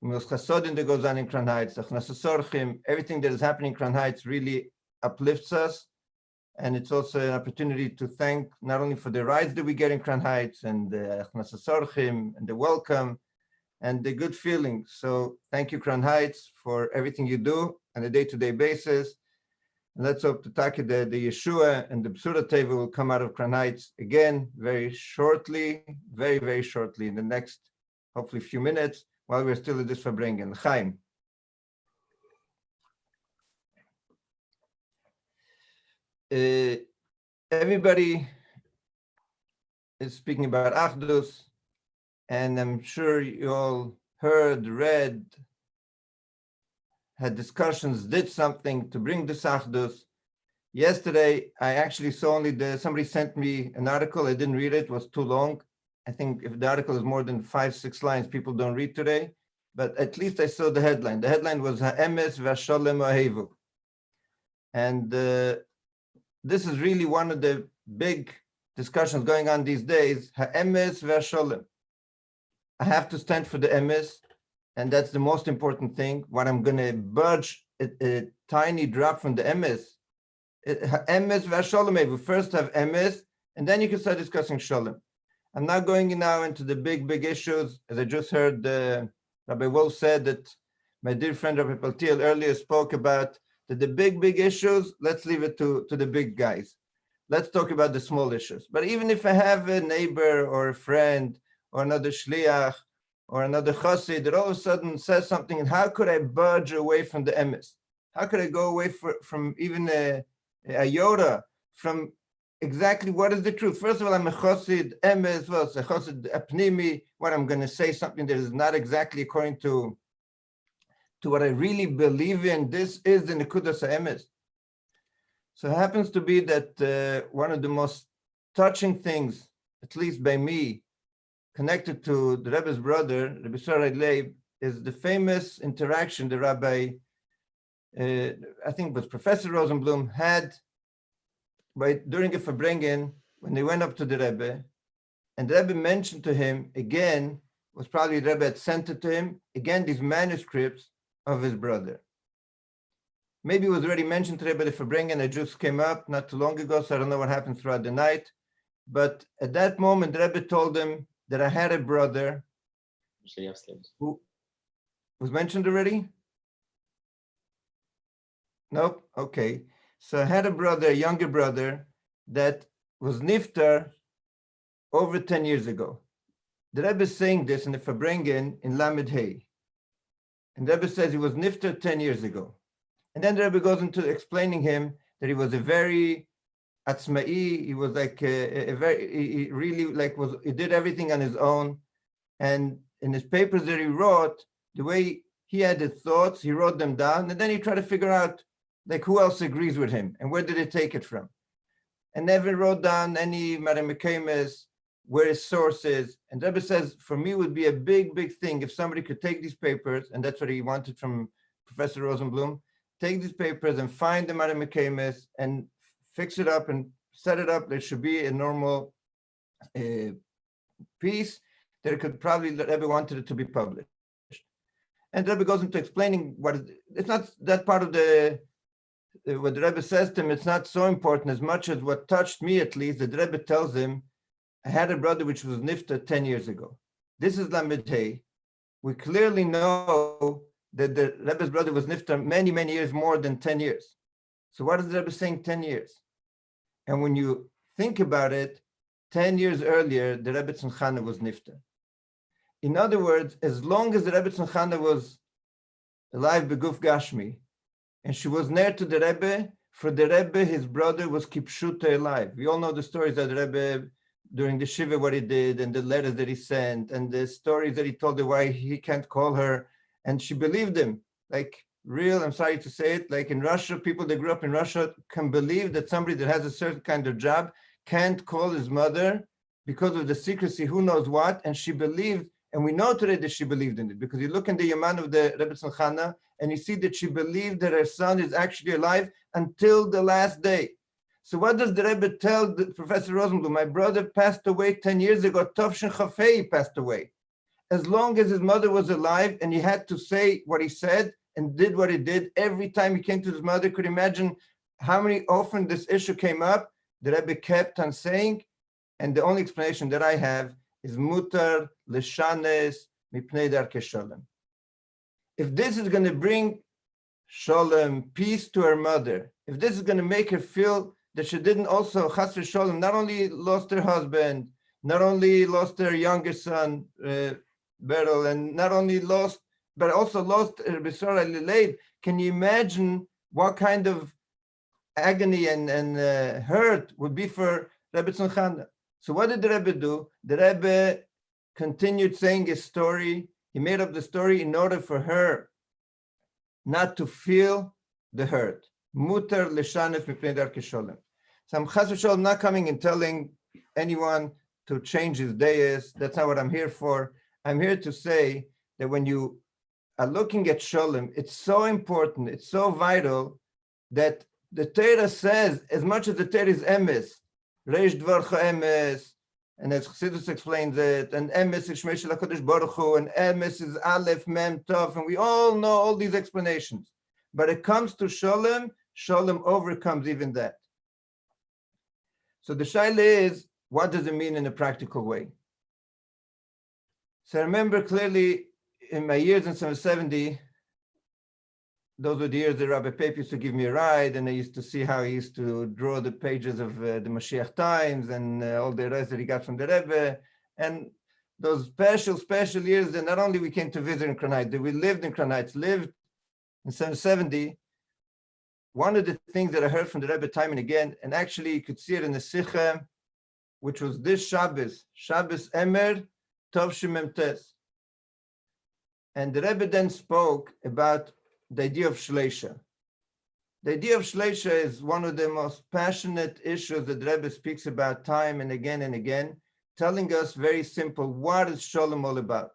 [SPEAKER 1] chasodim that goes on in Crown Heights, everything that is happening in Crown Heights really uplifts us. And it's also an opportunity to thank not only for the rides that we get in Crown Heights and the and the welcome and the good feelings. So thank you, Crown Heights, for everything you do on a day-to-day basis. And let's hope to talk the Yeshua and the Bsura Teva will come out of Crown Heights again very shortly, very, very shortly in the next, hopefully, few minutes while we're still at this Verbringen. Chaim. Everybody is speaking about Achdus, and I'm sure you all heard, read, had discussions, did something to bring this Achdus. Yesterday, I actually saw only somebody sent me an article. I didn't read it. It was too long. I think if the article is more than 5-6 lines, people don't read today. But at least I saw the headline. The headline was Ha'emes v'Sholem Ohevu. And this is really one of the big discussions going on these days. Ha'emes v'Sholem. I have to stand for the emes, and that's the most important thing. What I'm going to budge a tiny drop from the emes. Emes v'Sholem. We first have emes, and then you can start discussing sholem. I'm not going now into the big issues. As I just heard, Rabbi Wolf said that my dear friend Rabbi Paltiel earlier spoke about that the big issues, let's leave it to the big guys. Let's talk about the small issues. But even if I have a neighbor or a friend or another shliach or another chassid that all of a sudden says something, and how could I budge away from the emes? How could I go away from even a iota, from exactly what is the truth? First of all, I'm a chassid emes, well, it's a chassid apnimi, what I'm going to say something that is not exactly according to what I really believe in. This is the nekudas emes. So it happens to be that one of the most touching things, at least by me, connected to the Rebbe's brother, Rabbi Sarai Leib, is the famous interaction the Rabbi, I think it was Professor Rosenblum, had during a Verbringen when they went up to the Rebbe, and the Rebbe mentioned to him again, was probably the Rebbe had sent it to him, again, these manuscripts of his brother. Maybe it was already mentioned to Rebbe the Verbringen, it just came up not too long ago, so I don't know what happened throughout the night. But at that moment, the Rebbe told him that I had a brother who was mentioned already? Nope, okay. So I had a brother, a younger brother, that was niftar over 10 years ago. The Rebbe is saying this in the Verbringen in Lamed Hey. And the Rebbe says he was niftar 10 years ago. And then the Rebbe goes into explaining him that he was a very atzma'i, he was like he really like he did everything on his own. And in his papers that he wrote, the way he had his thoughts, he wrote them down, and then he tried to figure out like who else agrees with him and where did he take it from. And never wrote down any Maramekamis, where his source is. And Rebbe says, for me, it would be a big thing if somebody could take these papers, and that's what he wanted from Professor Rosenblum, take these papers and find the Maramekamis and fix it up and set it up. There should be a normal piece that it could probably, Rebbe wanted it to be published. And Rebbe goes into explaining it's not that part of what the Rebbe says to him, it's not so important as much as what touched me at least, that the Rebbe tells him, I had a brother which was niftar 10 years ago. This is Lamed Hey. We clearly know that the Rebbe's brother was niftar many years, more than 10 years. So what is the Rebbe saying 10 years? And when you think about it, 10 years earlier, the Rebbe Tzimchana was niftar. In other words, as long as the Rebbe Tzimchana was alive beguf gashmi, and she was near to the Rebbe, for the Rebbe, his brother was kipshuta alive. We all know the stories that the Rebbe, during the Shiva, what he did, and the letters that he sent, and the stories that he told her why he can't call her, and she believed him. Like, real, I'm sorry to say it, like in Russia, people that grew up in Russia can believe that somebody that has a certain kind of job can't call his mother because of the secrecy, who knows what, and she believed, and we know today that she believed in it, because you look in the Yaman of the Rebbe Tzimchana, and you see that she believed that her son is actually alive until the last day. So what does the Rebbe tell Professor Rosenblum? My brother passed away 10 years ago, Tovshin Chafei passed away. As long as his mother was alive and he had to say what he said and did what he did, every time he came to his mother, could imagine how many often this issue came up, the Rebbe kept on saying, and the only explanation that I have is mutar l'shanes mipnei darkei shalom. If this is going to bring shalom, peace to her mother, if this is going to make her feel that she didn't also, chas v'shalom, not only lost her husband, not only lost her younger son, Beryl, and not only lost, but also lost her Besora Lileid, can you imagine what kind of agony and hurt would be for Rebbe Tzimchana? So what did the Rebbe do? The Rebbe continued saying his story. He made up the story in order for her not to feel the hurt. Mutar l'shanef mipnei darkei shalom. So I'm chas v'shalom not coming and telling anyone to change his deis. That's not what I'm here for. I'm here to say that when you are looking at shalom, it's so important, it's so vital that the Torah says, as much as the Torah is emes, reish dvarcha emes, and as Chassidus explains it, and emes is shmei shel HaKadosh Baruch Hu, and emes is aleph, mem, tov, and we all know all these explanations. But it comes to shalom, shalom overcomes even that. So the shaila is, what does it mean in a practical way? So I remember clearly in my years in 770, those were the years that Rabbi Pepe used to give me a ride, and I used to see how he used to draw the pages of the Mashiach Times and all the rest that he got from the Rebbe. And those special years that not only we came to visit in Kronite, that we lived in Kronite, lived in 770. One of the things that I heard from the Rebbe time and again, and actually you could see it in the Sikha, which was this Shabbos Emer, Tov Shemem Tes. And the Rebbe then spoke about the idea of Shleisha. The idea of Shleisha is one of the most passionate issues that the Rebbe speaks about time and again, telling us very simple, what is Shalom all about?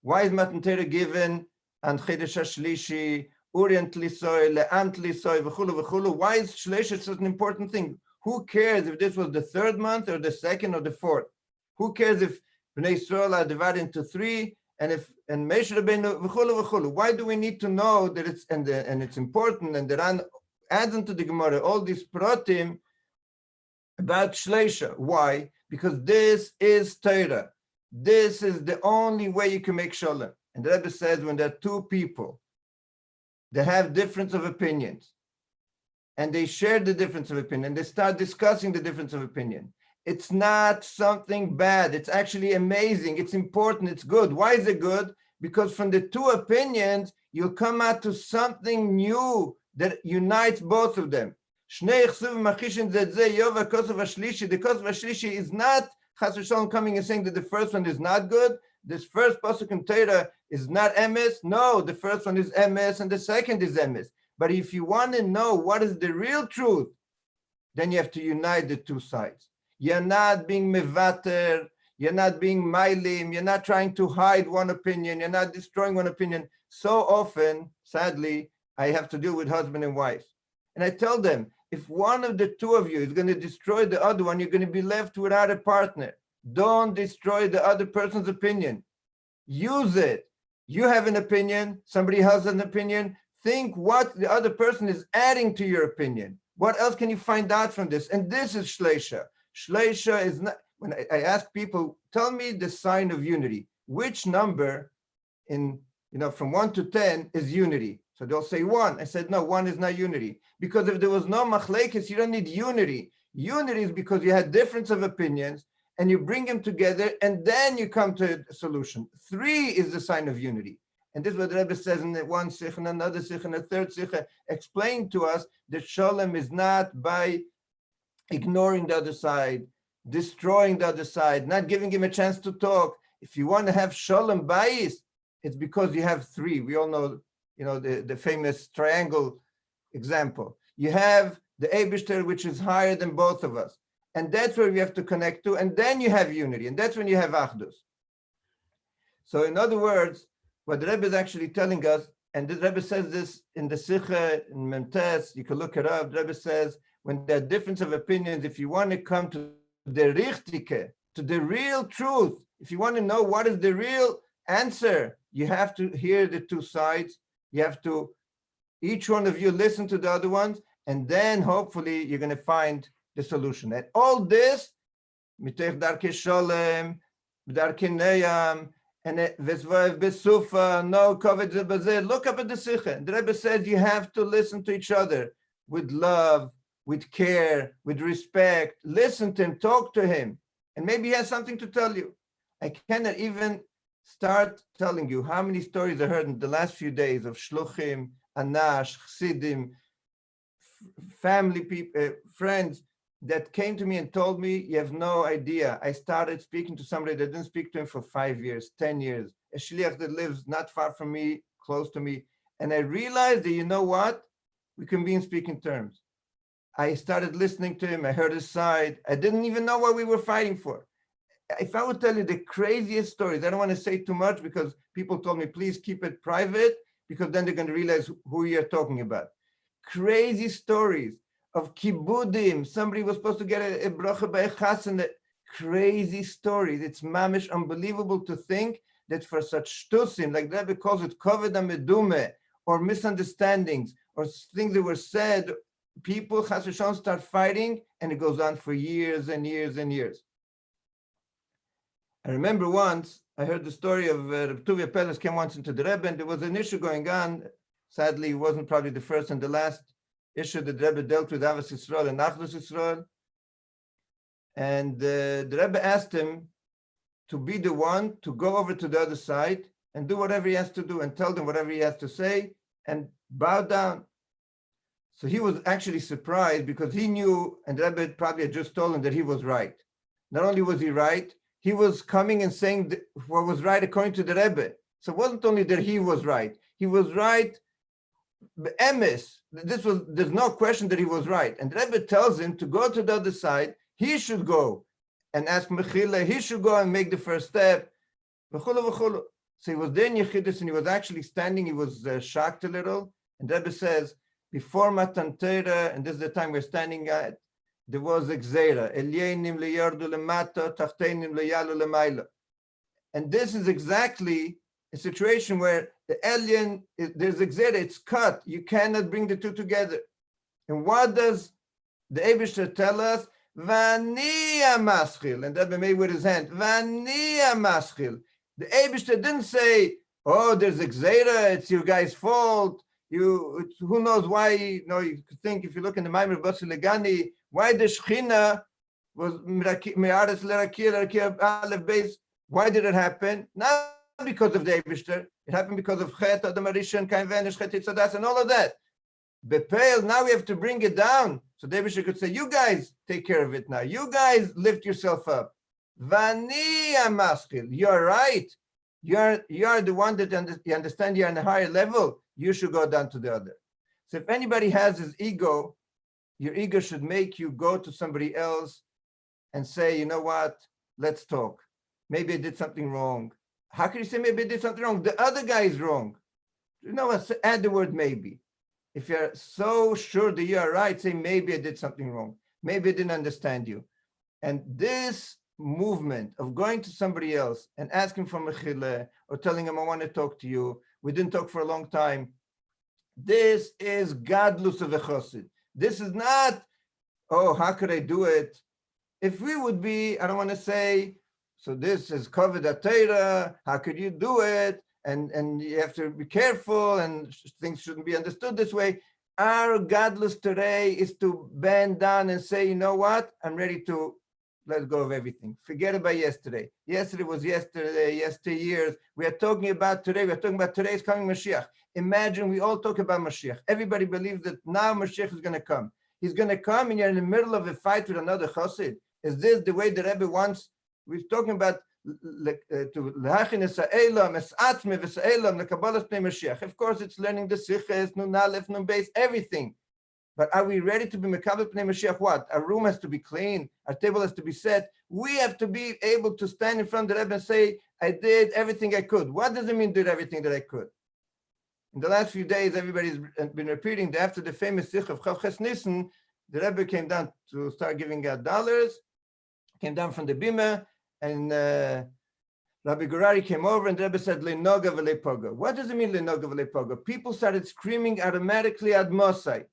[SPEAKER 1] Why is Matan Torah given on Chedesh HaShlishi, Urient Lisoy, Le'amt Lisoy, v'chulu? Why is Shleisha such an important thing? Who cares if this was the third month or the second or the fourth? Who cares if Bnei Yisrael are divided into three, and Moshe Rabbeinu v'chulu? Why do we need to know that it's and it's important? And the Ran adds into the Gemara all these pratim about Shleisha. Why? Because this is Torah. This is the only way you can make shalom. And the Rebbe says when there are two people that have difference of opinions, and they share the difference of opinion, they start discussing the difference of opinion, it's not something bad. It's actually amazing. It's important. It's good. Why is it good? Because from the two opinions, you'll come out to something new that unites both of them. The Kosov HaShlishi is not Chas v'Shalom coming and saying that the first one is not good. This first pasuk in Torah is not emes. No, the first one is emes and the second is emes. But if you want to know what is the real truth, then you have to unite the two sides. You're not being mevater, you're not being mailim, you're not trying to hide one opinion, you're not destroying one opinion. So often, sadly, I have to deal with husband and wife. And I tell them, if one of the two of you is going to destroy the other one, you're going to be left without a partner. Don't destroy the other person's opinion. Use it. You have an opinion, somebody has an opinion. Think what the other person is adding to your opinion. What else can you find out from this? And this is Shleisha. Shleisha is not, when I ask people, tell me the sign of unity. Which number in, from 1 to 10 is unity? So they'll say 1. I said, no, 1 is not unity. Because if there was no machlekes, you don't need unity. Unity is because you had difference of opinions and you bring them together and then you come to a solution. 3 is the sign of unity. And this is what the Rebbe says in the one sikh and another sikh and a third sikh, explain to us that shalom is not by ignoring the other side, destroying the other side, not giving him a chance to talk. If you want to have shalom bayis, it's because you have 3. We all know, the famous triangle example. You have the Eibishter, which is higher than both of us. And that's where we have to connect to. And then you have unity. And that's when you have Achdus. So in other words, what the Rebbe is actually telling us, and the Rebbe says this in the Sikha, in Memtes, you can look it up. The Rebbe says, when there are difference of opinions, if you want to come to the Richtike, to the real truth, if you want to know what is the real answer, you have to hear the two sides. You have to, each one of you listen to the other ones, and then hopefully you're going to find the solution. And all this, mitech darkei sholem, darkei neyam, and vesvav besufa, no kovet zebazeh. Look up at the Sikha. The Rebbe says you have to listen to each other with love, with care, with respect. Listen to him, talk to him, and maybe he has something to tell you. I cannot even start telling you how many stories I heard in the last few days of shluchim, anash, chassidim, family people, friends that came to me and told me, you have no idea. I started speaking to somebody that didn't speak to him for 5 years, 10 years, a shliach that lives not far from me, close to me. And I realized that, you know what? We can be in speaking terms. I started listening to him. I heard his side. I didn't even know what we were fighting for. If I would tell you the craziest stories, I don't want to say too much because people told me, please keep it private because then they're going to realize who you're talking about. Crazy stories of kibudim. Somebody was supposed to get a bracha by a chassan. Crazy stories. It's mamish unbelievable to think that for such shtusim, like that, because it covered a medume, or misunderstandings, or things that were said, people chas v'shalom start fighting, and it goes on for years and years and years. I remember once I heard the story of Reb Peles came once into the Rebbe, and there was an issue going on. Sadly, it wasn't probably the first and the last issue that the Rebbe dealt with Avos Yisrael and Achdus Yisrael. And the Rebbe asked him to be the one to go over to the other side and do whatever he has to do and tell them whatever he has to say and bow down. So he was actually surprised because he knew, and the Rebbe probably had just told him that he was right. Not only was he right, he was coming and saying what was right according to the Rebbe. So it wasn't only that he was right emes. There's no question that he was right. And the Rebbe tells him to go to the other side. He should go and ask Mechila. He should go and make the first step. So he was there in Yechidus and he was actually standing. He was shocked a little. And the Rebbe says, before Matan Torah, and this is the time we're standing at, there was a gzeira. Elyenim leyardu lemata, tachtenim leyalu lemayla. And this is exactly a situation where the alien, there's a gzeira, it's cut. You cannot bring the two together. And what does the Eibishter tell us? Vaniya maschil. And that be made with his hand. Vaniya maschil. The Eibishter didn't say, oh, there's a gzeira, it's your guy's fault. Who knows why, you could think, if you look in the Maimer Basi Legani, why the Shechina was me'aretz l'rakia aleph beis. Why did it happen? Not because of the Eibishter. It happened because of Chet, Adam Arishan, Kain Venish, Chet Yitzadas, and all of that. Bepeil, now we have to bring it down. So the Eibishter could say, you guys take care of it now. You guys lift yourself up. Vani amaschil. You're right. You're the one that you understand you're on a higher level. You should go down to the other. So if anybody has his ego, your ego should make you go to somebody else and say, you know what, let's talk. Maybe I did something wrong. How can you say maybe I did something wrong? The other guy is wrong. You know what, add the word maybe. If you're so sure that you're right, say maybe I did something wrong. Maybe I didn't understand you. And this movement of going to somebody else and asking for mechila or telling him I want to talk to you, we didn't talk for a long time. This is gadlus of a chosid. This is not, oh, how could I do it? If we would be, I don't want to say, so this is covered at Torah, how could you do it? And you have to be careful and things shouldn't be understood this way. Our gadlus today is to bend down and say, you know what? I'm ready to let go of everything. Forget about yesterday. Yesterday was yesterday, yesteryears. We are talking about today. We are talking about today's coming Mashiach. Imagine we all talk about Mashiach. Everybody believes that now Mashiach is going to come. He's going to come and you're in the middle of a fight with another chassid. Is this the way the Rebbe wants? We're talking about להכין את האלם, את עצמי ואת האלם, לקבלת פני משיח. Of course, it's learning the siches, nun aleph, nun beis, everything. But are we ready to be mekabel pnei Mashiach? What? Our room has to be clean. Our table has to be set. We have to be able to stand in front of the Rebbe and say, I did everything I could. What does it mean, did everything that I could? In the last few days, everybody's been repeating that after the famous Sikh of Chav Ches Nissen, the Rebbe came down to start giving out dollars, came down from the Bima, and Rabbi Gurari came over and the Rebbe said, Le'noga v'le'poga. What does it mean, Le'noga v'le'poga? People started screaming automatically ad Mosai.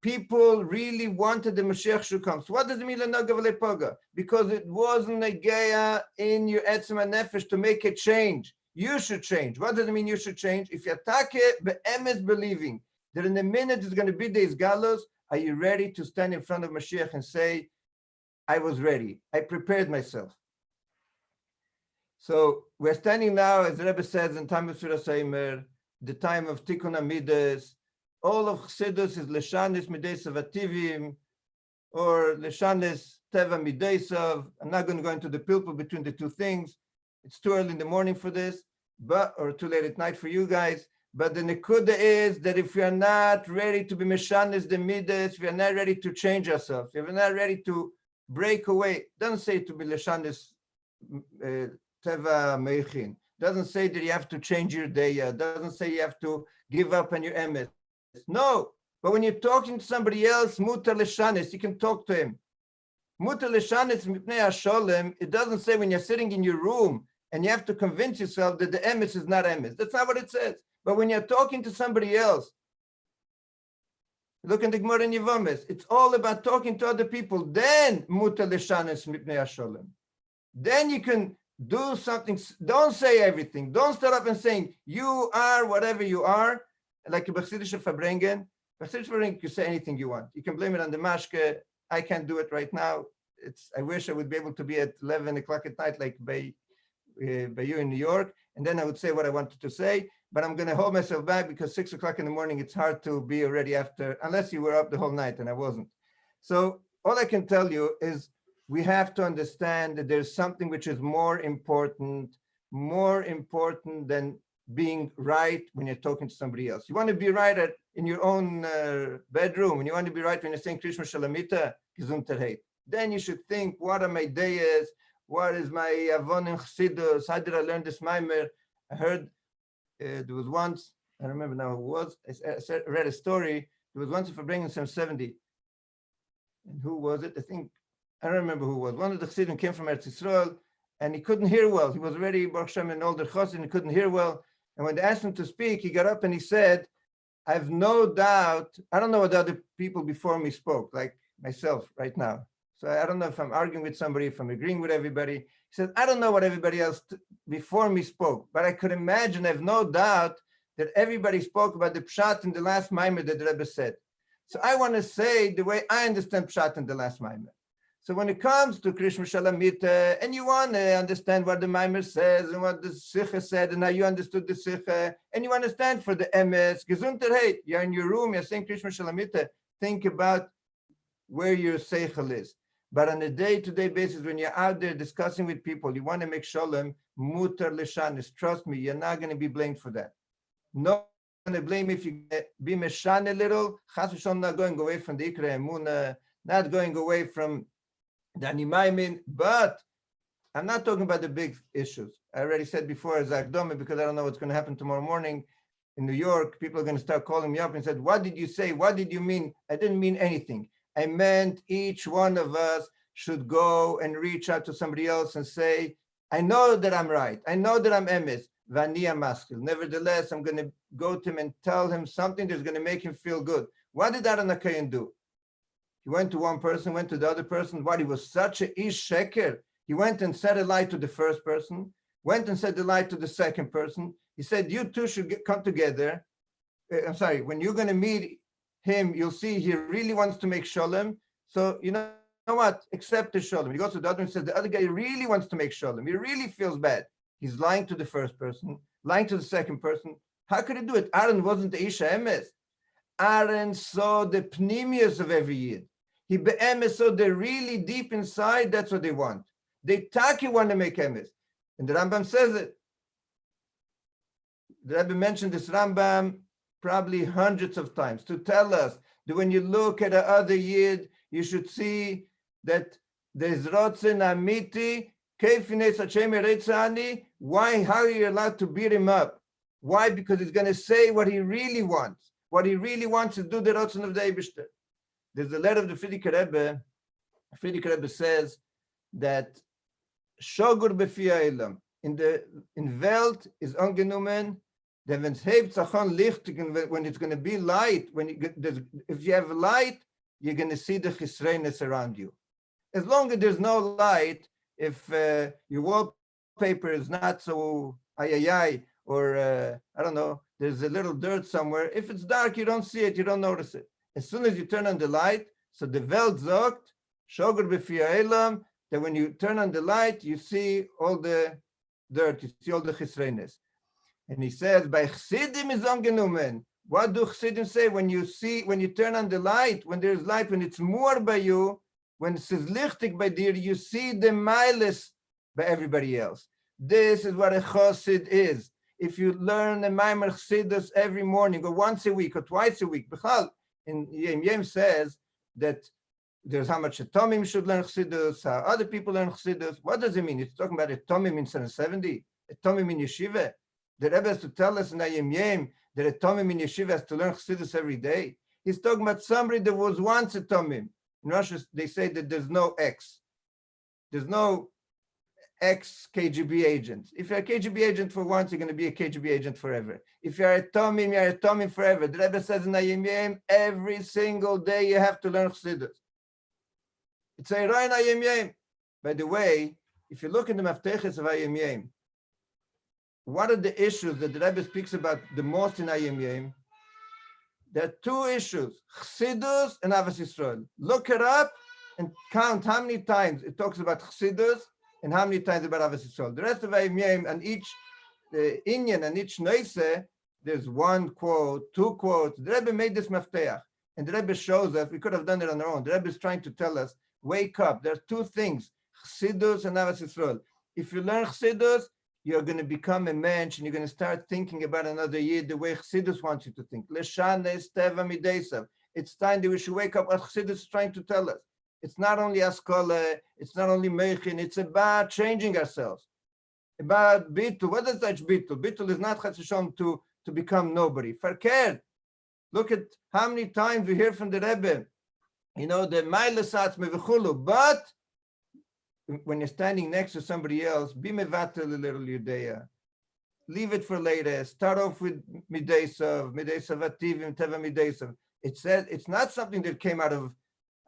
[SPEAKER 1] People really wanted the Mashiach should come. So what does it mean, Le'noga v'le'poga? Because it wasn't a geya in your etzem nefesh to make a change. You should change. What does it mean you should change? If you're be'emes believing that in a minute is going to be these galos, are you ready to stand in front of Mashiach and say, I was ready. I prepared myself. So we're standing now, as the Rebbe says, in time of Surah Seimer, the time of Tikkun Amidas. All of Chassidus is Leshanis Mideisav Ativim, or Leshanis Teva Mideisav. I'm not going to go into the pilpul between the two things. It's too early in the morning for this, or too late at night for you guys. But the nekuda is that if we are not ready to be Meshanis the Midas, if we are not ready to change ourselves, if we're not ready to break away, doesn't say to be Leshanis Teva Meichin. Doesn't say that you have to change your day. Doesn't say you have to give up on your emes. No, but when you're talking to somebody else, mutar leshanis, you can talk to him. Mutar leshanis mipnei hasholem. It doesn't say when you're sitting in your room and you have to convince yourself that the emes is not emes. That's not what it says. But when you're talking to somebody else, look in the Gemara in Yevamis. It's all about talking to other people. Then mutar leshanis mipnei hasholem. Then you can do something. Don't say everything. Don't start up and saying you are whatever you are. Like a Chasidishע Verbringen. Chasidishע Verbringen, you say anything you want. You can blame it on the mashke. I can't do it right now. I wish I would be able to be at 11 o'clock at night, like by you in New York, and then I would say what I wanted to say. But I'm going to hold myself back because 6 o'clock in the morning, it's hard to be already after, unless you were up the whole night, and I wasn't. So all I can tell you is we have to understand that there's something which is more important than being right when you're talking to somebody else. You want to be right in your own bedroom, and you want to be right when you're saying Krishma Shalamita, Gesundheit. Then you should think, what are my dayas? What is my avon in Chassidus? How did I learn this maimer? I heard there was once, I remember now who it was, I read a story, there was once for bringing some 70. And who was it? I don't remember who it was. One of the Chassidim came from Eretz Yisrael, and he couldn't hear well. He was already, Baruch Hashem, an older Chassid, and he couldn't hear well. And when they asked him to speak, he got up and he said, I have no doubt, I don't know what other people before me spoke, like myself right now. So I don't know if I'm arguing with somebody, if I'm agreeing with everybody. He said, I don't know what everybody else before me spoke, but I could imagine, I have no doubt that everybody spoke about the pshat in the last maimer that the Rebbe said. So I want to say the way I understand pshat in the last maimer. So when it comes to Krishma Shalamita, and you want to understand what the Maimer says and what the Sikha said and how you understood the Sikha, and you understand for the MS, Gesundheit, you're in your room, you're saying Krishma Shalamita, think about where your Seichel is. But on a day-to-day basis, when you're out there discussing with people, you want to make Shalom, Mutar Leshanis, trust me, you're not going to be blamed for that. No going to blame if you be Meshan a little, Chas v'Shalom, not going away from the Ikra Emuna, not going away from the Animaimin, but I'm not talking about the big issues. I already said before as Akdome, because I don't know what's going to happen tomorrow morning in New York. People are going to start calling me up and said, what did you say? What did you mean? I didn't mean anything. I meant each one of us should go and reach out to somebody else and say, I know that I'm right. I know that I'm emes. Vania maskil. Nevertheless, I'm going to go to him and tell him something that's going to make him feel good. What did Aaron HaKohen do? He went to one person, went to the other person. What, he was such a ish sheker. He went and said a lie to the first person, went and said the lie to the second person. He said, you two should come together. When you're going to meet him, you'll see he really wants to make shalom. So, you know what? Accept the shalom. He goes to the other and says, the other guy really wants to make shalom. He really feels bad. He's lying to the first person, lying to the second person. How could he do it? Aaron wasn't the Isha Emes. Aaron saw the pneumius of every Yid. He be'emes, so they're really deep inside, that's what they want. They taki want to make emes.
[SPEAKER 9] And the Rambam says it. The Rebbe mentioned this Rambam probably hundreds of times to tell us that when you look at the other Yid, you should see that there's Rotzen Amiti, Kefines Hashem Eretzani. Why? How are you allowed to beat him up? Why? Because he's going to say what he really wants. What he really wants is do the Rotzen of the Eibishter. There's a letter of the Frierdiker Rebbe. Frierdiker Rebbe says that Shogur Befia Elam in Welt is angenommen. When it's going to be light, if you have light, you're going to see the chisrenes around you. As long as there's no light, if your wallpaper is not so or I don't know, there's a little dirt somewhere. If it's dark, you don't see it, you don't notice it. As soon as you turn on the light, so the Welt sagt, Shogur Befia Elam, that when you turn on the light, you see all the dirt, you see all the chisrenes. And he says, by Chassidim is angenommen. What do Chassidim say? When you turn on the light, when there's light, when it's more by you, when it says lichtig by dir, you see the miles by everybody else. This is what a chassid is. If you learn a Maimer Chassidus every morning, or once a week, or twice a week, in Yem says that there's how much a Tomim should learn Chassidus, how other people learn Chassidus. What does it mean? It's talking about a Tomim in 770, a Tomim in Yeshiva. The Rebbe has to tell us in Yem that a Tomim in Yeshiva has to learn Chassidus every day. He's talking about somebody that was once a Tomim. In Russia, they say that there's no X. There's no ex-KGB agents. If you're a KGB agent for once, you're going to be a KGB agent forever. If you're a Tomim forever. The Rebbe says in Yem, every single day you have to learn Chassidus. It's a Rein Yem. By the way, if you look in the Mafteches of Yem, what are the issues that the Rebbe speaks about the most in Yem? There are two issues, Chassidus and Avas Yisrael. Look it up and count how many times it talks about Chassidus and how many times about Avas Yisrael. The rest of Yem, and each Inyan and each Neise, there's one quote, two quotes. The Rebbe made this mafteach, and the Rebbe shows us, we could have done it on our own. The Rebbe is trying to tell us, wake up. There are two things, Chassidus and Avas Yisrael. If you learn Chassidus, you're going to become a mensch, and you're going to start thinking about another Yid the way Chassidus wants you to think. It's time that we should wake up what Chassidus is trying to tell us. It's not only Askola, it's not only Meichin, it's about changing ourselves. About Bitul. What is that Bitul? Bitul is not Chatzishon to become nobody. Verkehrt. Look at how many times we hear from the Rebbe, the Meilesatz Mevechulu, but when you're standing next to somebody else, be mevatel a little Yudea. Leave it for later. Start off with Mideisav Ativim, Teva Mideisav. It said it's not something that came out of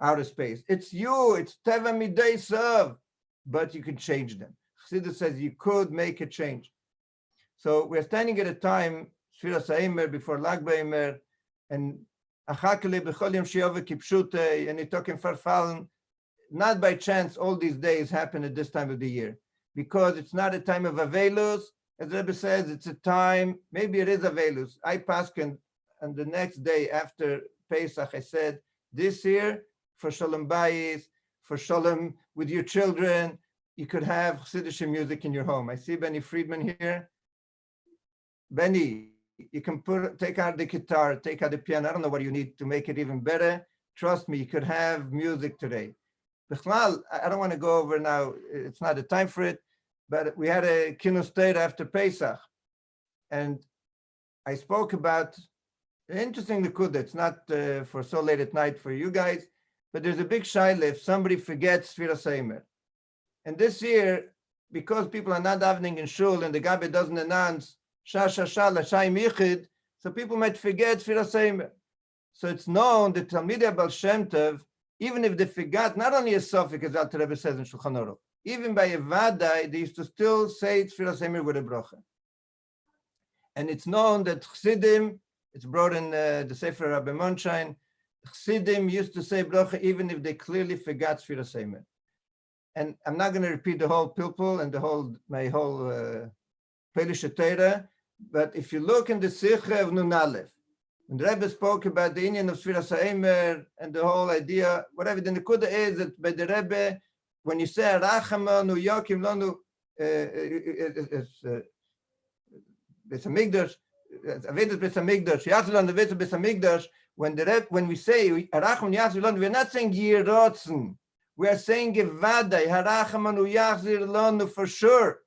[SPEAKER 9] outer space. It's you, it's Teva Mideisav, but you can change them. Chassidus says you could make a change. So we're standing at a time, Sfiras HaEmer, before Lag BaEmer, and Achakele B'chol Yom Shiova Kipshute, and Itokim Farfallen. Not by chance all these days happen at this time of the year, because it's not a time of Avelus. As Rebbe says, it's a time, maybe it is Avelus. I paskin, and the next day after Pesach, I said, this year, for Shalom Bayis, for Shalom with your children, you could have Chassidish music in your home. I see Benny Friedman here. Benny, you can take out the guitar, take out the piano. I don't know what you need to make it even better. Trust me, you could have music today. I don't want to go over now, it's not the time for it, but we had a Kinus Torah after Pesach, and I spoke about an interesting Likud. It's not for so late at night for you guys, but there's a big shaila if somebody forgets Sfiras HaEmer. And this year, because people are not davening in shul and the Gabi doesn't announce Shah L'Shaim Yichid, so people might forget Sfiras HaEmer. So it's known that Talmidei Baal Shem Tov, even if they forgot, not only a Sofik, as Alter Rebbe says in Shulchan Aruch, even by a Vadai, they used to still say Sfiras HaEmer with a bracha. And it's known that Chassidim, it's brought in the Sefer Rabbi Monshein, Chassidim used to say bracha even if they clearly forgot Sfiras HaEmer. And I'm not going to repeat the whole pilpul and my whole Pelishe Torah, but if you look in the Sicha of Nun Aleph, when the Rebbe spoke about the Indian of Sfiras HaEmer and the whole idea, whatever, the Nekuda is that by the Rebbe, when you say Rachamanu Yokim Lonu, Besamigdash, Avedas Besamigdash, Yachzilon Avedas Besamigdash. When we say Harachman Yachzilon, we're not saying Yirotzen. We are saying Gevadai Harachman Yachzilon for sure.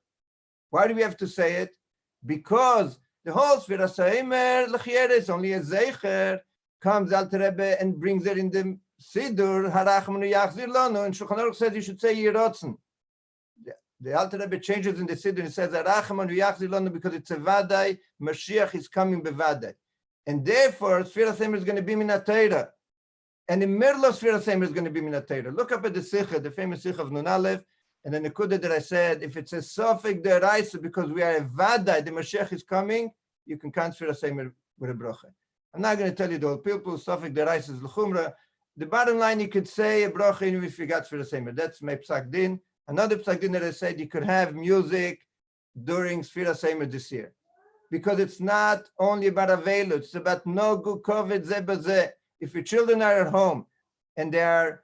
[SPEAKER 9] Why do we have to say it? Because the whole Sfiras Haimer L'chiere is only a Zeicher. Comes Alter Rebbe and brings it in the Sidur Harachman Yachzilon, and Shulchan Aruch says you should say Yirotzen. The Alter Rebbe changes in the Siddur and says Harachman Yachzilon because it's a Vadai. Mashiach is coming bevadai. And therefore, Sfiras Haimer is going to be Minatayra. And the middle of Sfiras Haimer is going to be Minatayra. Look up at the Sikha, the famous Sikha of Nun Aleph, and then the Nekuda that I said, if it's a Sofik Deraisa because we are a Vadai, the Mashiach is coming, you can count Sfiras Haimer with a Bracha. I'm not going to tell you the whole people, Sofik Deraisa is L'chumra. The bottom line, you could say a Bracha even if you got Sfiras Haimer. That's my Psak Din. Another Psak Din that I said, you could have music during Sfiras Haimer this year. Because it's not only about Avelu, it's about no good COVID, zebazeh. If your children are at home and they are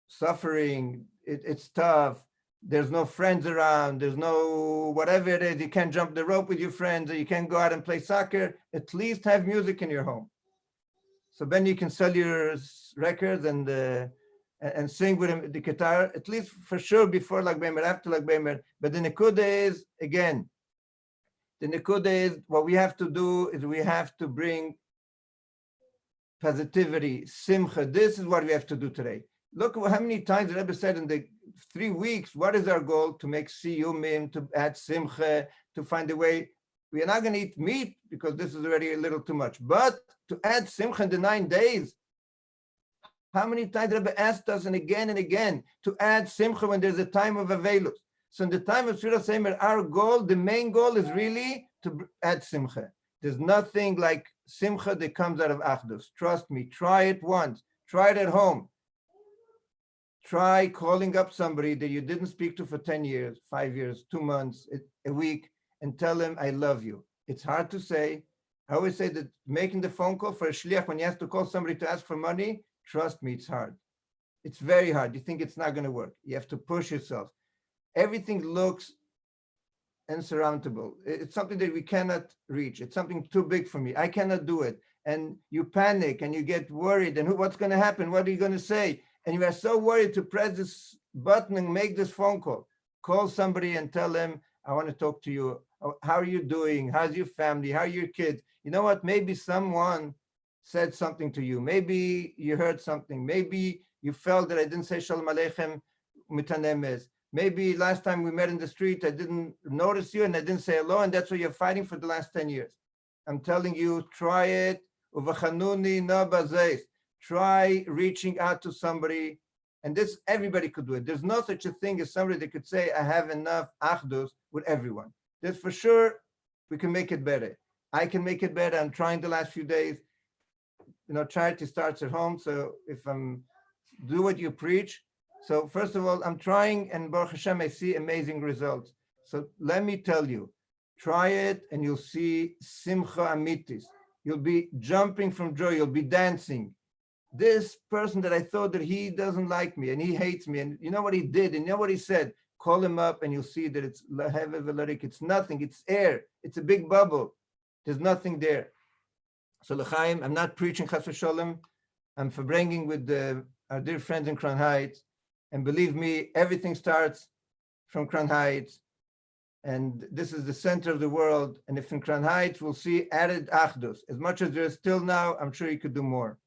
[SPEAKER 9] suffering, it's tough, there's no friends around, there's no whatever it is, you can't jump the rope with your friends, or you can't go out and play soccer, at least have music in your home. So then you can sell your records and sing with the guitar, at least for sure before Lag B'Omer, after Lag B'Omer. But the Nekuda is, again, the Nekuda is what we have to do is we have to bring positivity, simcha. This is what we have to do today. Look how many times the Rebbe said in the 3 weeks, what is our goal? To make siyumim, to add simcha, to find a way. We are not going to eat meat because this is already a little too much. But to add simcha in the 9 days, how many times the Rebbe asked us and again to add simcha when there's a time of avelus? So in the time of Sfiras Haimer, our goal, the main goal is really to add simcha. There's nothing like simcha that comes out of achdus. Trust me, try it once. Try it at home. Try calling up somebody that you didn't speak to for 10 years, 5 years, 2 months, a week, and tell them, I love you. It's hard to say. I always say that making the phone call for a shliach when you have to call somebody to ask for money, trust me, it's hard. It's very hard. You think it's not going to work. You have to push yourself. Everything looks insurmountable. It's something that we cannot reach. It's something too big for me. I cannot do it. And you panic and you get worried. And what's going to happen? What are you going to say? And you are so worried to press this button and make this phone call. Call somebody and tell them, I want to talk to you. How are you doing? How's your family? How are your kids? You know what? Maybe someone said something to you. Maybe you heard something. Maybe you felt that I didn't say Shalom Aleichem Mitanemes. Maybe last time we met in the street, I didn't notice you and I didn't say hello, and that's what you're fighting for the last 10 years. I'm telling you, try it. Try reaching out to somebody, and this, everybody could do it. There's no such a thing as somebody that could say, I have enough achdus with everyone. That's for sure, we can make it better. I can make it better. I'm trying the last few days. Charity starts at home, so if I'm, do what you preach. So first of all, I'm trying, and Baruch Hashem, I see amazing results. So let me tell you, try it, and you'll see simcha amitis. You'll be jumping from joy. You'll be dancing. This person that I thought that he doesn't like me and he hates me, and you know what he did, and you know what he said, call him up, and you'll see that it's laheve v'larik. It's nothing. It's air. It's a big bubble. There's nothing there. So l'chaim, I'm not preaching chas v'sholem. I'm bringing with our dear friends in Crown Heights. And believe me, everything starts from Crown Heights. And this is the center of the world. And if in Crown Heights, we'll see added achdus. As much as there is still now, I'm sure you could do more.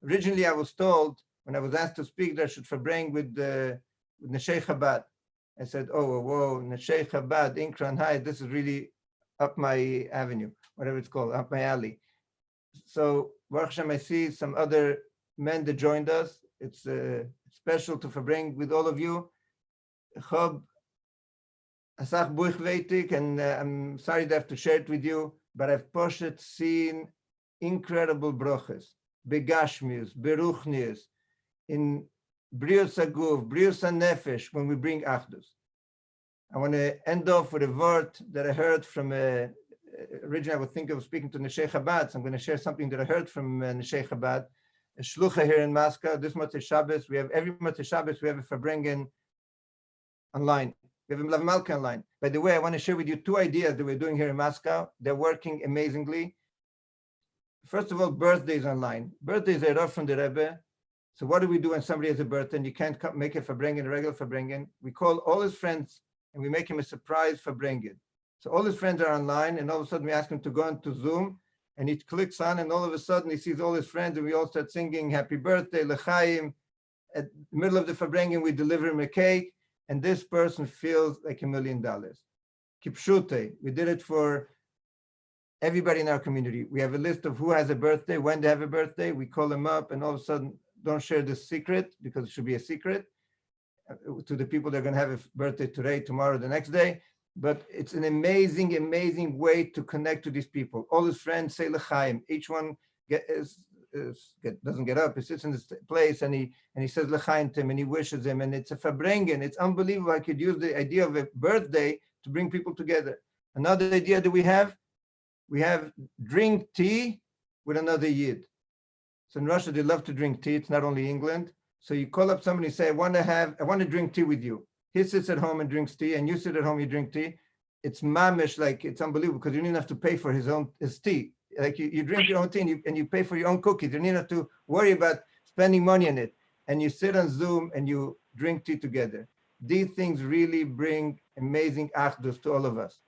[SPEAKER 9] Originally, I was told, when I was asked to speak, that I should bring with Neshei Chabad. I said, oh, whoa, Neshei Chabad in Crown Heights, this is really up my avenue, whatever it's called, up my alley. So, Baruch Hashem, I see some other men that joined us. It's special to bring with all of you. And I'm sorry to have to share it with you, but I've seen incredible broches, begashmius, beruchnius, in brius aguf, brius nefesh, when we bring achdus. I want to end off with a word that I heard from, originally I would think of speaking to Neshei Chabad, so I'm going to share something that I heard from Neshei Chabad, a shlucha here in Moscow. This Motzei Shabbos, we have every Motzei Shabbos, we have a Farbrengen online. We have a Malka line. By the way, I want to share with you 2 ideas that we're doing here in Moscow. They're working amazingly. First of all, birthdays online. Birthdays are off from the Rebbe. So what do we do when somebody has a birthday and you can't make a Farbrengen, a regular Farbrengen? We call all his friends and we make him a surprise Farbrengen. So all his friends are online, and all of a sudden we ask him to go into Zoom, and he clicks on, and all of a sudden he sees all his friends, and we all start singing happy birthday, l'chaim. At the middle of the Farbrengen, we deliver him a cake, and this person feels like $1 million. Kipshute, we did it for everybody in our community. We have a list of who has a birthday, when they have a birthday. We call them up, and all of a sudden, don't share this secret, because it should be a secret to the people that are going to have a birthday today, tomorrow, the next day. But it's an amazing, amazing way to connect to these people. All his friends say l'chaim. Each one doesn't get up. He sits in this place and he says l'chaim to him and he wishes him. And it's a farbrengen. It's unbelievable. I could use the idea of a birthday to bring people together. Another idea that we have drink tea with another yid. So in Russia, they love to drink tea. It's not only England. So you call up somebody and say, I want to drink tea with you. He sits at home and drinks tea, and you sit at home, you drink tea. It's mamish, like it's unbelievable, because you don't even have to pay for his tea. Like you drink your own tea and you pay for your own cookies. You don't even have to worry about spending money on it. And you sit on Zoom and you drink tea together. These things really bring amazing achdus to all of us.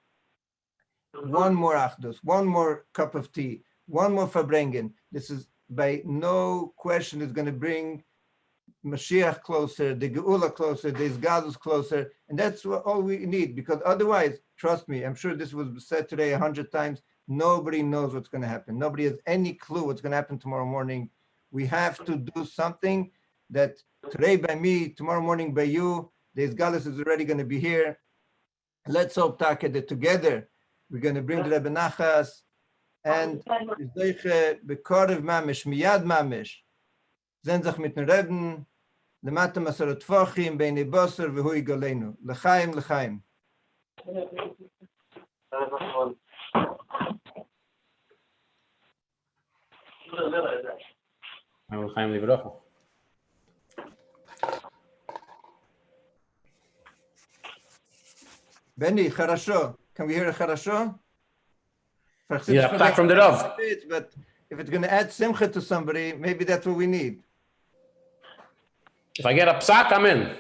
[SPEAKER 9] One more achdus, one more cup of tea, one more farbrengen. This is by no question is going to bring Mashiach closer, the GEULAH closer, the Isgadus closer, and that's all we need, because otherwise, trust me, I'm sure this was said today 100 times, nobody knows what's going to happen. Nobody has any clue what's going to happen tomorrow morning. We have to do something that today by me, tomorrow morning by you, the Isgadus is already going to be here. Let's hope, Taka, that together we're going to bring the Rebbe Nachas and Bekorev Mamish, Miyad Mamish, Zenzach mit den Reben, למטה מסורת טפוחים, בין בוסר והוא יגלנו. לחיים, לחיים.
[SPEAKER 5] לחיים לברוכה.
[SPEAKER 9] Benny, хорошо. Can we hear a хорошо?
[SPEAKER 5] Yeah, back from the Rav.
[SPEAKER 9] But if it's going to add simcha to somebody, maybe that's what we need.
[SPEAKER 5] If I get a psak, I'm in.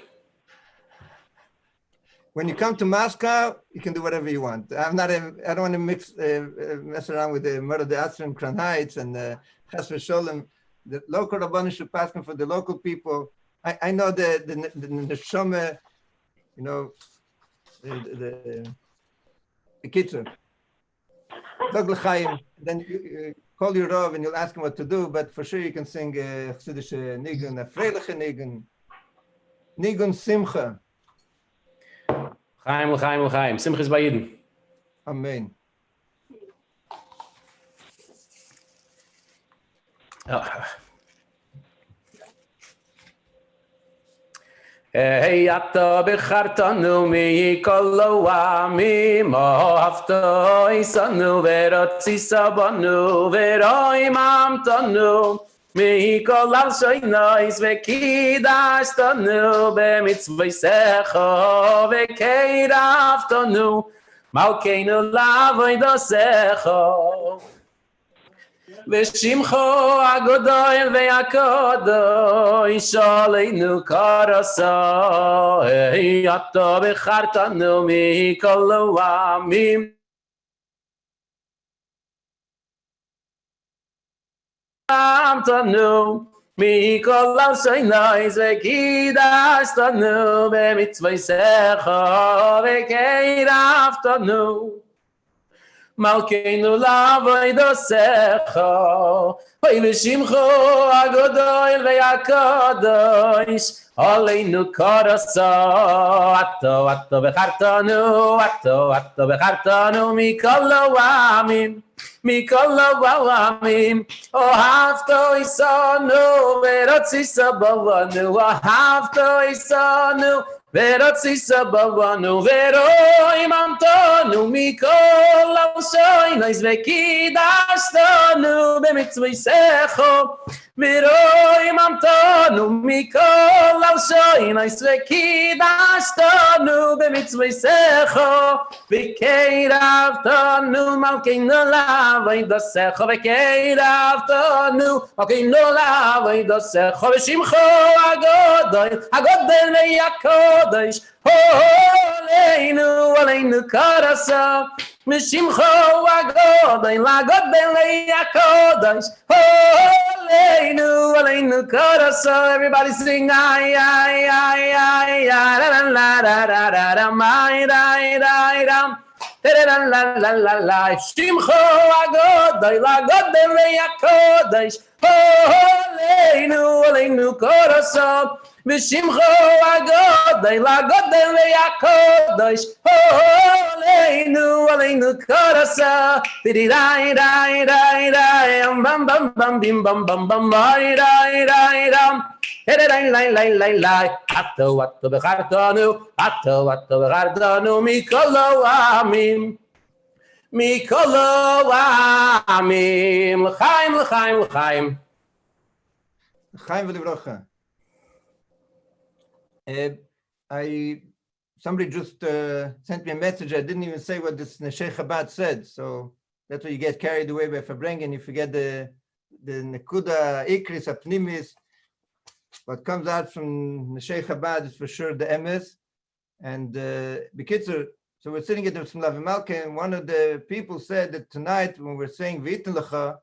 [SPEAKER 9] When you come to Moscow, you can do whatever you want. I don't want to mess around with the Murder Asr and Crown Heights and Chas v'Sholem. The local Rabbanim should pass for the local people. I know the Neshama, you know, the Kitzur. Then you call your Rav and you'll ask him what to do, but for sure you can sing Chasidish Nigun, a Freiliche Nigun, Nigun Simcha.
[SPEAKER 5] Chaim, l'chaim, l'chaim. Simchis b'yidin.
[SPEAKER 9] Amen.
[SPEAKER 5] Hey, ato b'chartanu mikol ha'amim, ohavto isanu v'rotzi sabanu v'roi mamtanu mikol al-shoynois v'kidashtanu b'mitzvoisecho v'keiraftanu malkeinu la'avodosecho ושמחו הגדול והקדוש עלינו קרסו, אתה בחרתנו מכל העמים. אמתנו מכל השינויס וקידשתנו במצוותיך וקירבתנו. מלכנו לעבודתך, ושמחו הגדול והקדוש עלינו קרסו, אתה בחרתנו מכל העמים, מכל העמים, אהבת איסנו ורצית בנו, אהבת איסנו ורצית בנו, ורואים אמתנו מכל השינויס וקידשתנו במצוותיך, ורואים אמתנו מכל השינויס וקידשתנו מצוותיך וקרבתנו מלכנו לעבודתך וקרבתנו מלכנו לעבודתך בשמך הגדול והקדוש עלינו קרסה בשמך הגדול והקדוש עלינו קרסה. Everybody sing ay ay ay ay la la la la la la my la la la la la la la la שמך הגדול והקדוש עלינו קרסה בשמך הגדול והקדוש עלינו קרסה די די די די די בם בם בם בים בם בם בם די די די דם די די די די די אתו בחרתנו מכל העמים מכל העמים לחיים לחיים לחיים
[SPEAKER 9] Chaim v'livrocha. Somebody just sent me a message. I didn't even say what this Neshei Chabad said, so that's why you get carried away by Fabrengen and you forget the Nekuda Ikris Apnimis. What comes out from Neshei Chabad is for sure the emes. And Bekitzer, so we're sitting at the Smlav Malka, and one of the people said that tonight when we're saying V'iten Lecha,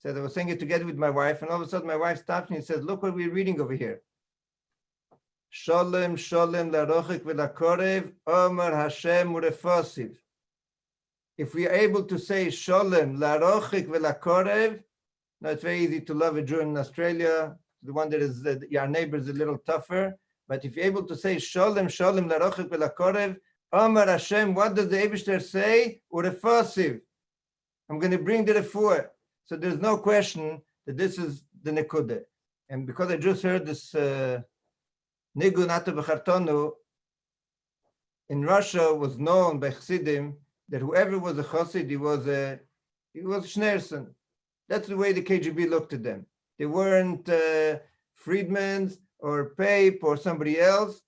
[SPEAKER 9] said I was saying it together with my wife, and all of a sudden my wife stops me and says, look what we're reading over here. Sholem, Sholem, Larochik v'lakorev, Omer Hashem urefosiv. If we are able to say Sholem, Larochik v'lakorev, now it's very easy to love a Jew in Australia. The one that is your neighbor is a little tougher. But if you're able to say Sholem, Sholem, Larochik v'lakorev, Omer Hashem, what does the Eibishter say? Urefosiv. I'm going to bring the refuah. So there's no question that this is the Nekudah. And because I just heard this Nigun Ata B'chartonu, in Russia was known by Chassidim that whoever was a Chassid, he was Schneerson. That's the way the KGB looked at them. They weren't Friedmans or Pape or somebody else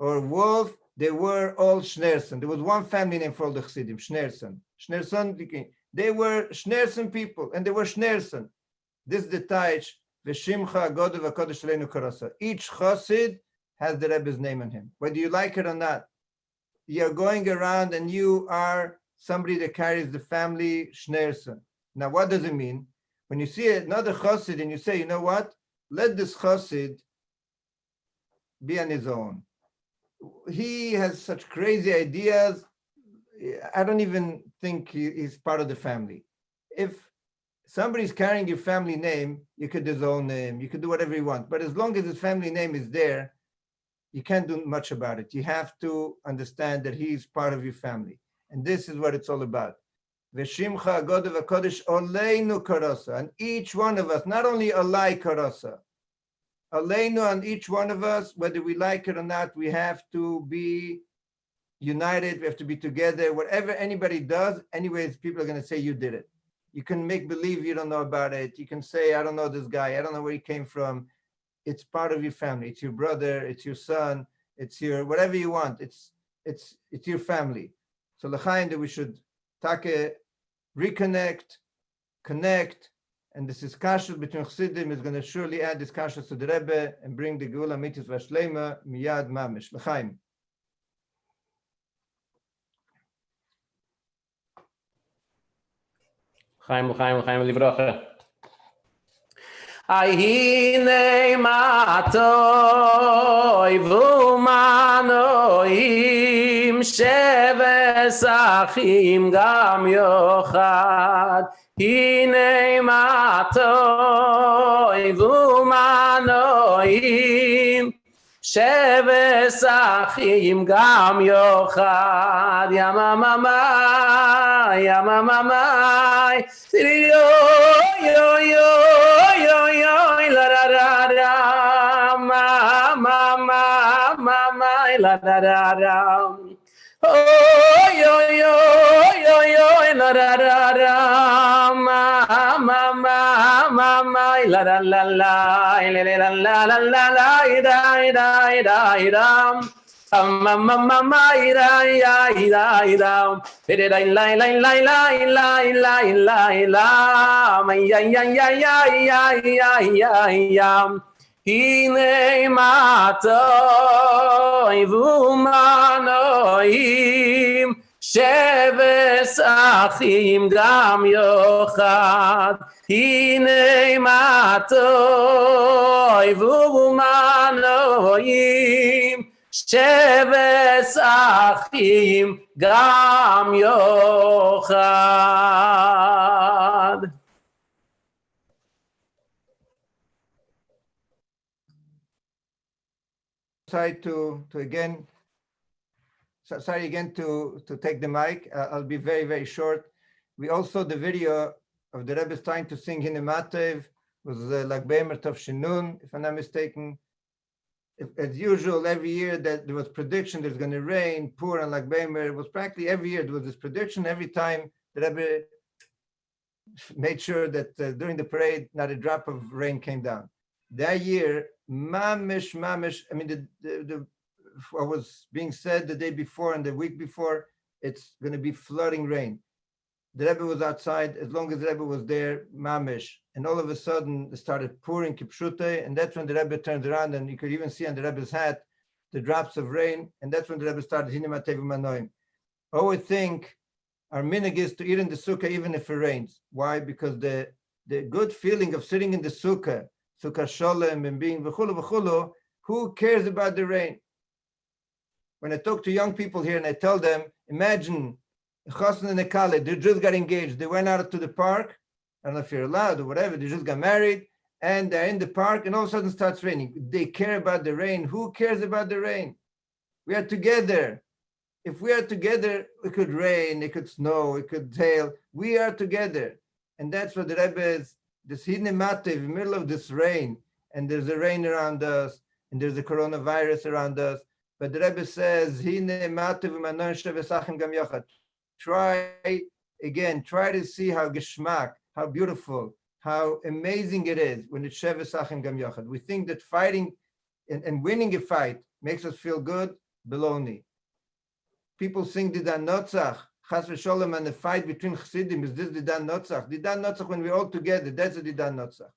[SPEAKER 9] or Wolf. They were all Schneerson. There was one family name for all the Chassidim, Schneerson. Schneerson became. They were Schneerson people, and they were Schneerson. This is the Taich, V'shimcha Agodu V'kodesh Leinu Karasa. Each Chassid has the Rebbe's name on him. Whether you like it or not, you're going around and you are somebody that carries the family Schneerson. Now, what does it mean? When you see another Chassid and you say, you know what? Let this Chassid be on his own. He has such crazy ideas. I don't even think he's part of the family. If somebody's carrying your family name, you could disown him, you could do whatever you want. But as long as his family name is there, you can't do much about it. You have to understand that he's part of your family. And this is what it's all about. V'shimcha agodu v'kodesh oleinu karasa. And each one of us, not only alai karasa, oleinu on each one of us, whether we like it or not, we have to be united, we have to be together. Whatever anybody does, anyways, people are going to say you did it. You can make believe you don't know about it. You can say, I don't know this guy. I don't know where he came from. It's part of your family. It's your brother. It's your son. It's your whatever you want. It's your family. So l'chaim that we should reconnect, connect, and this discussion between Chassidim is going to surely add discussions to the Rebbe and bring the GEULAH mitzvah shleima miyad mamish. L'chaim.
[SPEAKER 5] חיים לברוכה. הנה מה טוב ומה נעים שבס אחים גם יחד. הנה מה טוב ומה נעים שבס אחים גם יחד. ימממאי ימממאי yo yo yo yo yo la la la la ma ma ma ma ma la la la la oh yo yo yo yo la la la la ma ma ma ma ma la la la la la la la la la la da da da da הנה מה טוב ומה נעים, שבס אחים גם יחד. הנה מה טוב ומה נעים, שבס אחים גם יחד.
[SPEAKER 9] Sorry to again take the mic. I'll be very, very short. We also, the video of the Rebbe trying to sing Hine Matev was like Beimer Tov Shinun, if I'm not mistaken. As usual, every year that there was prediction there's going to rain, pour, and like Beimer, it was practically every year there was this prediction. Every time the Rebbe made sure that during the parade, not a drop of rain came down. That year, mamish, I mean, what was being said the day before and the week before, it's going to be flooding rain. The Rebbe was outside, as long as the Rebbe was there, mamish. And all of a sudden, it started pouring kipshute, and that's when the Rebbe turned around, and you could even see on the Rebbe's hat the drops of rain, and that's when the Rebbe started Hine Matev Manoim. I always think our minhag is to eat in the sukkah even if it rains. Why? Because the good feeling of sitting in the sukkah sholem and being v'chulu, who cares about the rain? When I talk to young people here and I tell them, imagine Chassan and Ekale, they just got engaged, they went out to the park, I don't know if you're allowed or whatever, they just got married, and they're in the park, and all of a sudden it starts raining. They care about the rain. Who cares about the rain? We are together. If we are together, it could rain, it could snow, it could hail. We are together. And that's what the Rebbe is, this Hine Matev, in the middle of this rain, and there's a rain around us, and there's a coronavirus around us. But the Rebbe says, Hine Matev v'manoim sheves achim gam yachad. Try to see how geschmack, how beautiful, how amazing it is when it's sheves achim gam yachad. We think that fighting and winning a fight makes us feel good. Baloney. People sing Didan Notzach, Chas v'Sholem, and the fight between Chassidim is this Didan Notzach. Didan Notzach, when we're all together, that's a Didan Notzach.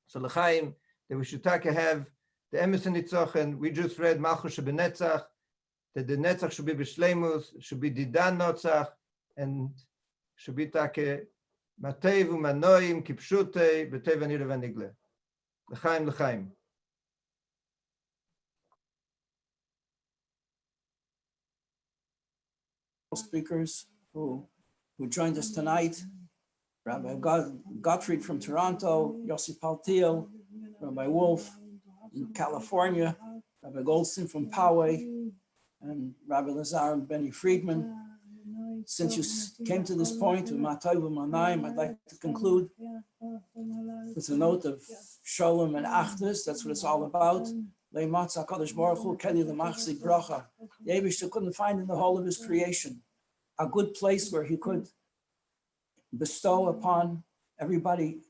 [SPEAKER 9] So l'chaim, that we should have the emes nitzochen. We just read Malchus shebenetzach, that the netzach should be b'shleimus, should be Didan Notzach, and should be take matev umanoim kipshute b'tev anir v'nigle. L'chaim, l'chaim.
[SPEAKER 4] Speakers who joined us tonight, Rabbi Gottfried from Toronto, Yossi Paltiel, Rabbi Wolf in California, Rabbi Goldstein from Poway, and Rabbi Lazar and Benny Friedman. Since you came to this point with Matay V'Manayim, I'd like to conclude with a note of Shalom and Achdus. That's what it's all about. The Eibishter couldn't find in the whole of his creation a good place where he could bestow upon everybody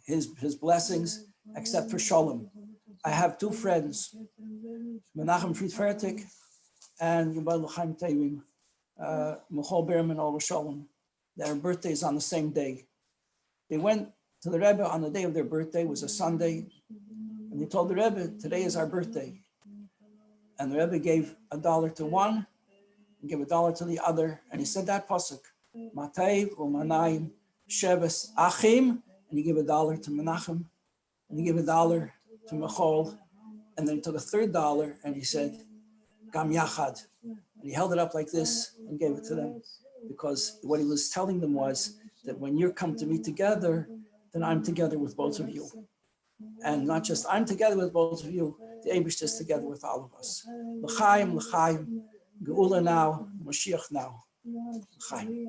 [SPEAKER 4] his blessings, except for Shalom. I have two friends, Menachem Friedfertig and Yibal Chaim Tevim, Michal Berman Over Shalom. Their birthdays on the same day. They went to the Rebbe on the day of their birthday. It was a Sunday. And they told the Rebbe, today is our birthday. And the Rebbe gave $1 to one and gave $1 to the other. And he said that pasuk, Matev u'manayim sheves achim. And he gave $1 to Menachem. And he gave $1 to Michal. And then he took a $3 and he said, Gam Yachad. And he held it up like this and gave it to them. Because what he was telling them was that when you come to me together, then I'm together with both of you. And not just I'm together with both of you, the Eibush is together with all of us. L'chaim, l'chaim, GEULAH now, Mashiach now. L'chaim.